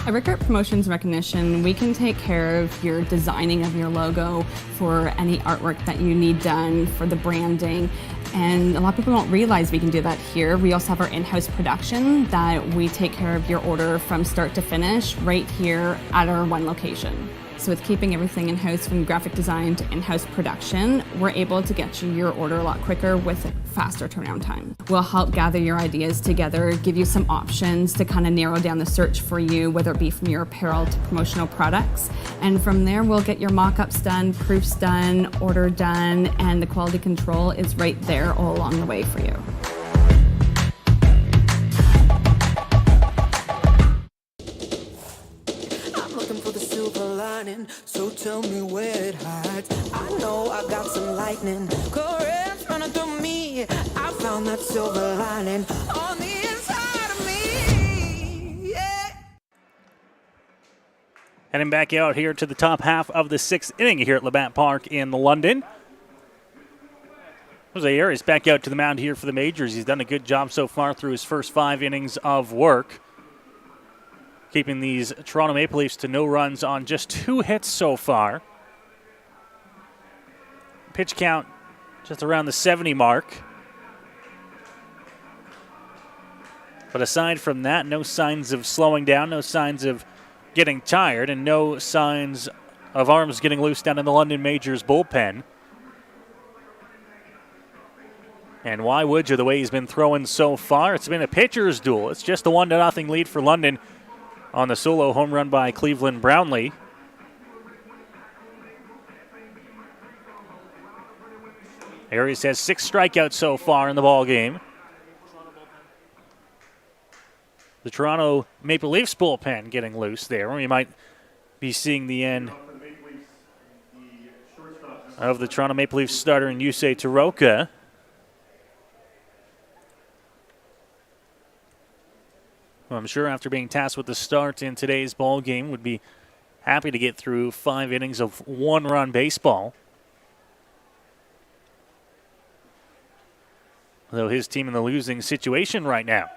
At Rickard Promotions and Recognition, we can take care of your designing of your logo for any artwork that you need done for the branding. And a lot of people don't realize we can do that here. We also have our in-house production that we take care of your order from start to finish right here at our one location. So with keeping everything in-house from graphic design to in-house production, we're able to get you your order a lot quicker with faster turnaround time. We'll help gather your ideas together, give you some options to kind of narrow down the search for you, whether it be from your apparel to promotional products. And from there, we'll get your mock-ups done, proofs done, order done, and the quality control is right there all along the way for you. So tell me where it hides. I know I got some lightning currents running through me. I found that silver lining on the inside of me. Yeah. Heading back out here to the top half of the 6th inning here at Labatt Park in London. Jose Arias back out to the mound here for the Majors. He's done a good job so far through his first 5 innings of work, keeping these Toronto Maple Leafs to no runs on just 2 hits so far. Pitch count just around the 70 mark. But aside from that, no signs of slowing down, no signs of getting tired, and no signs of arms getting loose down in the London Majors bullpen. And why would you, the way he's been throwing so far? It's been a pitcher's duel. It's just a 1-0 lead for London on the solo home run by Cleveland Brownlee. Arias has 6 strikeouts so far in the ball game. The Toronto Maple Leafs bullpen getting loose there. We might be seeing the end of the Toronto Maple Leafs starter in Yusei Taroka. Well, I'm sure after being tasked with the start in today's ball game would be happy to get through 5 innings of 1-run baseball. Though his team in the losing situation right now.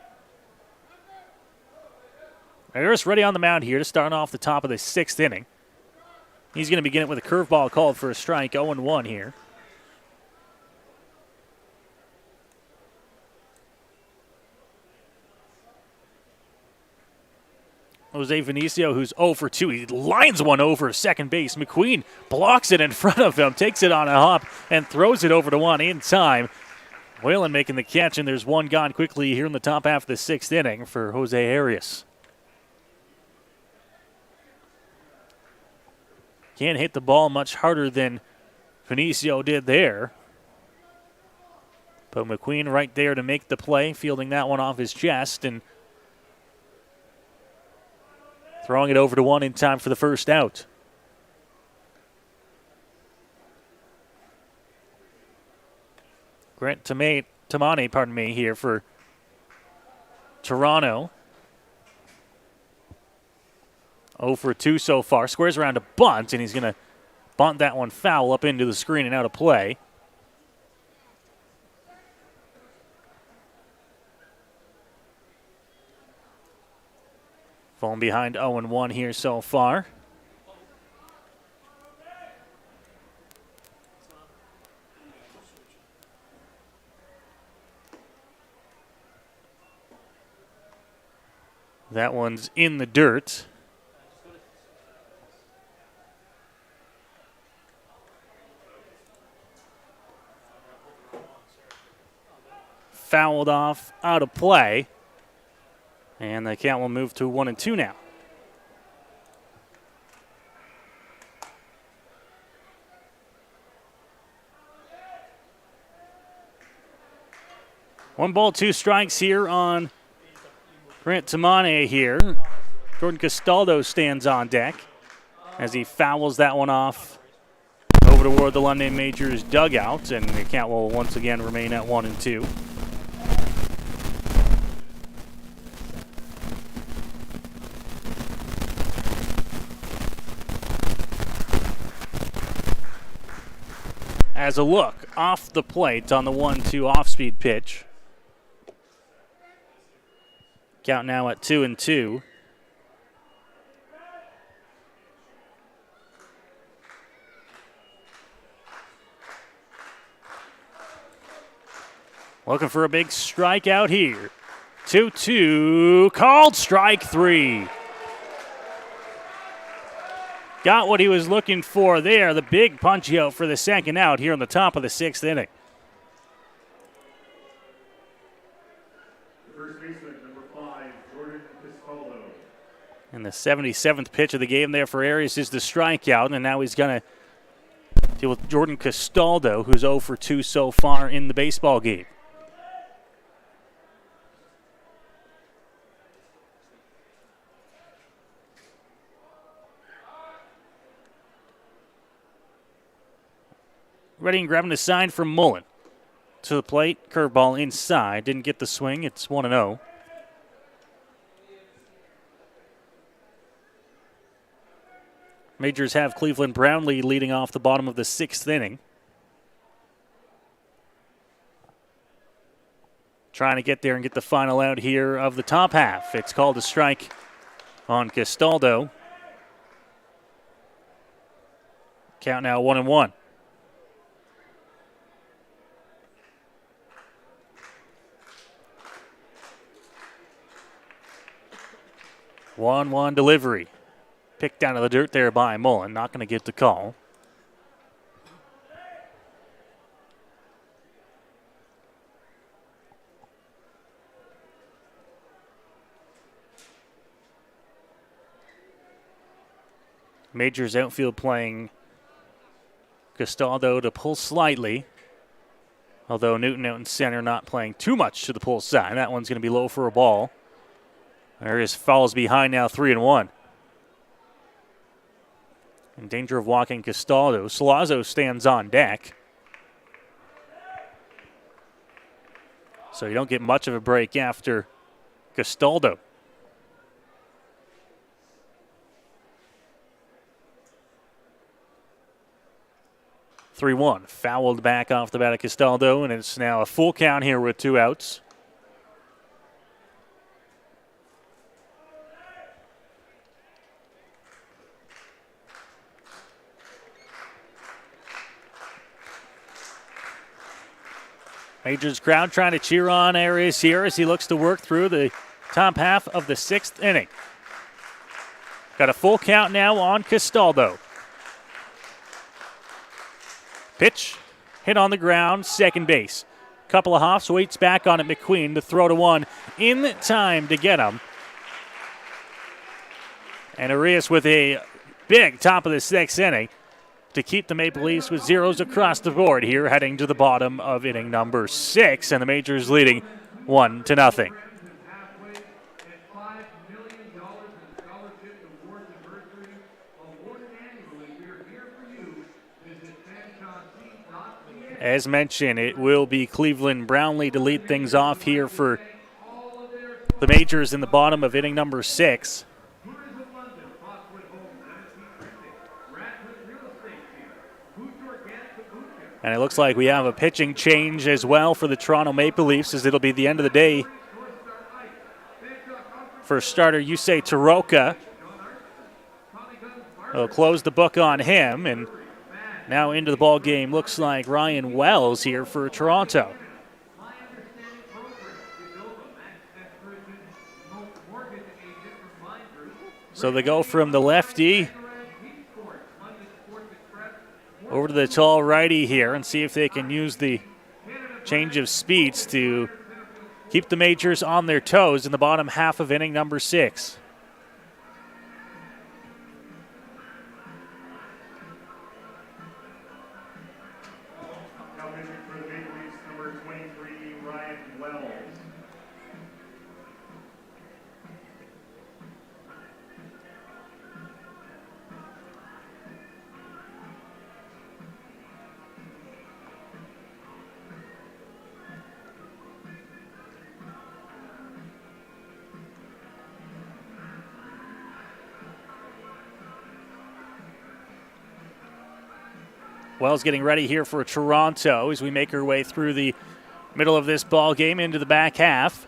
Arias ready on the mound here to start off the top of the 6th inning. He's going to begin it with a curveball called for a strike, 0-1 here. Jose Vinicio, who's 0 for 2. He lines one over second base. McQueen blocks it in front of him, takes it on a hop, and throws it over to 1 in time. Whalen making the catch, and there's 1 gone quickly here in the top half of the 6th inning for Jose Arias. Can't hit the ball much harder than Vinicio did there. But McQueen right there to make the play, fielding that one off his chest and throwing it over to 1 in time for the first out. Grant Tamani, here for Toronto. 0 for 2 so far. Squares around a bunt, and he's going to bunt that one foul up into the screen and out of play. Falling behind 0-1 here so far. That one's in the dirt. Fouled off, out of play. And the count will move to 1-2 now. One ball, 2 strikes here on Grant Tamane here. Jordan Castaldo stands on deck as he fouls that one off over toward the London Majors dugout, and the count will once again remain at 1-2. As a look off the plate on the 1-2 off-speed pitch. Count now at 2-2. Looking for a big strikeout here. 2-2, called strike 3. Got what he was looking for there, the big punch out for the second out here on the top of the 6th inning. First baseman, number 5, Jordan Castaldo. And the 77th pitch of the game there for Arias is the strikeout, and now he's going to deal with Jordan Castaldo, who's 0 for 2 so far in the baseball game. Ready and grabbing the sign from Mullen. To the plate, curveball inside. Didn't get the swing. It's 1-0. Majors have Cleveland Brownlee leading off the bottom of the 6th inning. trying to get there and get the final out here of the top half. It's called a strike on Castaldo. Count now 1-1. One delivery. Picked down to the dirt there by Mullen. Not going to get the call. Majors outfield playing Castaldo to pull slightly. Although Newton out in center not playing too much to the pull side. That one's going to be low for a ball. There is Falls behind now, 3-1. In danger of walking Castaldo. Salazzo stands on deck. So you don't get much of a break after Castaldo. Fouled back off the bat of Castaldo, and it's now a full count here with 2 outs. Majors crowd trying to cheer on Arias here as he looks to work through the top half of the 6th inning. Got a full count now on Castaldo. Pitch, hit on the ground, second base. Couple of hops, waits back on it, McQueen to throw to one in time to get him. And Arias with a big top of the 6th inning to keep the Maple Leafs with zeros across the board here, heading to the bottom of inning number 6, and the Majors leading 1-0. As mentioned, it will be Cleveland Brownlee to lead things off here for the Majors in the bottom of inning number 6. And it looks like we have a pitching change as well for the Toronto Maple Leafs, as it'll be the end of the day for starter Yusei Taroka. They'll close the book on him, and now into the ball game looks like Ryan Wells here for Toronto. So they go from the lefty over to the tall righty here and see if they can use the change of speeds to keep the Majors on their toes in the bottom half of inning number 6. Wells getting ready here for Toronto as we make our way through the middle of this ball game into the back half.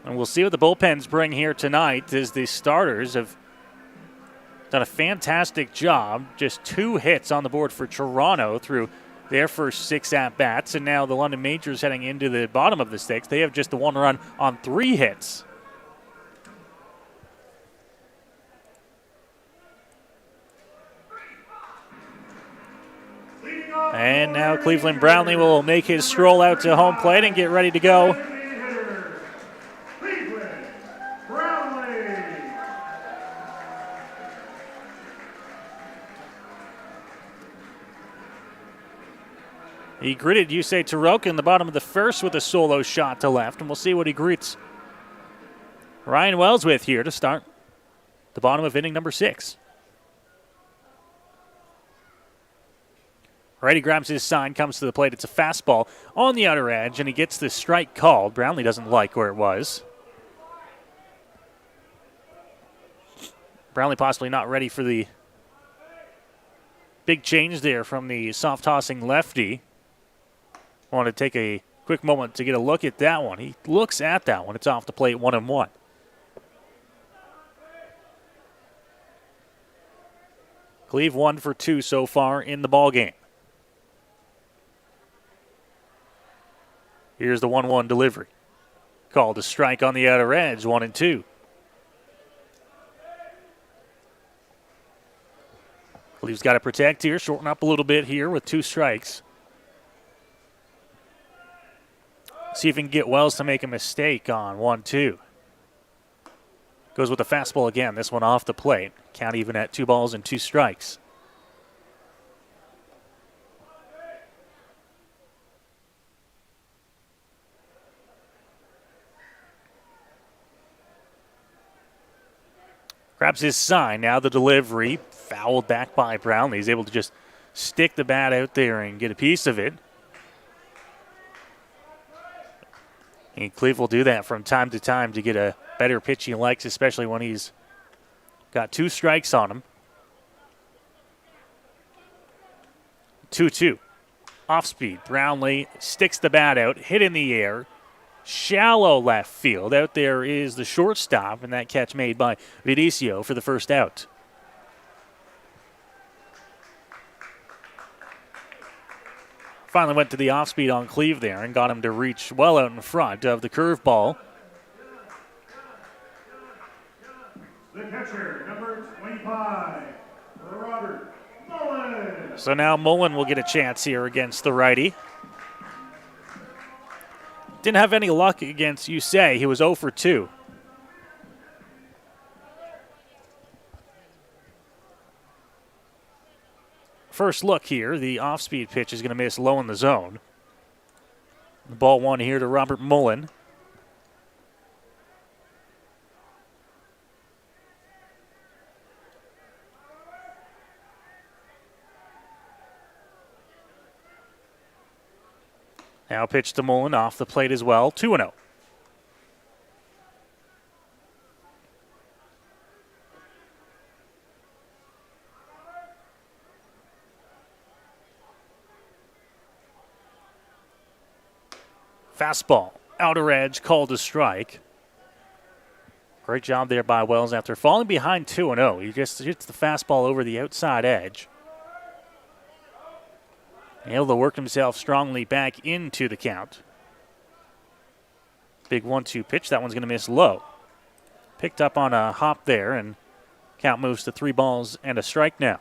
And we'll see what the bullpens bring here tonight, as the starters have done a fantastic job. Just 2 hits on the board for Toronto through their first 6 at-bats. And now the London Majors heading into the bottom of the 6th. They have just the 1 run on 3 hits. And now Cleveland Brownlee will make his stroll out to home plate and get ready to go. Cleveland Brownlee. He greeted Yusei Taroka in the bottom of the 1st with a solo shot to left, and we'll see what he greets Ryan Wells with here to start the bottom of inning number 6. Righty grabs his sign, comes to the plate. It's a fastball on the outer edge, and he gets the strike called. Brownlee doesn't like where it was. Brownlee possibly not ready for the big change there from the soft-tossing lefty. Want to take a quick moment to get a look at that one. He looks at that one. It's off the plate, 1-1. Cleve 1 for 2 so far in the ball game. Here's the 1-1 delivery. Called a strike on the outer edge, 1-2. Cleve's got to protect here, shorten up a little bit here with 2 strikes. See if he can get Wells to make a mistake on 1-2. Goes with the fastball again, this one off the plate. Count even at 2 balls and 2 strikes. Grabs his sign. Now the delivery. Fouled back by Brownlee. He's able to just stick the bat out there and get a piece of it. And Cleve will do that from time to time to get a better pitch he likes, especially when he's got 2 strikes on him. 2-2. Off speed. Brownlee sticks the bat out, hit in the air. Shallow left field. Out there is the shortstop, and that catch made by Vidicio for the first out. Finally went to the off speed on Cleve there and got him to reach well out in front of the curveball. The catcher, number 25, Robert Mullen. So now Mullen will get a chance here against the righty. Didn't have any luck against Yusei. He was 0 for 2. First look here, the off-speed pitch is going to miss low in the zone. The ball 1 here to Robert Mullen. Now pitch to Mullen off the plate as well, 2-0. Fastball, outer edge, called a strike. Great job there by Wells after falling behind 2-0. He just hits the fastball over the outside edge. Able to work himself strongly back into the count. Big 1-2 pitch. That one's going to miss low. Picked up on a hop there, and count moves to 3 balls and a strike now.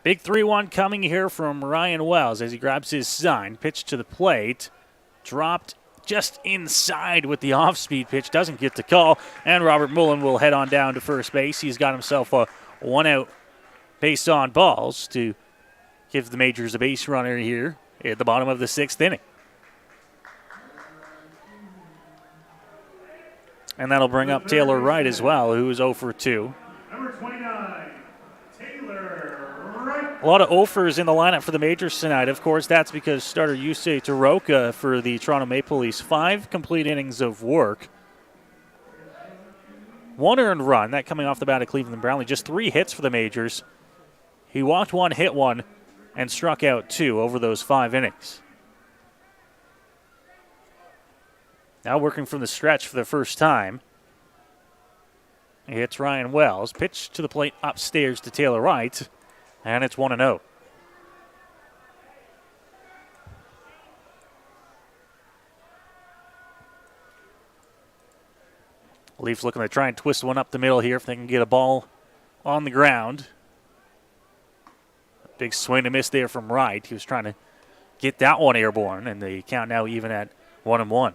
Big 3-1 coming here from Ryan Wells as he grabs his sign. Pitch to the plate. Dropped just inside with the off-speed pitch. Doesn't get the call. And Robert Mullen will head on down to first base. He's got himself a 1-out base on balls to give the Majors a base runner here at the bottom of the 6th inning. And that'll bring up Taylor Wright as well, who is 0 for 2. Number 29, Taylor Wright. A lot of offers in the lineup for the Majors tonight. Of course, that's because starter Yusei Taroka for the Toronto Maple Leafs, 5 complete innings of work. 1 earned run, that coming off the bat of Cleveland Brownlee. Just 3 hits for the Majors. He walked 1, hit 1, and struck out 2 over those 5 innings. Now working from the stretch for the first time. He hits Ryan Wells. Pitch to the plate upstairs to Taylor Wright. And it's 1-0. Leafs looking to try and twist one up the middle here if they can get a ball on the ground. Big swing and miss there from Wright. He was trying to get that one airborne, and the count now even at 1-1.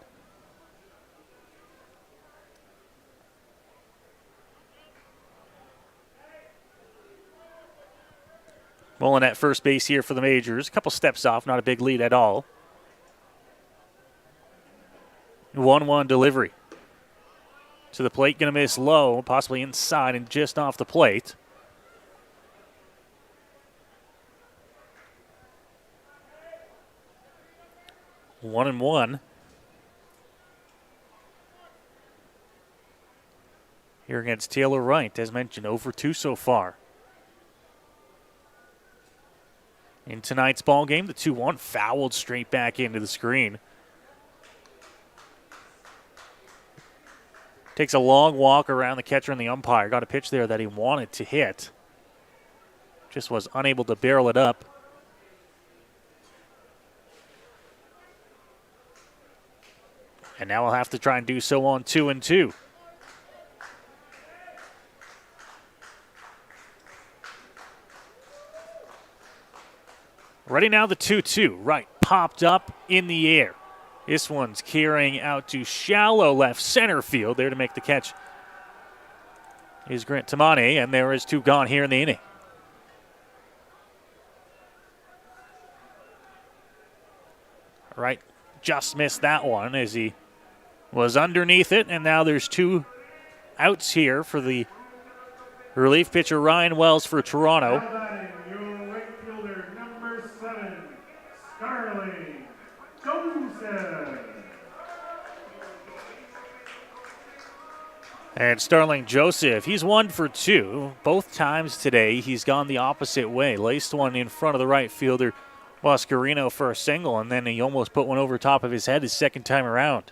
Mullen at first base here for the Majors. A couple steps off, not a big lead at all. 1-1 delivery. To the plate, going to miss low, possibly inside and just off the plate. One and one. here against Taylor Wright. As mentioned, 0-2 so far. In tonight's ball game, the 2-1 fouled straight back into the screen. Takes a long walk around the catcher and the umpire. Got a pitch there that he wanted to hit. Just was unable to barrel it up. And now we'll have to try and do so on 2-2. Ready now, the 2-2. Right, popped up in the air. This one's carrying out to shallow left center field. There to make the catch is Grant Tamani, and there is 2 gone here in the inning. Right, just missed that one as he was underneath it, and now there's 2 outs here for the relief pitcher Ryan Wells for Toronto. Now batting your right fielder, number 7, Starling Joseph. And Starling Joseph, he's 1 for 2. Both times today he's gone the opposite way. Laced one in front of the right fielder, Boscarino, for a single, and then he almost put one over top of his head his second time around.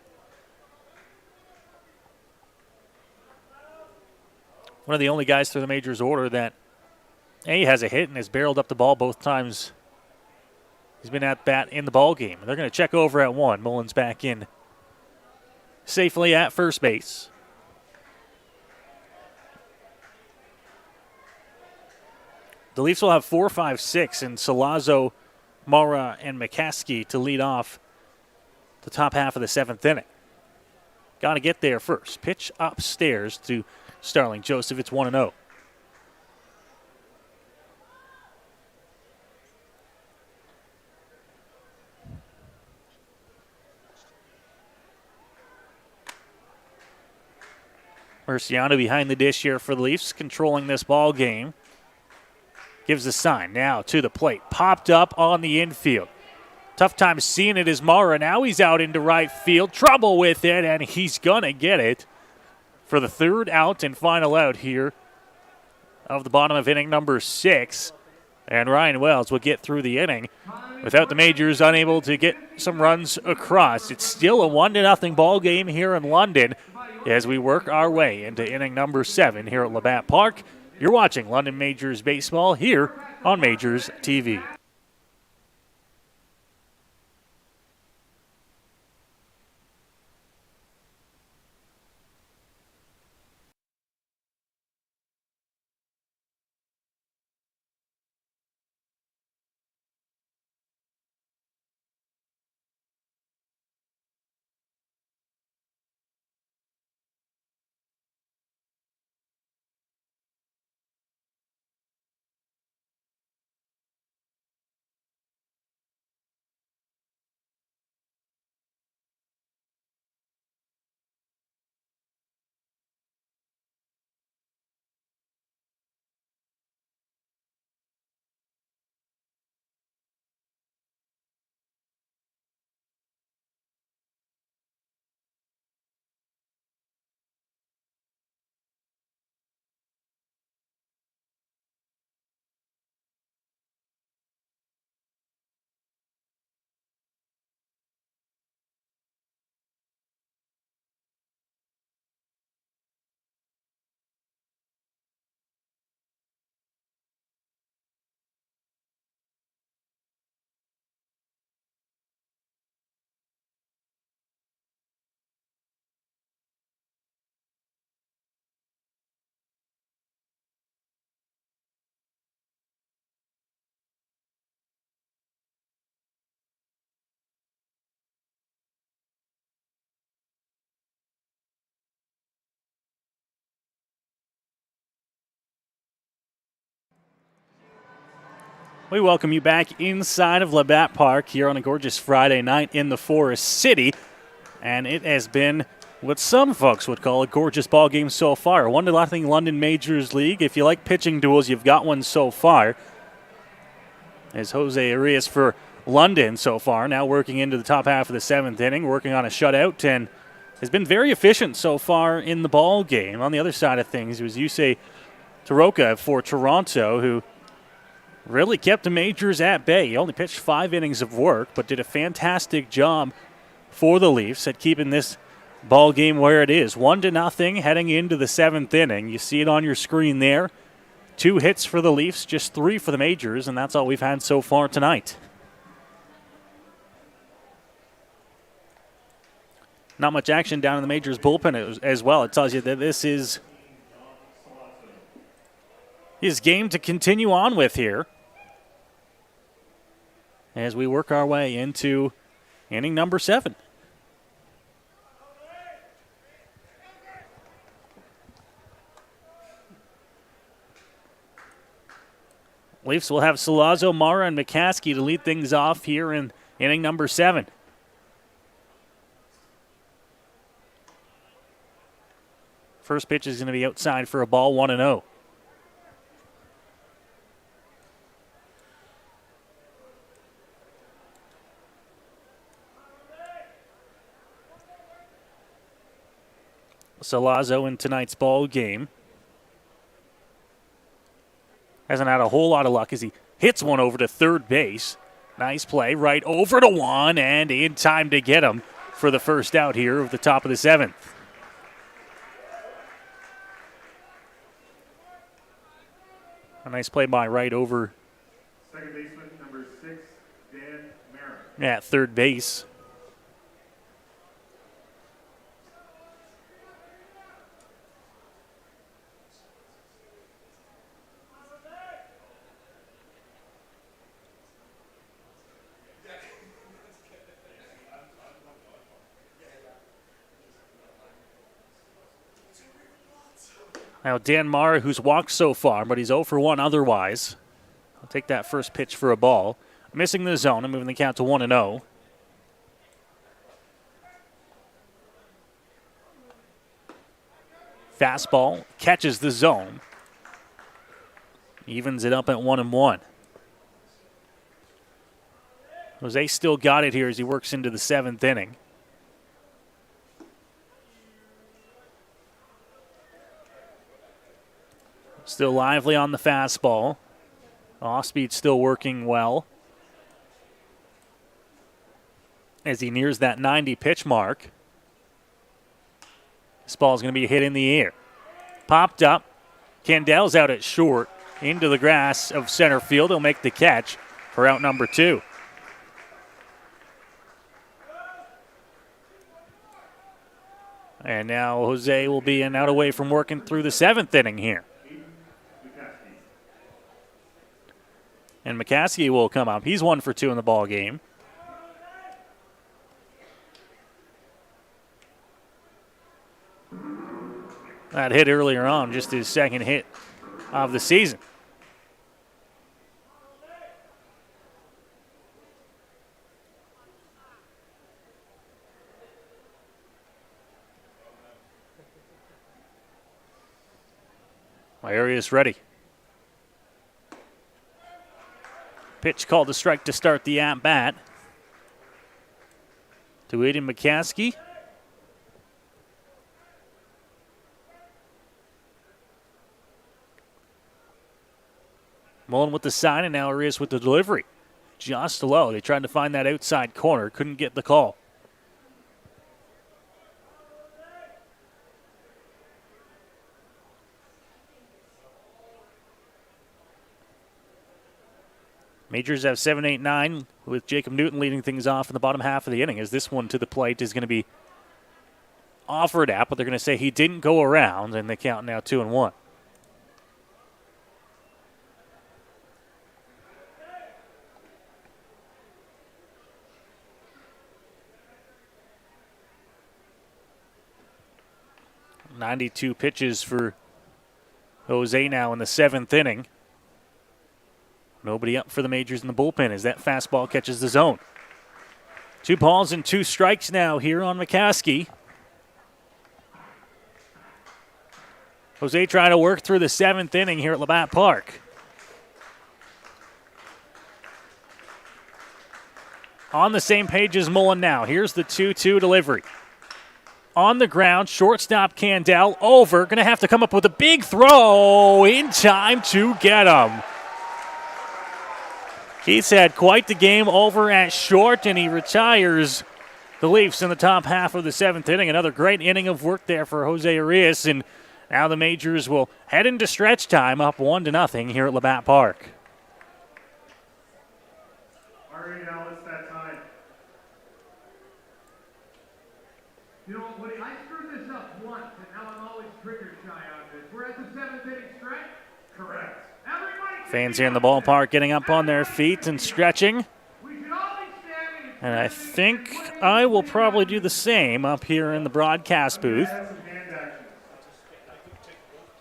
One of the only guys through the majors order that has a hit and has barreled up the ball both times he's been at bat in the ball game. They're going to check over at 1. Mullins back in safely at first base. The Leafs will have 4, 5, 6, and Salazzo, Mara, and McCaskey to lead off the top half of the 7th inning. Got to get there first. Pitch upstairs to Starling Joseph. It's 1-0. Murciano behind the dish here for the Leafs, controlling this ball game. Gives the sign now to the plate. Popped up on the infield. Tough time seeing it is Mara. Now he's out into right field. Trouble with it, and he's going to get it for the 3rd out and final out here of the bottom of inning number 6. And Ryan Wells will get through the inning without the Majors unable to get some runs across. It's still a 1-0 ball game here in London as we work our way into inning number 7 here at Labatt Park. You're watching London Majors Baseball here on Majors TV. We welcome you back inside of Labatt Park here on a gorgeous Friday night in the Forest City. And it has been what some folks would call a gorgeous ball game so far. 1-0 London Majors League. If you like pitching duels, you've got one so far. As Jose Arias for London so far, now working into the top half of the 7th inning, working on a shutout, and has been very efficient so far in the ball game. On the other side of things, it was Yusei Taroka for Toronto who really kept the Majors at bay. He only pitched 5 innings of work, but did a fantastic job for the Leafs at keeping this ball game where it is. 1-0 heading into the 7th inning. You see it on your screen there. 2 hits for the Leafs, just 3 for the Majors, and that's all we've had so far tonight. Not much action down in the Majors bullpen as well. It tells you that this is his game to continue on with here as we work our way into inning number 7. Leafs will have Salazzo, Mara, and McCaskey to lead things off here in inning number 7. First pitch is going to be outside for a ball, 1-0. Salazzo in tonight's ball game hasn't had a whole lot of luck as he hits one over to third base. Nice play, right over to one, and in time to get him for the first out here of the top of the 7th. A nice play by right over Second baseman, number 6, Dan Merritt. at third base. Now Dan Marr, who's walked so far, but he's 0 for 1 otherwise. I'll take that first pitch for a ball. Missing the zone and moving the count to 1-0. Fastball catches the zone. Evens it up at 1-1. Jose still got it here as he works into the 7th inning. Still lively on the fastball. Off-speed still working well as he nears that 90 pitch mark. This ball's going to be hit in the air. Popped up. Candell's out at short into the grass of center field. He'll make the catch for out number 2. And now Jose will be in out away from working through the 7th inning here. And McCaskey will come up. He's 1 for 2 in the ball game. That hit earlier on, just his second hit of the season. Arias ready. Pitch called a strike to start the at-bat. To Aiden McCaskey. Mullen with the sign, and now Arias with the delivery. Just low. They tried to find that outside corner. Couldn't get the call. Majors have 7-8-9 with Jacob Newton leading things off in the bottom half of the inning as this one to the plate is going to be offered at, but they're going to say he didn't go around, and they count now 2-1. .92 pitches for Jose now in the 7th inning. Nobody up for the Majors in the bullpen as that fastball catches the zone. 2 balls and 2 strikes now here on McCaskey. Jose trying to work through the 7th inning here at Labatt Park. On the same page as Mullen now. Here's the 2-2 delivery. on the ground. Shortstop Candell over. Going to have to come up with a big throw in time to get him. Keith's had quite the game over at short, and he retires the Leafs in the top half of the 7th inning. Another great inning of work there for Jose Arias, and now the Majors will head into stretch time up 1-0 here at Labatt Park. All right, now it's that time. You know, buddy, I screwed this up once, and now I'm always trigger shy on this. We're at the 7th inning stretch? Correct. Fans here in the ballpark getting up on their feet and stretching. And I think I will probably do the same up here in the broadcast booth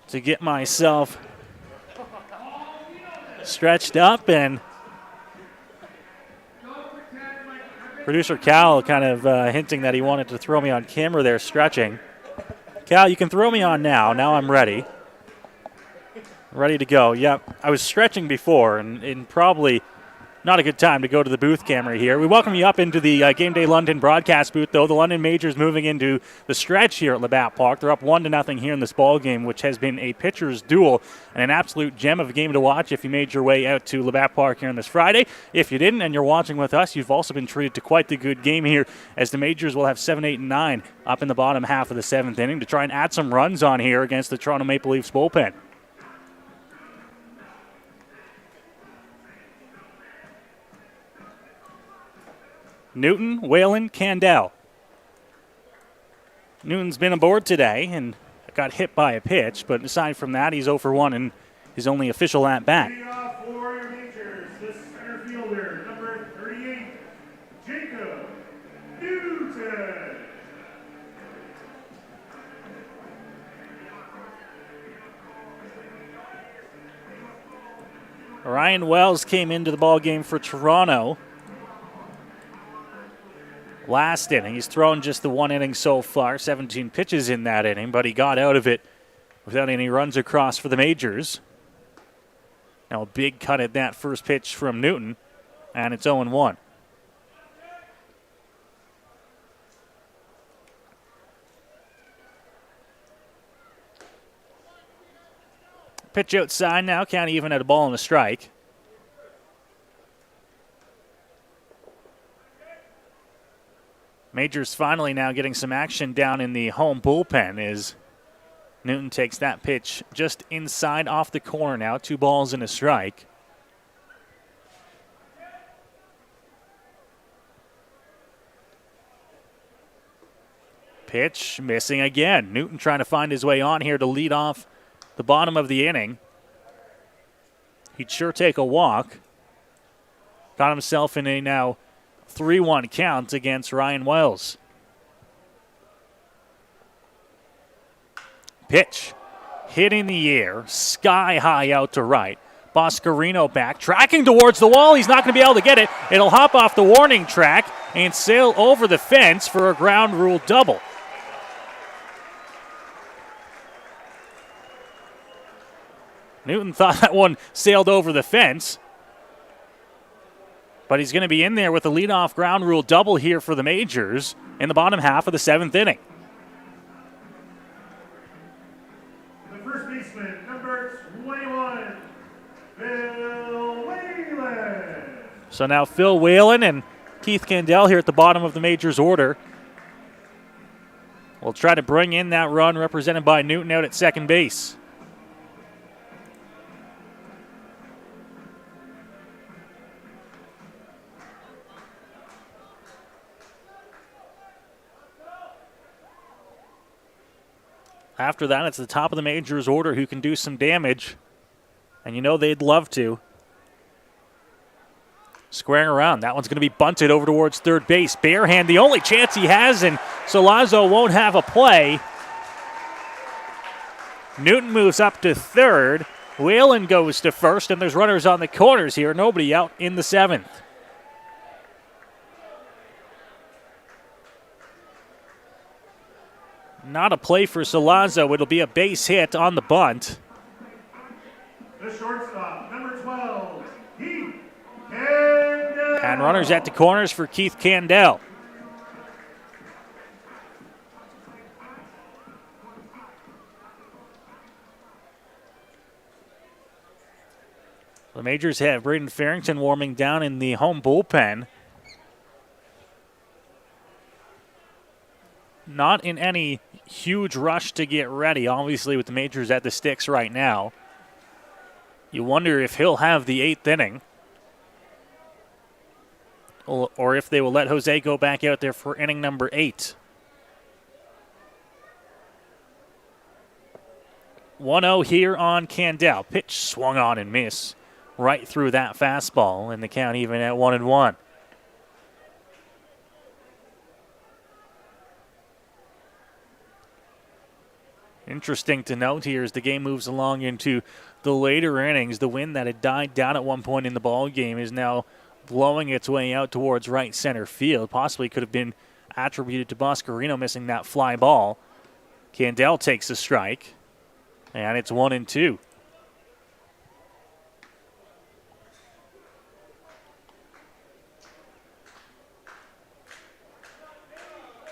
to get myself stretched up. And producer Cal kind of hinting that he wanted to throw me on camera there stretching. Cal, you can throw me on now. Now I'm ready. Ready to go. Yep, I was stretching before, and probably not a good time to go to the booth camera here. We welcome you up into the Game Day London broadcast booth, though. The London Majors moving into the stretch here at Labatt Park. They're up 1-0 here in this ball game, which has been a pitcher's duel and an absolute gem of a game to watch if you made your way out to Labatt Park here on this Friday. If you didn't and you're watching with us, you've also been treated to quite the good game here, as the Majors will have 7, 8, and 9 up in the bottom half of the 7th inning to try and add some runs on here against the Toronto Maple Leafs bullpen. Newton, Whalen, Candell. Newton's been aboard today and got hit by a pitch, but aside from that, he's 0 for 1 in his only official at-bat. For your Majors, the center fielder, number 38, Jacob Newton. Ryan Wells came into the ballgame for Toronto last inning. He's thrown just the one inning so far, 17 pitches in that inning, but he got out of it without any runs across for the Majors. Now a big cut at that first pitch from Newton, and it's 0-1. Pitch outside now, can't even at a ball and a strike. Majors finally now getting some action down in the home bullpen as Newton takes that pitch just inside off the corner now. 2 balls and a strike. Pitch missing again. Newton trying to find his way on here to lead off the bottom of the inning. He'd sure take a walk. Got himself in a now 3-1 count against Ryan Wells. Pitch hit in the air, sky high out to right. Boscarino back, tracking towards the wall. He's not going to be able to get it. It'll hop off the warning track and sail over the fence for a ground rule double. Newton thought that one sailed over the fence, but he's going to be in there with a leadoff ground rule double here for the Majors in the bottom half of the 7th inning. The first baseman, number 21, Phil Whalen. So now Phil Whalen and Keith Candell here at the bottom of the Majors order will try to bring in that run represented by Newton out at second base. After that, it's the top of the Majors order who can do some damage. And you know they'd love to. Squaring around. That one's going to be bunted over towards third base. Barehand, the only chance he has, and Solazzo won't have a play. Newton moves up to third. Whalen goes to first, and there's runners on the corners here. Nobody out in the 7th. Not a play for Solazzo. It'll be a base hit on the bunt. The shortstop, number 12, Keith Candell. And runners at the corners for Keith Candell. The Majors have Braden Farrington warming down in the home bullpen. Not in any huge rush to get ready, obviously, with the Majors at the sticks right now. You wonder if he'll have the 8th inning, or if they will let Jose go back out there for inning number 8. 1-0 here on Candell. Pitch swung on and miss right through that fastball, and the count even at 1-1. Interesting to note here as the game moves along into the later innings, the wind that had died down at one point in the ball game is now blowing its way out towards right center field. Possibly could have been attributed to Boscarino missing that fly ball. Candell takes a strike, and it's 1-2.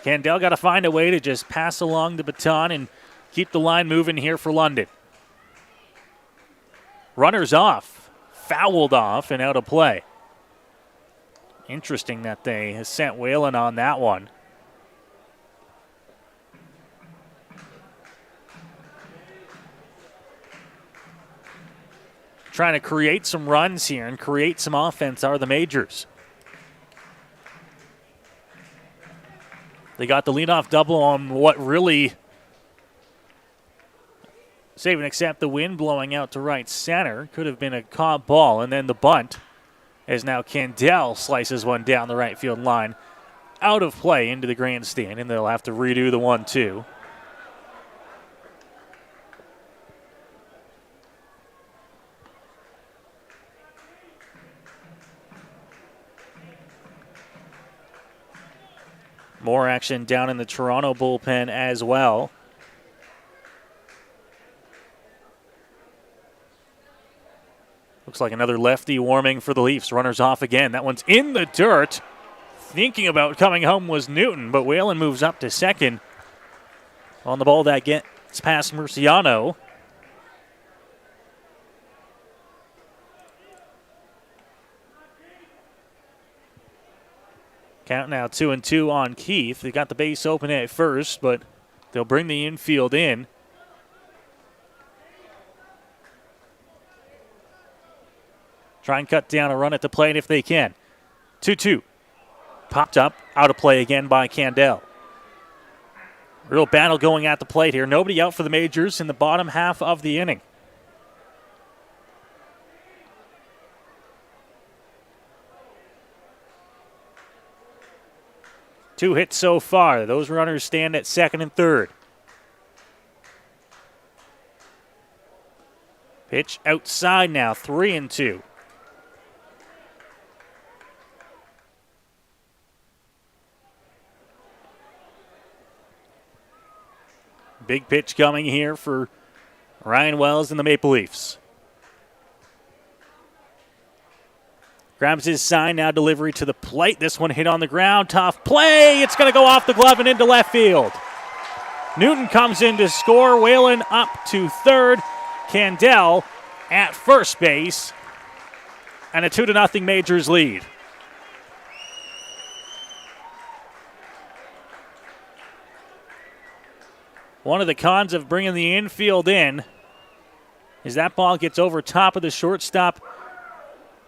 Candell got to find a way to just pass along the baton and keep the line moving here for London. Runners off, fouled off and out of play. Interesting that they sent Whalen on that one. Trying to create some runs here and create some offense are the Majors. They got the leadoff double on what really, save and except the wind blowing out to right center, could have been a caught ball. And then the bunt, as now Candell slices one down the right field line, out of play into the grandstand, and they'll have to redo the 1-2. More action down in the Toronto bullpen as well. Looks like another lefty warming for the Leafs. Runners off again. That one's in the dirt. Thinking about coming home was Newton, but Whalen moves up to second on the ball that gets past Murciano. Count now 2-2 on Keith. They got the base open at first, but they'll bring the infield in. Try and cut down a run at the plate if they can. 2-2. Popped up, out of play again by Candell. Real battle going at the plate here. Nobody out for the Majors in the bottom half of the inning. Two hits so far. Those runners stand at second and third. Pitch outside now, 3-2. Big pitch coming here for Ryan Wells and the Maple Leafs. Grabs his sign, now delivery to the plate. This one hit on the ground, tough play. It's going to go off the glove and into left field. Newton comes in to score. Whalen up to third. Candell at first base. And a 2-0 Majors lead. One of the cons of bringing the infield in is that ball gets over top of the shortstop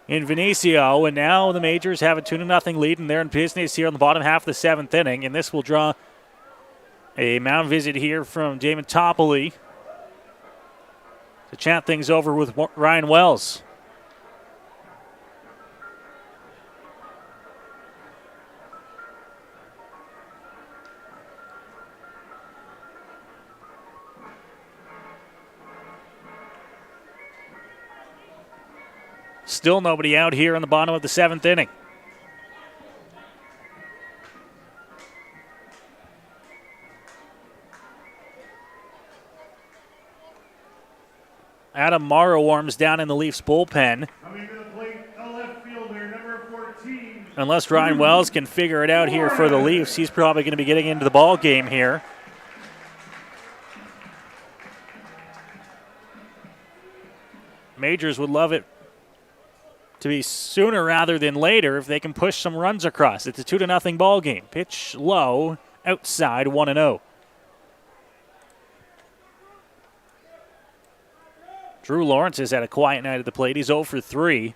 in Vinicio, and now the Majors have a 2-0 lead, and they're in business here on the bottom half of the 7th inning, and this will draw a mound visit here from Damon Toppoli to chat things over with Ryan Wells. Still nobody out here in the bottom of the 7th inning. Adam Morrow warms down in the Leafs bullpen. Coming to the plate, a left fielder, number 14. Unless Ryan Wells can figure it out here for the Leafs, he's probably going to be getting into the ball game here. Majors would love it to be sooner rather than later if they can push some runs across. It's a 2-0 ball game. Pitch low, outside, 1-0. Drew Lawrence has had a quiet night at the plate. He's 0 for 3.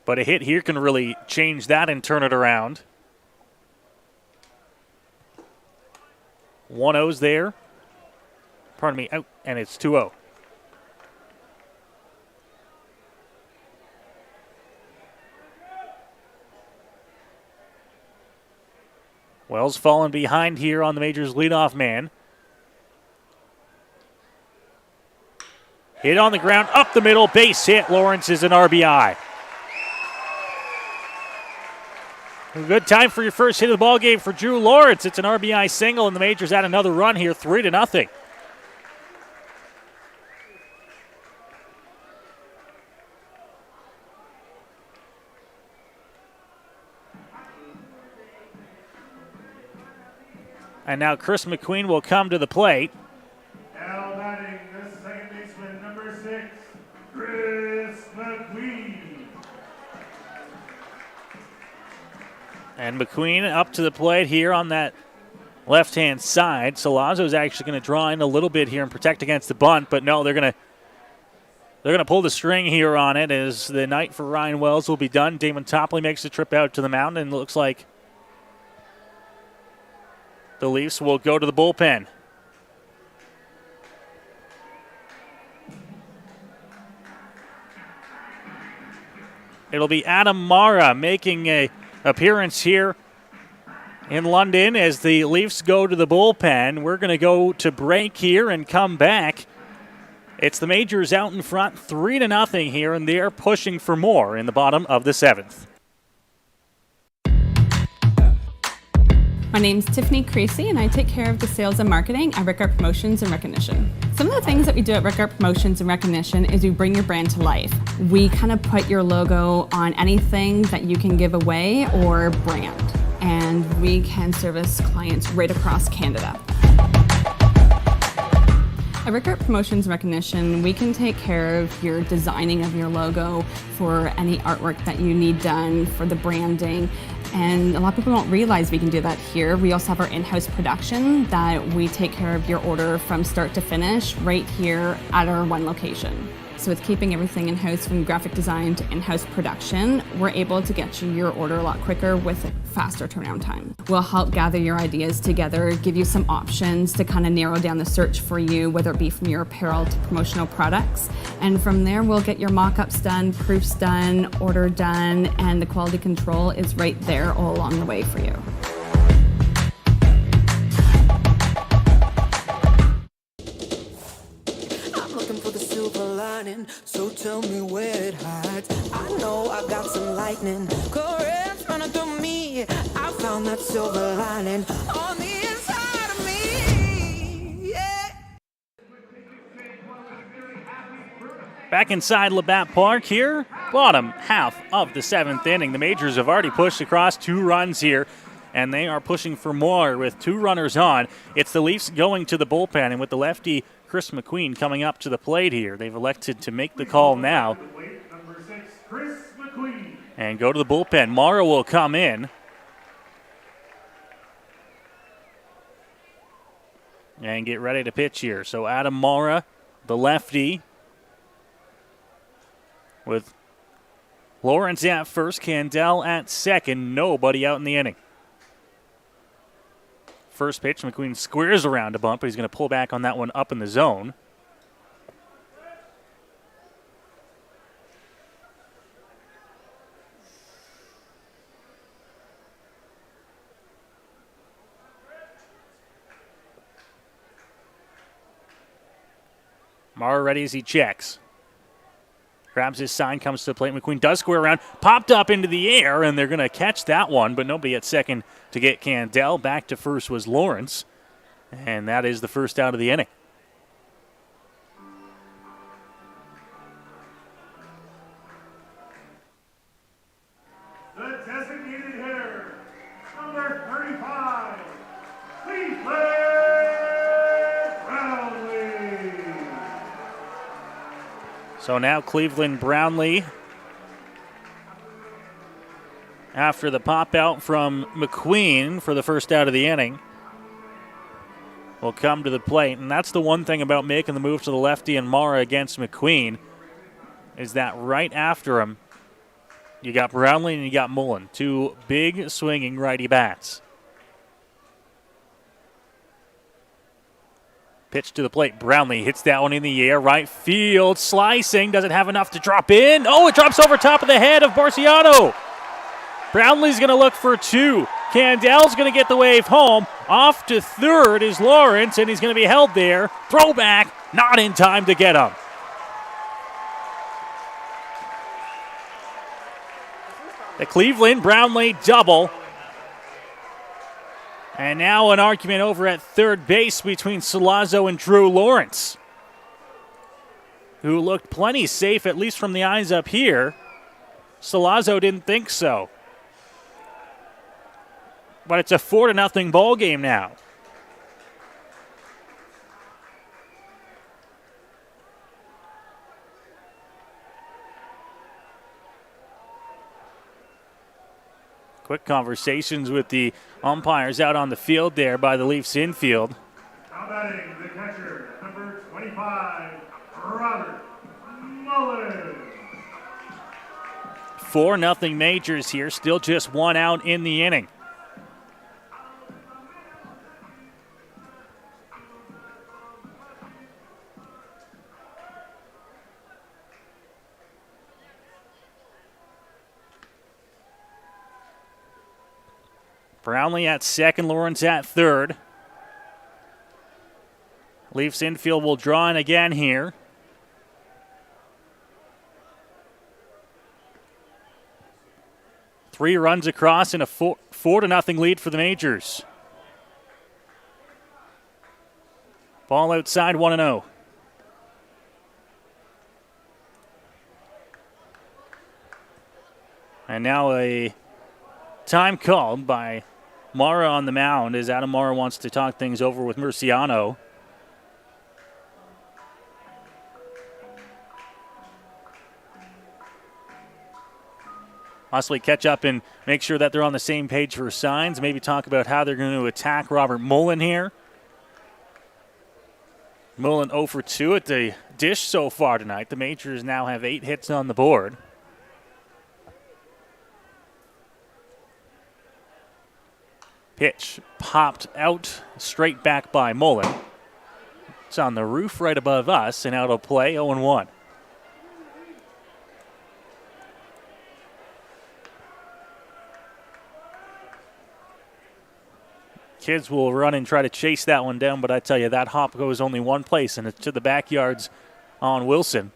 But a hit here can really change that and turn it around. 1-0's there. Pardon me, out, and it's 2-0. Wells falling behind here on the Majors leadoff man. Hit on the ground, up the middle, base hit. Lawrence is an RBI. A good time for your first hit of the ball game for Drew Lawrence. It's an RBI single, and the Majors add another run here, 3-0. And now Chris McQueen will come to the plate. Now batting the second baseman, number 6, Chris McQueen. And McQueen up to the plate here on that left-hand side. Salazzo's actually going to draw in a little bit here and protect against the bunt, but no, they're going to pull the string here on it as the night for Ryan Wells will be done. Damon Topley makes the trip out to the mound, and it looks like the Leafs will go to the bullpen. It'll be Adam Mara making a appearance here in London as the Leafs go to the bullpen. We're going to go to break here and come back. It's the Majors out in front, 3-0 here, and they're pushing for more in the bottom of the 7th. My name's Tiffany Creasy, and I take care of the sales and marketing at Rickard Promotions and Recognition. Some of the things that we do at Rickard Promotions and Recognition is we bring your brand to life. We kind of put your logo on anything that you can give away or brand, and we can service clients right across Canada. At Rickard Promotions and Recognition, we can take care of your designing of your logo for any artwork that you need done for the branding. And a lot of people don't realize we can do that here. We also have our in-house production that we take care of your order from start to finish right here at our one location. So with keeping everything in-house from graphic design to in-house production, we're able to get you your order a lot quicker with faster turnaround time. We'll help gather your ideas together, give you some options to kind of narrow down the search for you, whether it be from your apparel to promotional products. And from there, we'll get your mock-ups done, proofs done, order done, and the quality control is right there all along the way for you. So tell me where it hides. I know I got some lightning currents running through me. I found that silver lining on the inside of me. Yeah. Back inside Labatt Park here, bottom half of the 7th inning. The Majors have already pushed across 2 runs here, and they are pushing for more with 2 runners on. It's the Leafs going to the bullpen, and with the lefty Chris McQueen coming up to the plate here. They've elected to make the call now and go to the bullpen. Mara will come in. And get ready to pitch here. So Adam Mara, the lefty, with Lawrence at first, Candell at second. Nobody out in the inning. First pitch, McQueen squares around a bump, but he's going to pull back on that one up in the zone. Mara ready as he checks. Grabs his sign, comes to the plate. McQueen does square around, popped up into the air, and they're going to catch that one, but nobody at second to get Candell. Back to first was Lawrence, and that is the first out of the inning. The designated hitter, number 35, Cleveland Brownlee. So now Cleveland Brownlee, after the pop out from McQueen for the first out of the inning, will come to the plate. And that's the one thing about making the move to the lefty and Mara against McQueen, is that right after him, you got Brownlee and you got Mullen, two big swinging righty bats. Pitch to the plate. Brownlee hits that one in the air. Right field. Slicing. Doesn't have enough to drop in. Oh, it drops over top of the head of Barciano. Brownlee's going to look for two. Candel's going to get the wave home. Off to third is Lawrence, and he's going to be held there. Throwback. Not in time to get him. The Cleveland Brownlee double. And now an argument over at third base between Salazzo and Drew Lawrence, who looked plenty safe, at least from the eyes up here. Salazzo didn't think so. But it's a 4-0 ball game now. Quick conversations with the umpires out on the field there by the Leafs infield. Now batting the catcher, number 25, Robert Mullen. 4-0 Majors here, still just one out in the inning. Brownlee at second, Lawrence at third. Leafs infield will draw in again here. Three runs across and a 4-0 lead for the Majors. Ball outside, 1-0. And now a time called by Mara on the mound as Adam Mara wants to talk things over with Murciano. Possibly catch up and make sure that they're on the same page for signs. Maybe talk about how they're going to attack Robert Mullen here. Mullen 0 for 2 at the dish so far tonight. The Majors now have 8 hits on the board. Pitch popped out, straight back by Mullen. It's on the roof right above us, and out of play, 0-1. Kids will run and try to chase that one down, but I tell you, that hop goes only one place, and it's to the backyards on Wilson.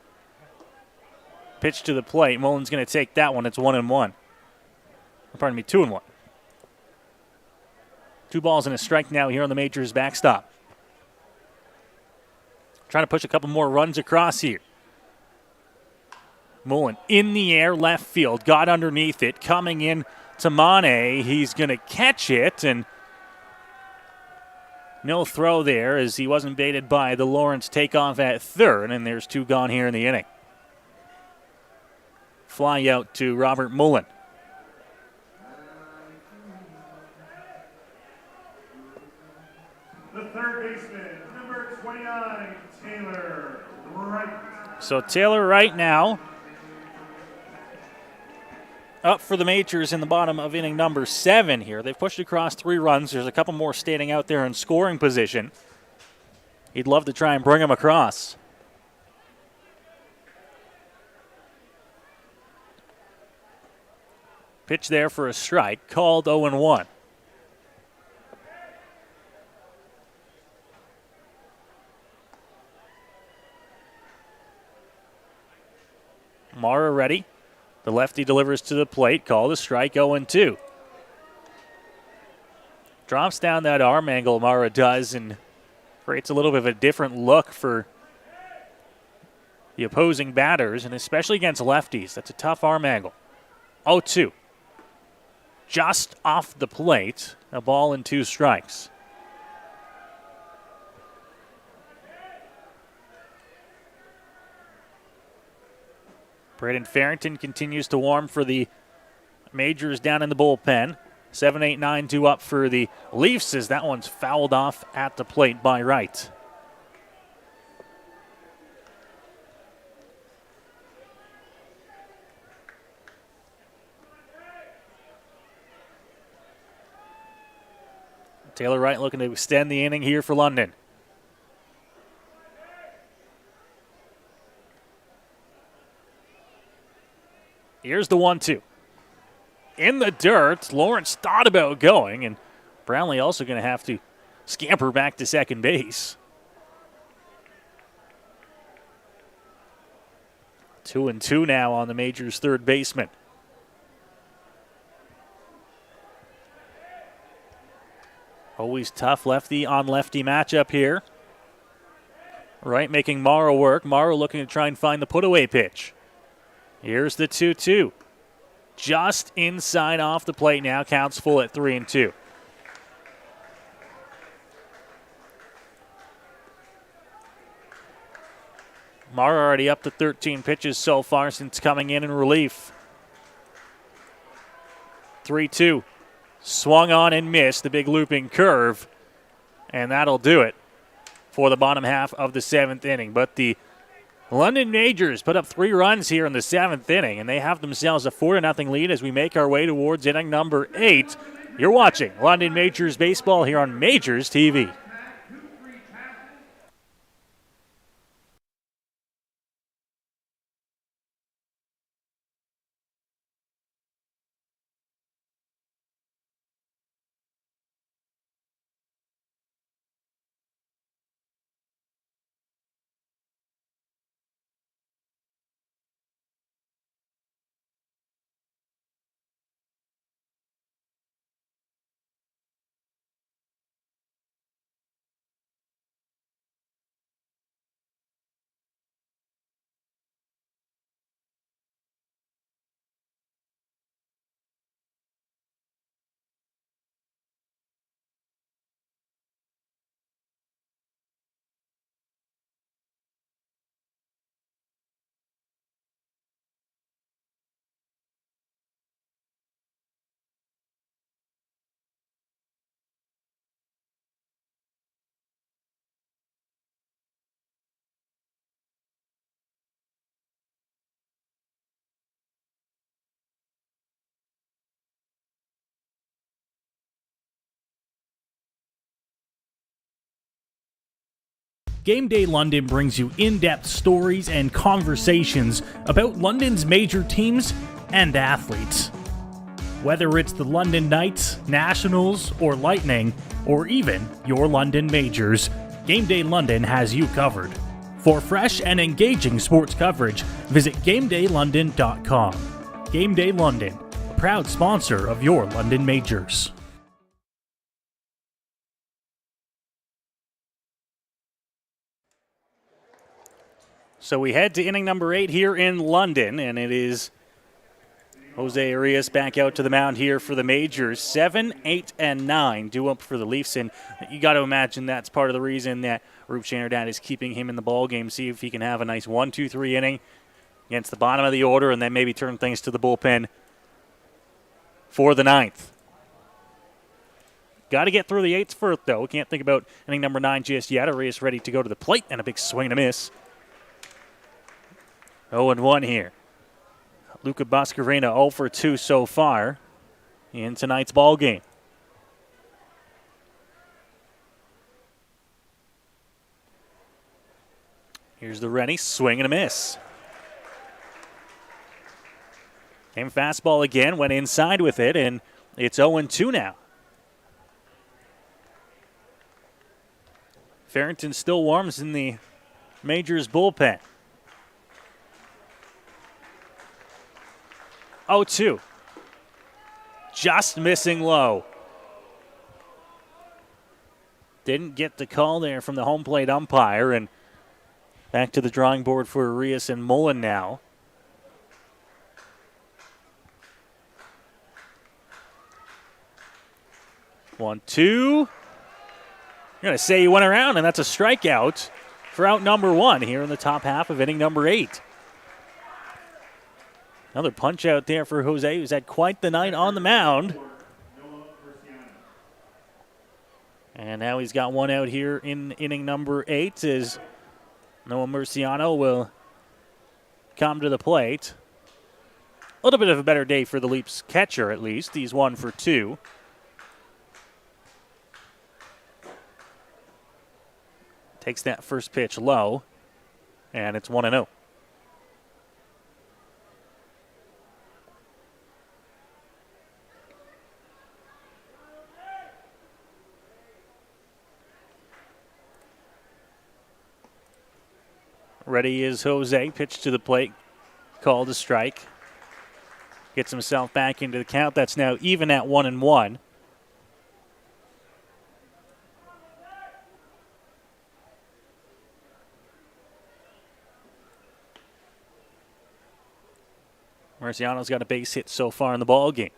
Pitch to the plate. Mullen's going to take that one. It's 1-1. Pardon me, 2-1. 2 balls and a strike now here on the Majors backstop. Trying to push a couple more runs across here. Mullen in the air, left field, got underneath it, coming in to Mane. He's going to catch it, and no throw there as he wasn't baited by the Lawrence takeoff at third, and there's 2 gone here in the inning. Fly out to Robert Mullen. The third baseman, number 29, Taylor Wright. So Taylor Wright now up for the Majors in the bottom of inning number 7 here. They've pushed across 3 runs. There's a couple more standing out there in scoring position. He'd love to try and bring them across. Pitch there for a strike, called 0-1. Mara ready. The lefty delivers to the plate. Called a strike, 0-2. Drops down that arm angle, Mara does, and creates a little bit of a different look for the opposing batters, and especially against lefties. That's a tough arm angle. 0-2. Just off the plate. A ball and 2 strikes. Braden Farrington continues to warm for the Majors down in the bullpen. 7-8-9-2 up for the Leafs as that one's fouled off at the plate by Wright. Taylor Wright looking to extend the inning here for London. Here's the 1-2. In the dirt, Lawrence thought about going, and Brownlee also going to have to scamper back to second base. 2-2 now on the Majors' third baseman. Always tough lefty on lefty matchup here. Wright making Morrow work. Morrow looking to try and find the put-away pitch. Here's the 2-2. Just inside off the plate now. Counts full at 3-2. Morrow already up to 13 pitches so far since coming in relief. 3-2. Swung on and missed the big looping curve. And that'll do it for the bottom half of the seventh inning. But the London Majors put up 3 runs here in the seventh inning, and they have themselves a 4-0 lead as we make our way towards inning number 8. You're watching London Majors baseball here on Majors TV. Game Day London brings you in-depth stories and conversations about London's major teams and athletes. Whether it's the London Knights, Nationals, or Lightning, or even your London Majors, Game Day London has you covered. For fresh and engaging sports coverage, visit GameDayLondon.com. Game Day London, a proud sponsor of your London Majors. So we head to inning number 8 here in London, and it is Jose Arias back out to the mound here for the Majors. 7, 8, and 9 due up for the Leafs, and you got to imagine that's part of the reason that Roop Shanardad is keeping him in the ball game. See if he can have a nice 1-2-3 inning against the bottom of the order, and then maybe turn things to the bullpen for the 9th. Got to get through the 8th first, though. Can't think about inning number 9 just yet. Arias ready to go to the plate, and a big swing and a miss. 0-1 here. Luca Boscarina 0 for 2 so far in tonight's ball game. Here's the Rennie, swing and a miss. Came fastball again, went inside with it, and it's 0-2 now. Farrington still warms in the Majors bullpen. 0-2. Just missing low. Didn't get the call there from the home plate umpire, and back to the drawing board for Arias and Mullen now. One, two. You're going to say he went around, and that's a strikeout for out number 1 here in the top half of inning number 8. Another punch out there for Jose, who's had quite the night on the mound. And now he's got one out here in inning number 8 as Noah Murciano will come to the plate. A little bit of a better day for the Leafs catcher, at least. He's 1 for 2. Takes that first pitch low, and it's 1-0. Ready is Jose. Pitch to the plate. Called a strike. Gets himself back into the count. That's now even at 1-1. Marciano's got a base hit so far in the ball game.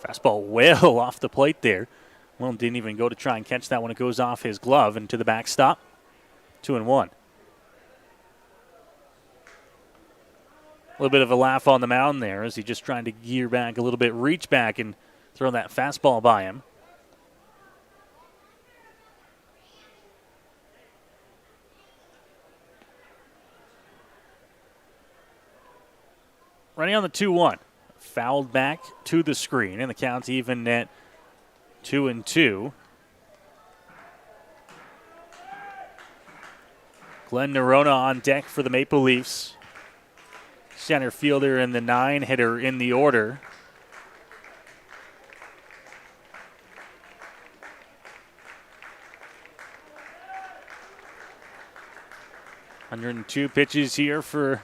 Fastball well off the plate there. Well, didn't even go to try and catch that when it goes off his glove into the backstop. 2-1. A little bit of a laugh on the mound there as he just trying to gear back a little bit, reach back and throw that fastball by him. Running on the 2-1. Fouled back to the screen, and the count's even at 2-2. Glenn Nerona on deck for the Maple Leafs. Center fielder and the 9 hitter in the order. (102 pitches here for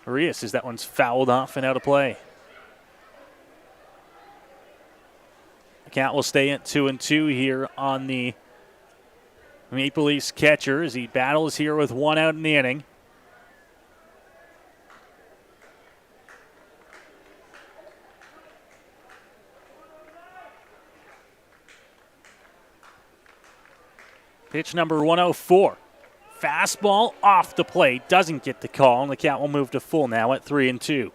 Arias as that one's fouled off and out of play. The count will stay at 2-2 here on the Maple Leafs catcher as he battles here with 1 out in the inning. Pitch number 104. Fastball off the plate. Doesn't get the call, and the count will move to full now at 3-2.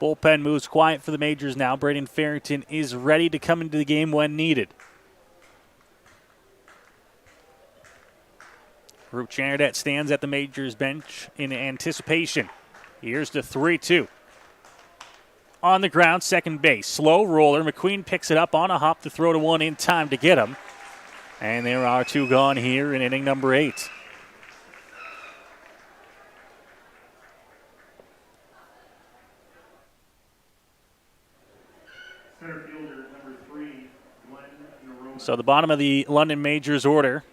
Bullpen moves quiet for the Majors now. Braden Farrington is ready to come into the game when needed. Group Janardette stands at the Majors bench in anticipation. Here's the 3-2. On the ground, second base. Slow roller. McQueen picks it up on a hop to throw to one in time to get him. And there are 2 gone here in inning number 8. Center fielder number 3, Glenn Nerona. So the bottom of the London Majors order.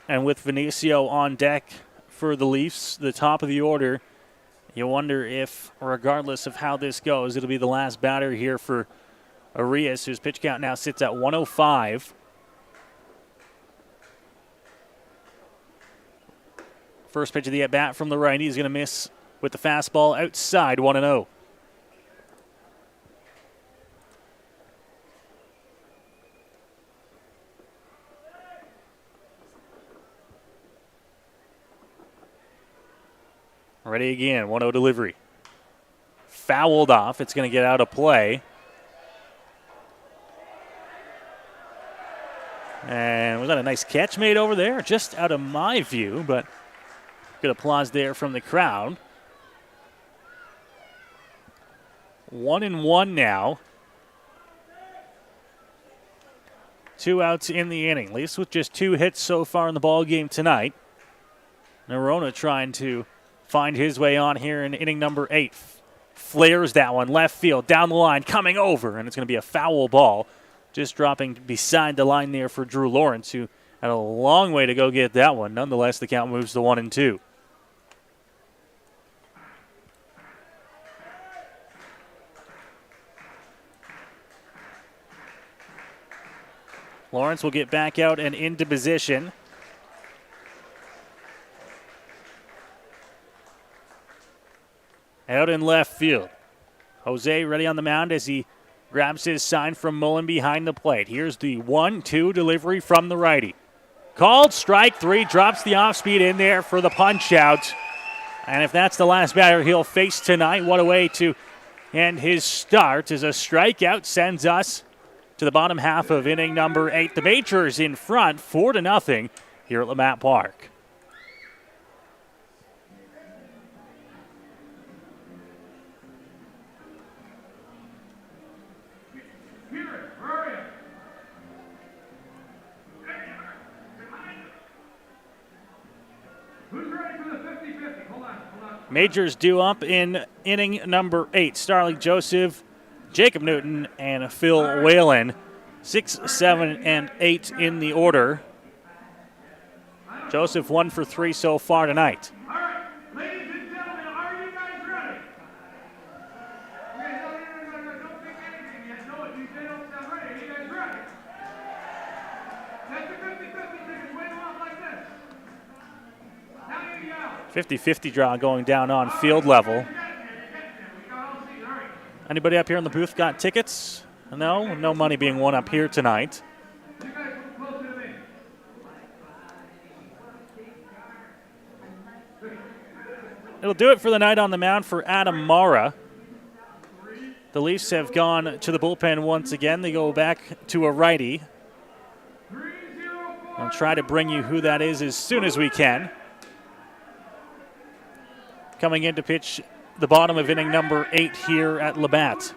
And with Vinicio on deck for the Leafs, the top of the order, you wonder if, regardless of how this goes, it'll be the last batter here for Arias, whose pitch count now sits at 105. First pitch of the at-bat from the righty. He's going to miss with the fastball outside, 1-0. Ready again, 1-0 delivery. Fouled off. It's going to get out of play. And was that a nice catch made over there? Just out of my view, but good applause there from the crowd. 1-1 now. 2 outs in the inning. Leafs with just 2 hits so far in the ball game tonight. Nerona trying to find his way on here in inning number 8. Flares that one left field, down the line, coming over, and it's going to be a foul ball. Just dropping beside the line there for Drew Lawrence, who had a long way to go get that one. Nonetheless, the count moves to 1-2. Lawrence will get back out and into position. Out in left field. Jose ready on the mound as he grabs his sign from Mullen behind the plate. Here's the 1-2 delivery from the righty. Called strike 3, drops the off speed in there for the punch out. And if that's the last batter he'll face tonight, what a way to end his start, as a strikeout sends us to the bottom half of inning number 8. The Majors in front 4-0 here at Labatt Park. Majors due up in inning number 8. Starling Joseph, Jacob Newton, and Phil Whalen. 6, 7, and 8 in the order. Joseph 1 for 3 so far tonight. All right, ladies and gentlemen, are you guys ready? Don't pick anything yet. No, if you say don't sound ready, are you guys ready? That's a 50-50 ticket. Wave them off like this. Now you yell. 50-50 draw going down on field level. Anybody up here in the booth got tickets? No? No money being won up here tonight. It'll do it for the night on the mound for Adam Mara. The Leafs have gone to the bullpen once again. They go back to a righty. I'll try to bring you who that is as soon as we can. Coming in to pitch the bottom of inning number 8 here at Labatt.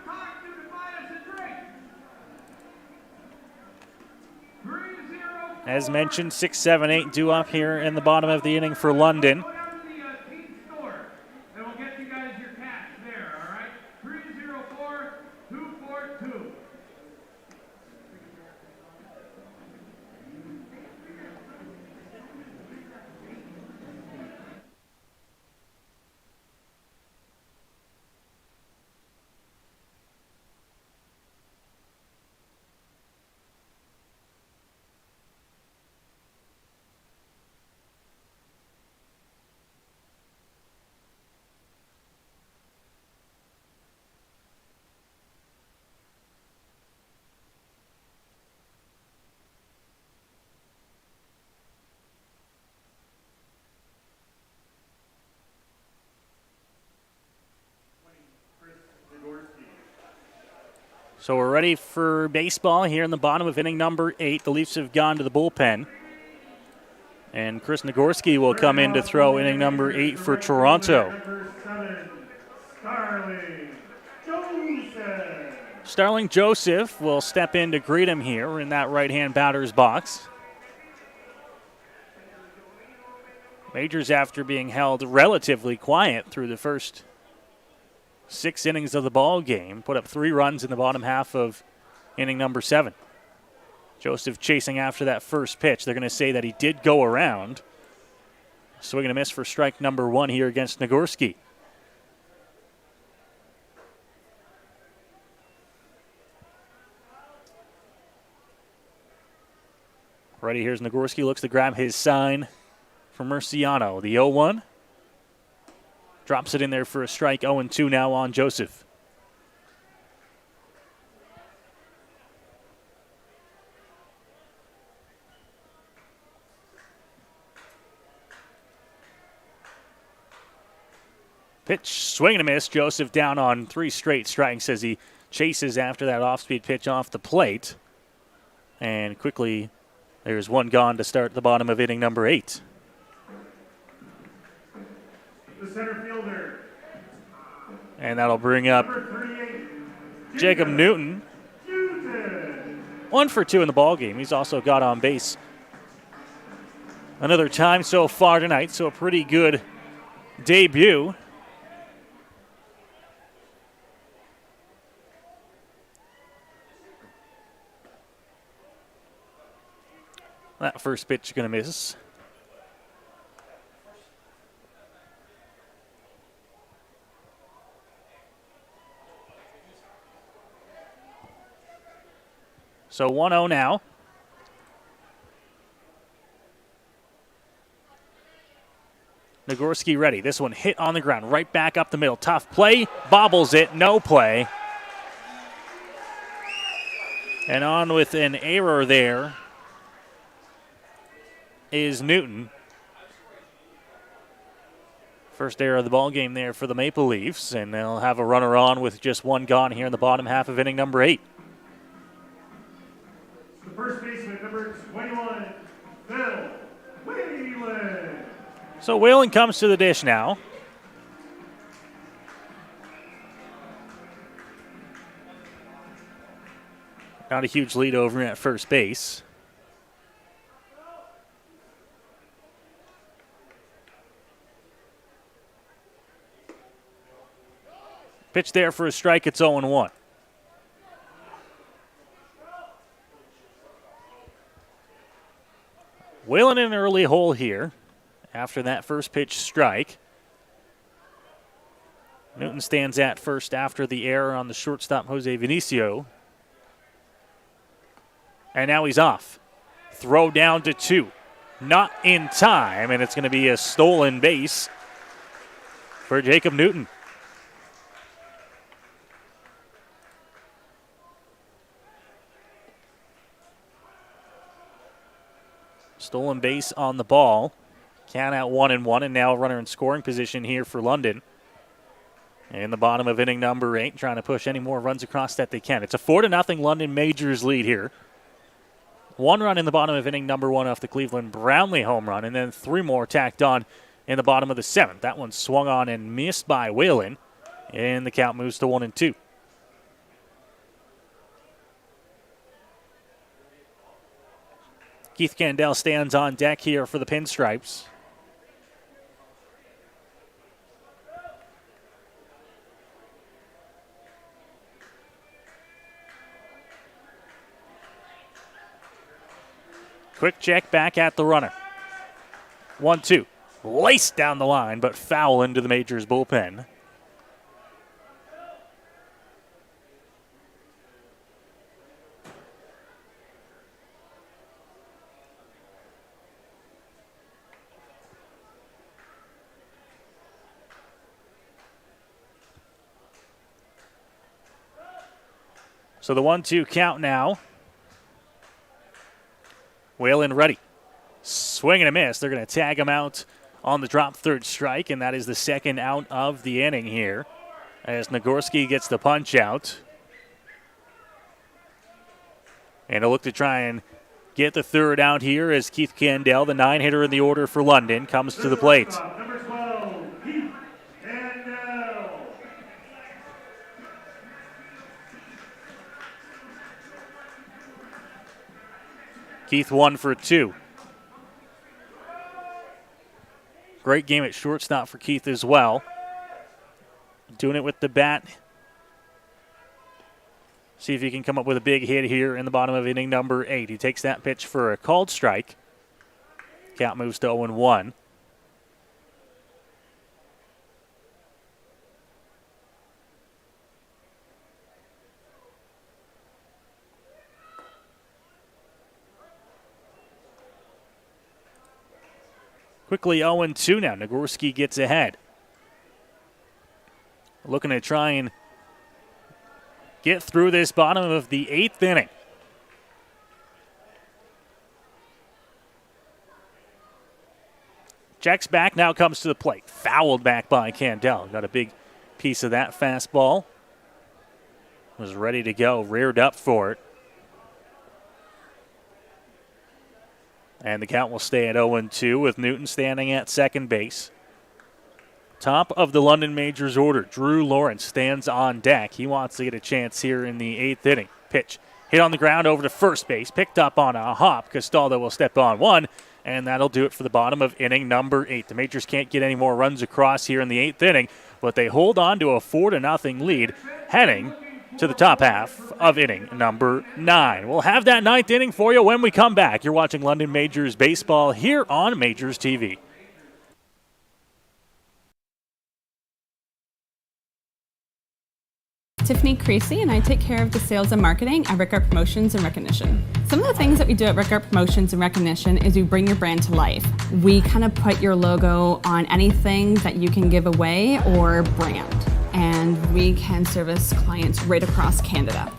As mentioned, 6, 7, 8 due up here in the bottom of the inning for London. So we're ready for baseball here in the bottom of inning number 8. The Leafs have gone to the bullpen. And Chris Nagorski will come in to throw inning number 8 for Toronto. Starling Joseph will step in to greet him here in that right-hand batter's box. Majors, after being held relatively quiet through the first 6 innings of the ball game, put up 3 runs in the bottom half of inning number 7. Joseph chasing after that first pitch. They're going to say that he did go around. Swing and a miss for strike number 1 here against Nagorski. Ready, here's Nagorski, looks to grab his sign from Murciano. The 0-1. Drops it in there for a strike. 0-2 now on Joseph. Pitch, swing and a miss. Joseph down on 3 straight strikes as he chases after that off-speed pitch off the plate. And quickly, there's 1 gone to start the bottom of inning number 8. The center fielder. And that'll bring up Jacob Newton. 1 for 2 in the ball game. He's also got on base another time so far tonight, so a pretty good debut. That first pitch is going to miss. So 1-0 now. Nagorski ready. This one hit on the ground, right back up the middle. Tough play, bobbles it, no play. And on with an error there is Newton. First error of the ball game there for the Maple Leafs, and they'll have a runner on with just one gone here in the bottom half of inning number 8. The first baseman, number 21, Phil Whelan. So Whelan comes to the dish now. Not a huge lead over at first base. Pitch there for a strike. It's 0-1. Whelan in an early hole here after that first pitch strike. Newton stands at first after the error on the shortstop, Jose Vinicio. And now he's off. Throw down to 2. Not in time, and it's going to be a stolen base for Jacob Newton. Stolen base on the ball. Count out 1-1, and now a runner in scoring position here for London. In the bottom of inning number 8, trying to push any more runs across that they can. It's a 4-0 London Majors lead here. 1 run in the bottom of inning number 1 off the Cleveland Brownlee home run, and then 3 more tacked on in the bottom of the 7th. That one swung on and missed by Whelan, and the count moves to 1-2. Keith Candell stands on deck here for the Pinstripes. Quick check back at the runner. 1-2. Laced down the line, but foul into the Majors bullpen. So the 1-2 count now. Whelan ready. Swing and a miss. They're going to tag him out on the drop third strike, and that is the second out of the inning here as Nagorski gets the punch out. And he'll look to try and get the third out here as Keith Candell, the 9-hitter in the order for London, comes to the plate. Number 12, Keith Candell. Keith 1 for 2. Great game at shortstop for Keith as well. Doing it with the bat. See if he can come up with a big hit here in the bottom of inning number 8. He takes that pitch for a called strike. Count moves to 0-1. Quickly 0-2 now. Nagorski gets ahead. Looking to try and get through this bottom of the 8th inning. Checks back, now comes to the plate. Fouled back by Candell. Got a big piece of that fastball. Was ready to go, reared up for it. And the count will stay at 0-2 with Newton standing at second base. Top of the London Majors order, Drew Lawrence stands on deck. He wants to get a chance here in the 8th inning. Pitch hit on the ground over to first base, picked up on a hop. Castaldo will step on one, and that'll do it for the bottom of inning number 8. The Majors can't get any more runs across here in the 8th inning, but they hold on to a 4-0 lead heading to the top half of inning number 9. We'll have that 9th inning for you when we come back. You're watching London Majors baseball here on Majors TV. Tiffany Creasy, and I take care of the sales and marketing at Rickard Promotions and Recognition. Some of the things that we do at Rickard Promotions and Recognition is we bring your brand to life. We kind of put your logo on anything that you can give away or brand, and we can service clients right across Canada.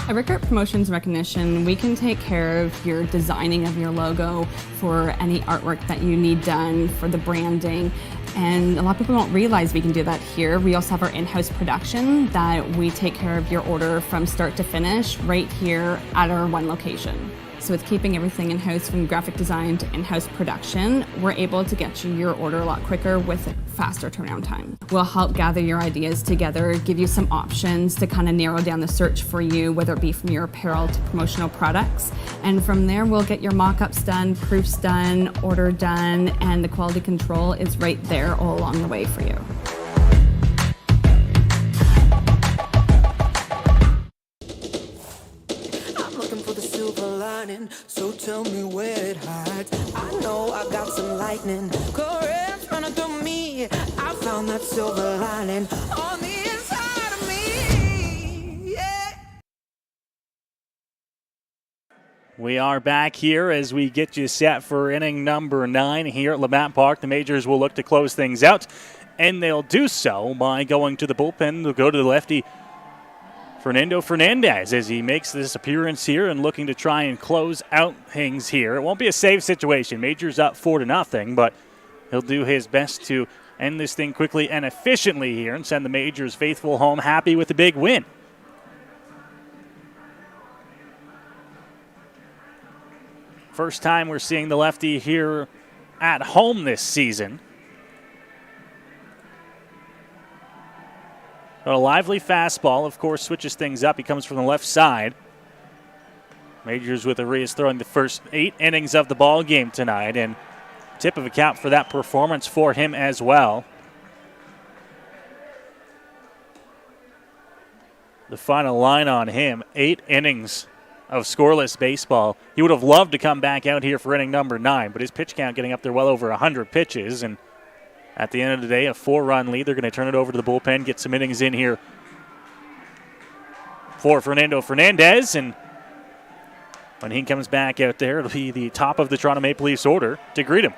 At Rickert Promotions Recognition, we can take care of your designing of your logo for any artwork that you need done for the branding. And a lot of people don't realize we can do that here. We also have our in-house production that we take care of your order from start to finish right here at our one location. So with keeping everything in-house from graphic design to in-house production, we're able to get you your order a lot quicker with faster turnaround time. We'll help gather your ideas together, give you some options to kind of narrow down the search for you, whether it be from your apparel to promotional products. And from there, we'll get your mock-ups done, proofs done, order done, and the quality control is right there all along the way for you. So tell me where it hides. I know I got some lightning, currents running through me. I found that silver lining on the inside of me. Yeah. We are back here as we get you set for inning number 9 here at Labatt Park. The Majors will look to close things out, and they'll do so by going to the bullpen. They'll go to the lefty Fernando Fernandez as he makes this appearance here and looking to try and close out things here. It won't be a safe situation. Majors up 4-0, but he'll do his best to end this thing quickly and efficiently here and send the Majors faithful home happy with a big win. First time we're seeing the lefty here at home this season. But a lively fastball, of course, switches things up. He comes from the left side. Majors with Arias throwing the first 8 innings of the ball game tonight, and tip of the cap for that performance for him as well. The final line on him, 8 innings of scoreless baseball. He would have loved to come back out here for inning number 9, but his pitch count getting up there well over 100 pitches, and at the end of the day, a 4-run lead. They're going to turn it over to the bullpen, get some innings in here for Fernando Fernandez. And when he comes back out there, it'll be the top of the Toronto Maple Leafs order to greet him.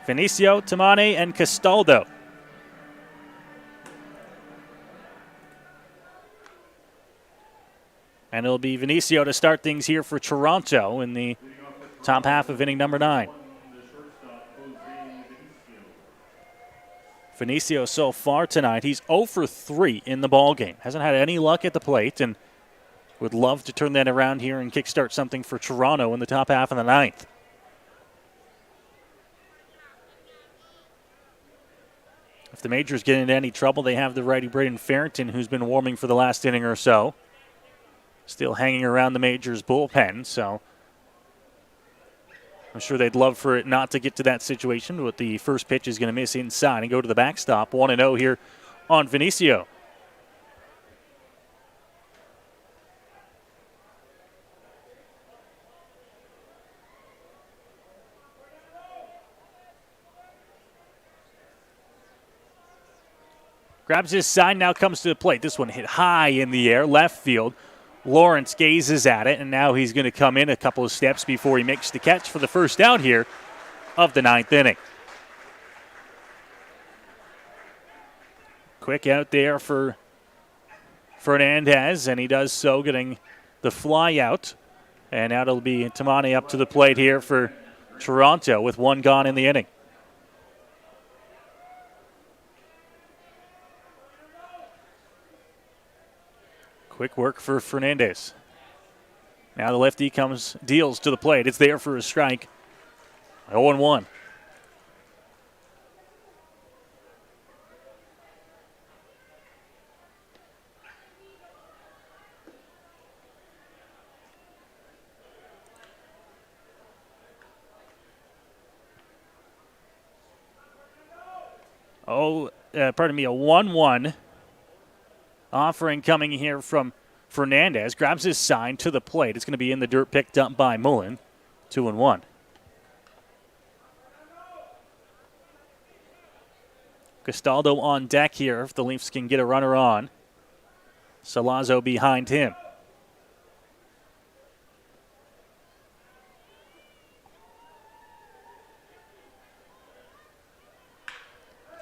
Vinicio, Tamane, and Castaldo. And it'll be Vinicio to start things here for Toronto in the top half of inning number 9. Vinicio so far tonight, he's 0 for 3 in the ballgame. Hasn't had any luck at the plate and would love to turn that around here and kickstart something for Toronto in the top half of the 9th. If the Majors get into any trouble, they have the righty Braden Farrington, who's been warming for the last inning or so. Still hanging around the Majors bullpen, so I'm sure they'd love for it not to get to that situation, but the first pitch is going to miss inside and go to the backstop. 1-0 here on Vinicio. Grabs his side, now comes to the plate. This one hit high in the air, left field. Lawrence gazes at it, and now he's going to come in a couple of steps before he makes the catch for the first out here of the 9th inning. Quick out there for Fernandez, and he does so, getting the fly out. And now it'll be Tamane up to the plate here for Toronto with 1 gone in the inning. Quick work for Fernandez. Now the lefty deals to the plate. It's there for a strike. 0-1. A 1-1. Offering coming here from Fernandez. Grabs his sign to the plate. It's going to be in the dirt, picked up by Mullen. 2-1. Castaldo on deck here if the Leafs can get a runner on. Salazzo behind him.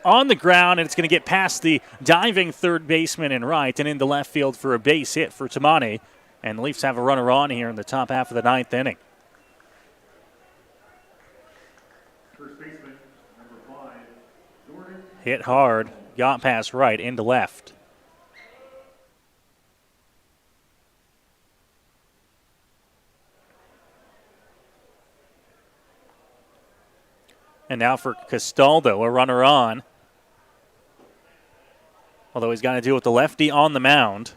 on the ground, and it's going to get past the diving third baseman and right and into left field for a base hit for Tamani. And the Leafs have a runner on here in the top half of the ninth inning. First baseman, number 5, Jordan. Hit hard, got past right, into left. And now for Castaldo, a runner on. Although he's got to deal with the lefty on the mound.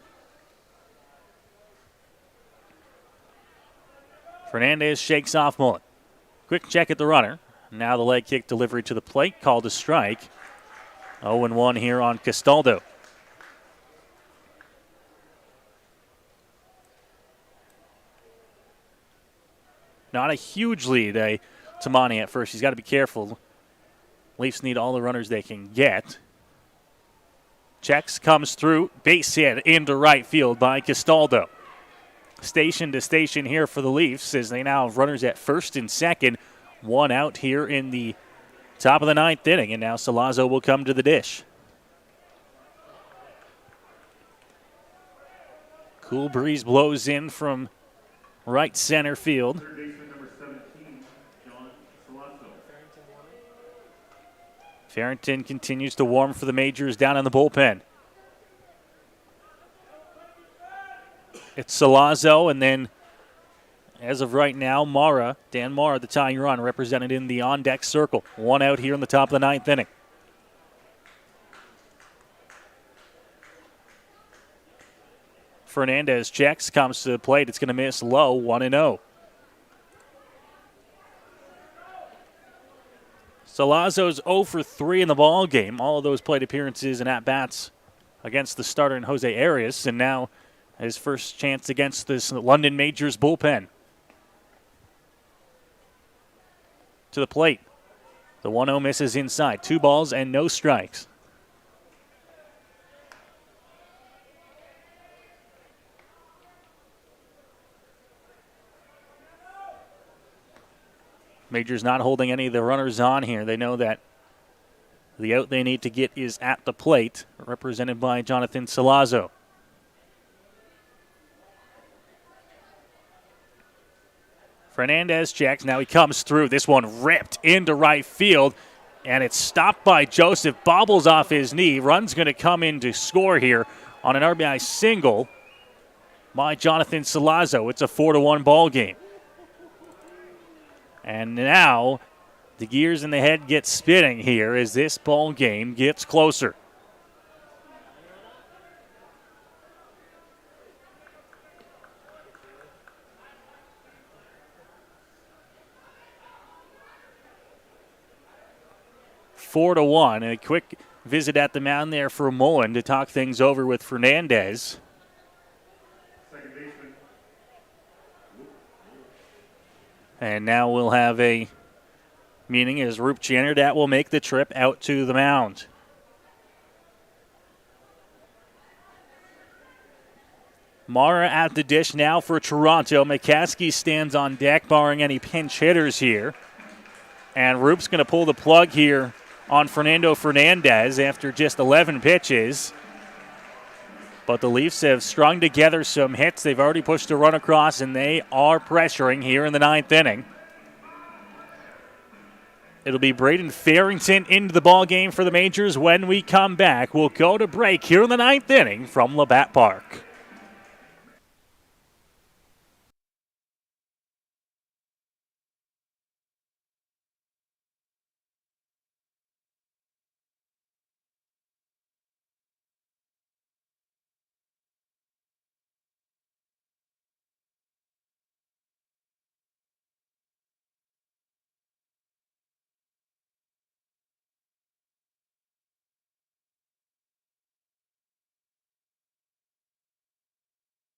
Fernandez shakes off Mullen. Quick check at the runner. Now the leg kick delivery to the plate, called a strike. 0-1 here on Castaldo. Not a huge lead, Tamani at first. He's got to be careful. Leafs need all the runners they can get. Checks, comes through, base hit into right field by Castaldo. Station to station here for the Leafs as they now have runners at first and second. One out here in the top of the ninth inning, and now Salazzo will come to the dish. Cool breeze blows in from right center field. Third baseman, number 17, John Salazzo. Farrington continues to warm for the Majors down in the bullpen. It's Salazzo, and then, as of right now, Mara, Dan Mara, the tying run, represented in the on-deck circle. One out here in the top of the ninth inning. Fernandez checks, comes to the plate. It's going to miss low, 1-0. Salazzo's 0 for 3 in the ball game. All of those plate appearances and at-bats against the starter in Jose Arias, and now his first chance against this London Majors bullpen. To the plate. The 1-0 misses inside. 2 balls and no strikes. Majors not holding any of the runners on here. They know that the out they need to get is at the plate, represented by Jonathan Salazzo. Fernandez checks. Now he comes through. This one ripped into right field, and it's stopped by Joseph. Bobbles off his knee. Run's going to come in to score here on an RBI single by Jonathan Salazzo. It's a 4-1 ball game. And now the gears in the head get spinning here as this ball game gets closer. Four to 1, and a quick visit at the mound there for Mullen to talk things over with Fernandez. Second baseman. And now we'll have a meeting as Roop Jannerdat will make the trip out to the mound. Mara at the dish now for Toronto. McCaskey stands on deck, barring any pinch hitters here. And Roop's going to pull the plug here on Fernando Fernandez after just 11 pitches. But the Leafs have strung together some hits. They've already pushed a run across, and they are pressuring here in the ninth inning. It'll be Braden Farrington into the ball game for the Majors. When we come back, we'll go to break here in the ninth inning from Labatt Park.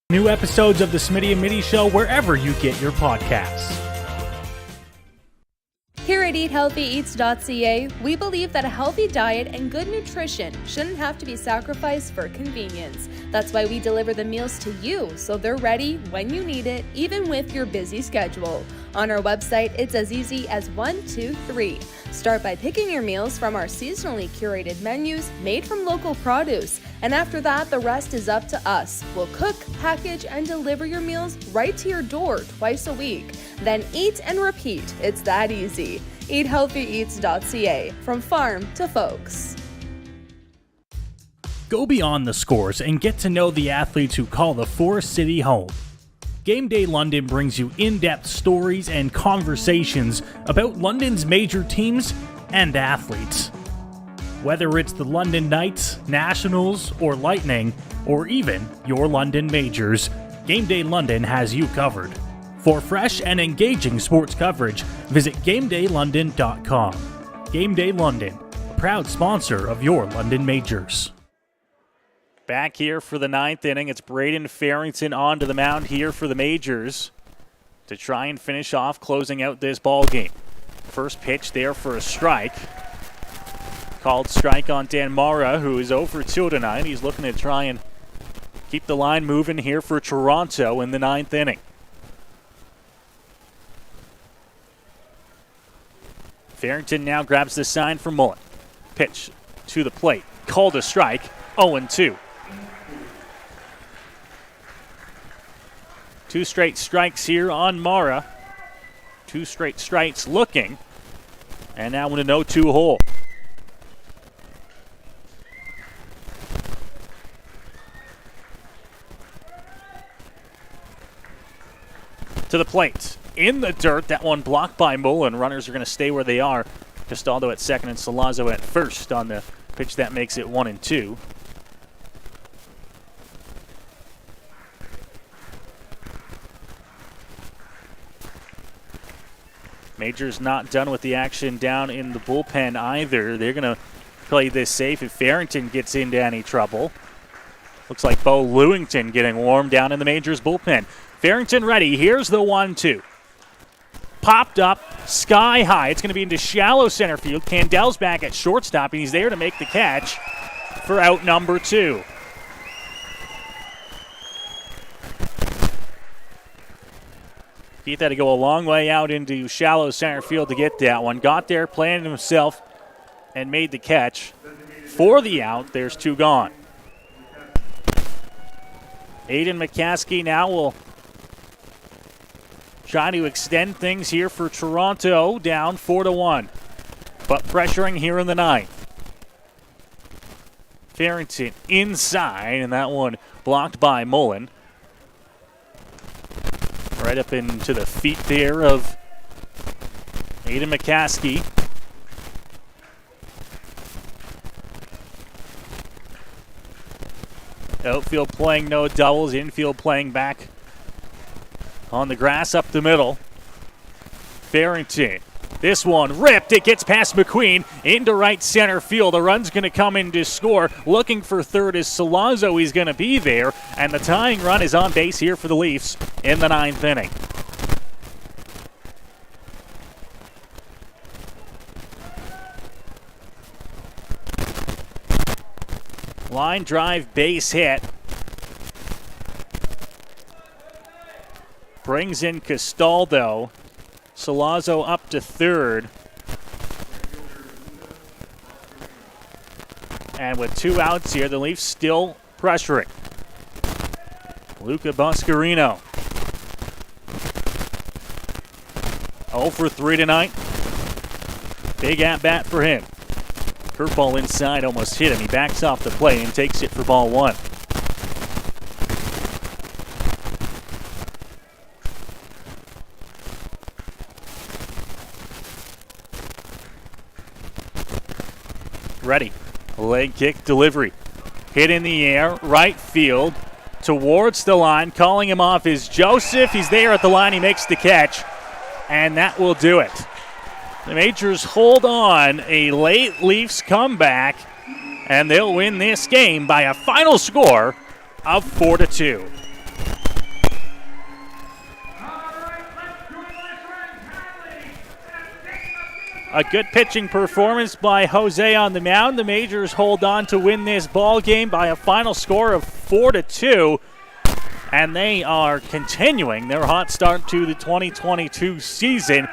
New episodes of the Smitty and Mitty Show wherever you get your podcasts. Here at EatHealthyEats.ca, we believe that a healthy diet and good nutrition shouldn't have to be sacrificed for convenience. That's why we deliver the meals to you so they're ready when you need it, even with your busy schedule. On our website, it's as easy as 1, 2, 3. Start by picking your meals from our seasonally curated menus made from local produce. And after that, the rest is up to us. We'll cook, package, and deliver your meals right to your door twice a week. Then eat and repeat. It's that easy. EatHealthyEats.ca. From farm to folks. Go beyond the scores and get to know the athletes who call the Forest City home. Game Day London brings you in-depth stories and conversations about London's major teams and athletes. Whether it's the London Knights, Nationals, or Lightning, or even your London Majors, Game Day London has you covered. For fresh and engaging sports coverage, visit GameDayLondon.com. Game Day London, a proud sponsor of your London Majors. Back here for the ninth inning, it's Braden Farrington onto the mound here for the Majors to try and finish off closing out this ball game. First pitch there for a strike. Called strike on Dan Mara, who is 0 for 2 tonight. He's looking to try and keep the line moving here for Toronto in the ninth inning. Farrington now grabs the sign from Mullen. Pitch to the plate. Called a strike, 0-2. 2 straight strikes here on Mara. 2 straight strikes looking. And now in a 0-2 hole. To the plate. In the dirt. That one blocked by Mullen. Runners are going to stay where they are. Castaldo at second and Salazzo at first on the pitch that makes it 1-2. Majors not done with the action down in the bullpen either. They're going to play this safe if Farrington gets into any trouble. Looks like Bo Lewington getting warm down in the Majors bullpen. Farrington ready. Here's the 1-2. Popped up, sky high. It's going to be into shallow center field. Candell's back at shortstop, and he's there to make the catch for out number 2. Keith had to go a long way out into shallow center field to get that one. Got there, planted himself, and made the catch. For the out, there's 2 gone. Aiden McCaskey now will try to extend things here for Toronto, down 4-1. But pressuring here in the ninth. Farrington inside, and that one blocked by Mullen. Right up into the feet there of Aiden McCaskey. Outfield playing no doubles, infield playing back on the grass up the middle. Farrington. This one ripped. It gets past McQueen into right center field. The run's going to come in to score. Looking for third is Salazzo. He's going to be there. And the tying run is on base here for the Leafs in the ninth inning. Line drive base hit. Brings in Castaldo. Salazzo up to third. And with 2 outs here, the Leafs still pressuring. Luca Boscarino. 0 for 3 tonight. Big at-bat for him. Curveball inside almost hit him. He backs off the play and takes it for ball 1. Ready. Leg kick delivery. Hit in the air. Right field. Towards the line. Calling him off is Joseph. He's there at the line. He makes the catch. And that will do it. The Majors hold on. A late Leafs comeback. And they'll win this game by a final score of 4-2. A good pitching performance by Jose on the mound. The Majors hold on to win this ball game by a final score of 4-2. and they are continuing their hot start to the 2022 season,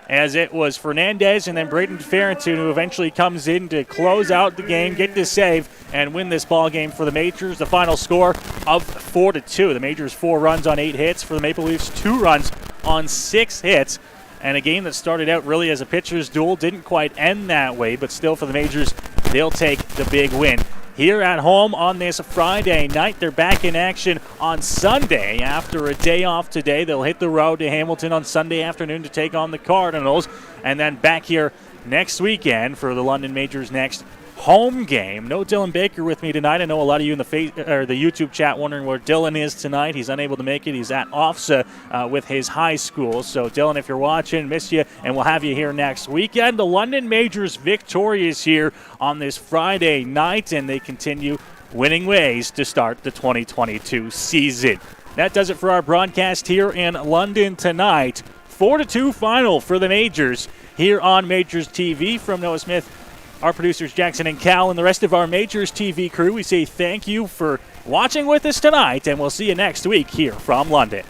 as it was Fernandez and then Braden Farrington who eventually comes in to close out the game, get this save, and win this ball game for the Majors. The final score of 4-2. The Majors 4 runs on 8 hits. For the Maple Leafs, 2 runs on 6 hits. And a game that started out really as a pitcher's duel didn't quite end that way, but still for the Majors, they'll take the big win. Here at home on this Friday night, they're back in action on Sunday. After a day off today, they'll hit the road to Hamilton on Sunday afternoon to take on the Cardinals, and then back here next weekend for the London Majors' next home game. No Dylan Baker with me tonight. I know a lot of you in the YouTube chat wondering where Dylan is tonight. He's unable to make it. He's at OFSA with his high school. So, Dylan, if you're watching, miss you, and we'll have you here next weekend. The London Majors victorious here on this Friday night, and they continue winning ways to start the 2022 season. That does it for our broadcast here in London tonight. 4-2 final for the Majors here on Majors TV. From Noah Smith, our producers Jackson and Cal, and the rest of our Majors TV crew, we say thank you for watching with us tonight, and we'll see you next week here from London.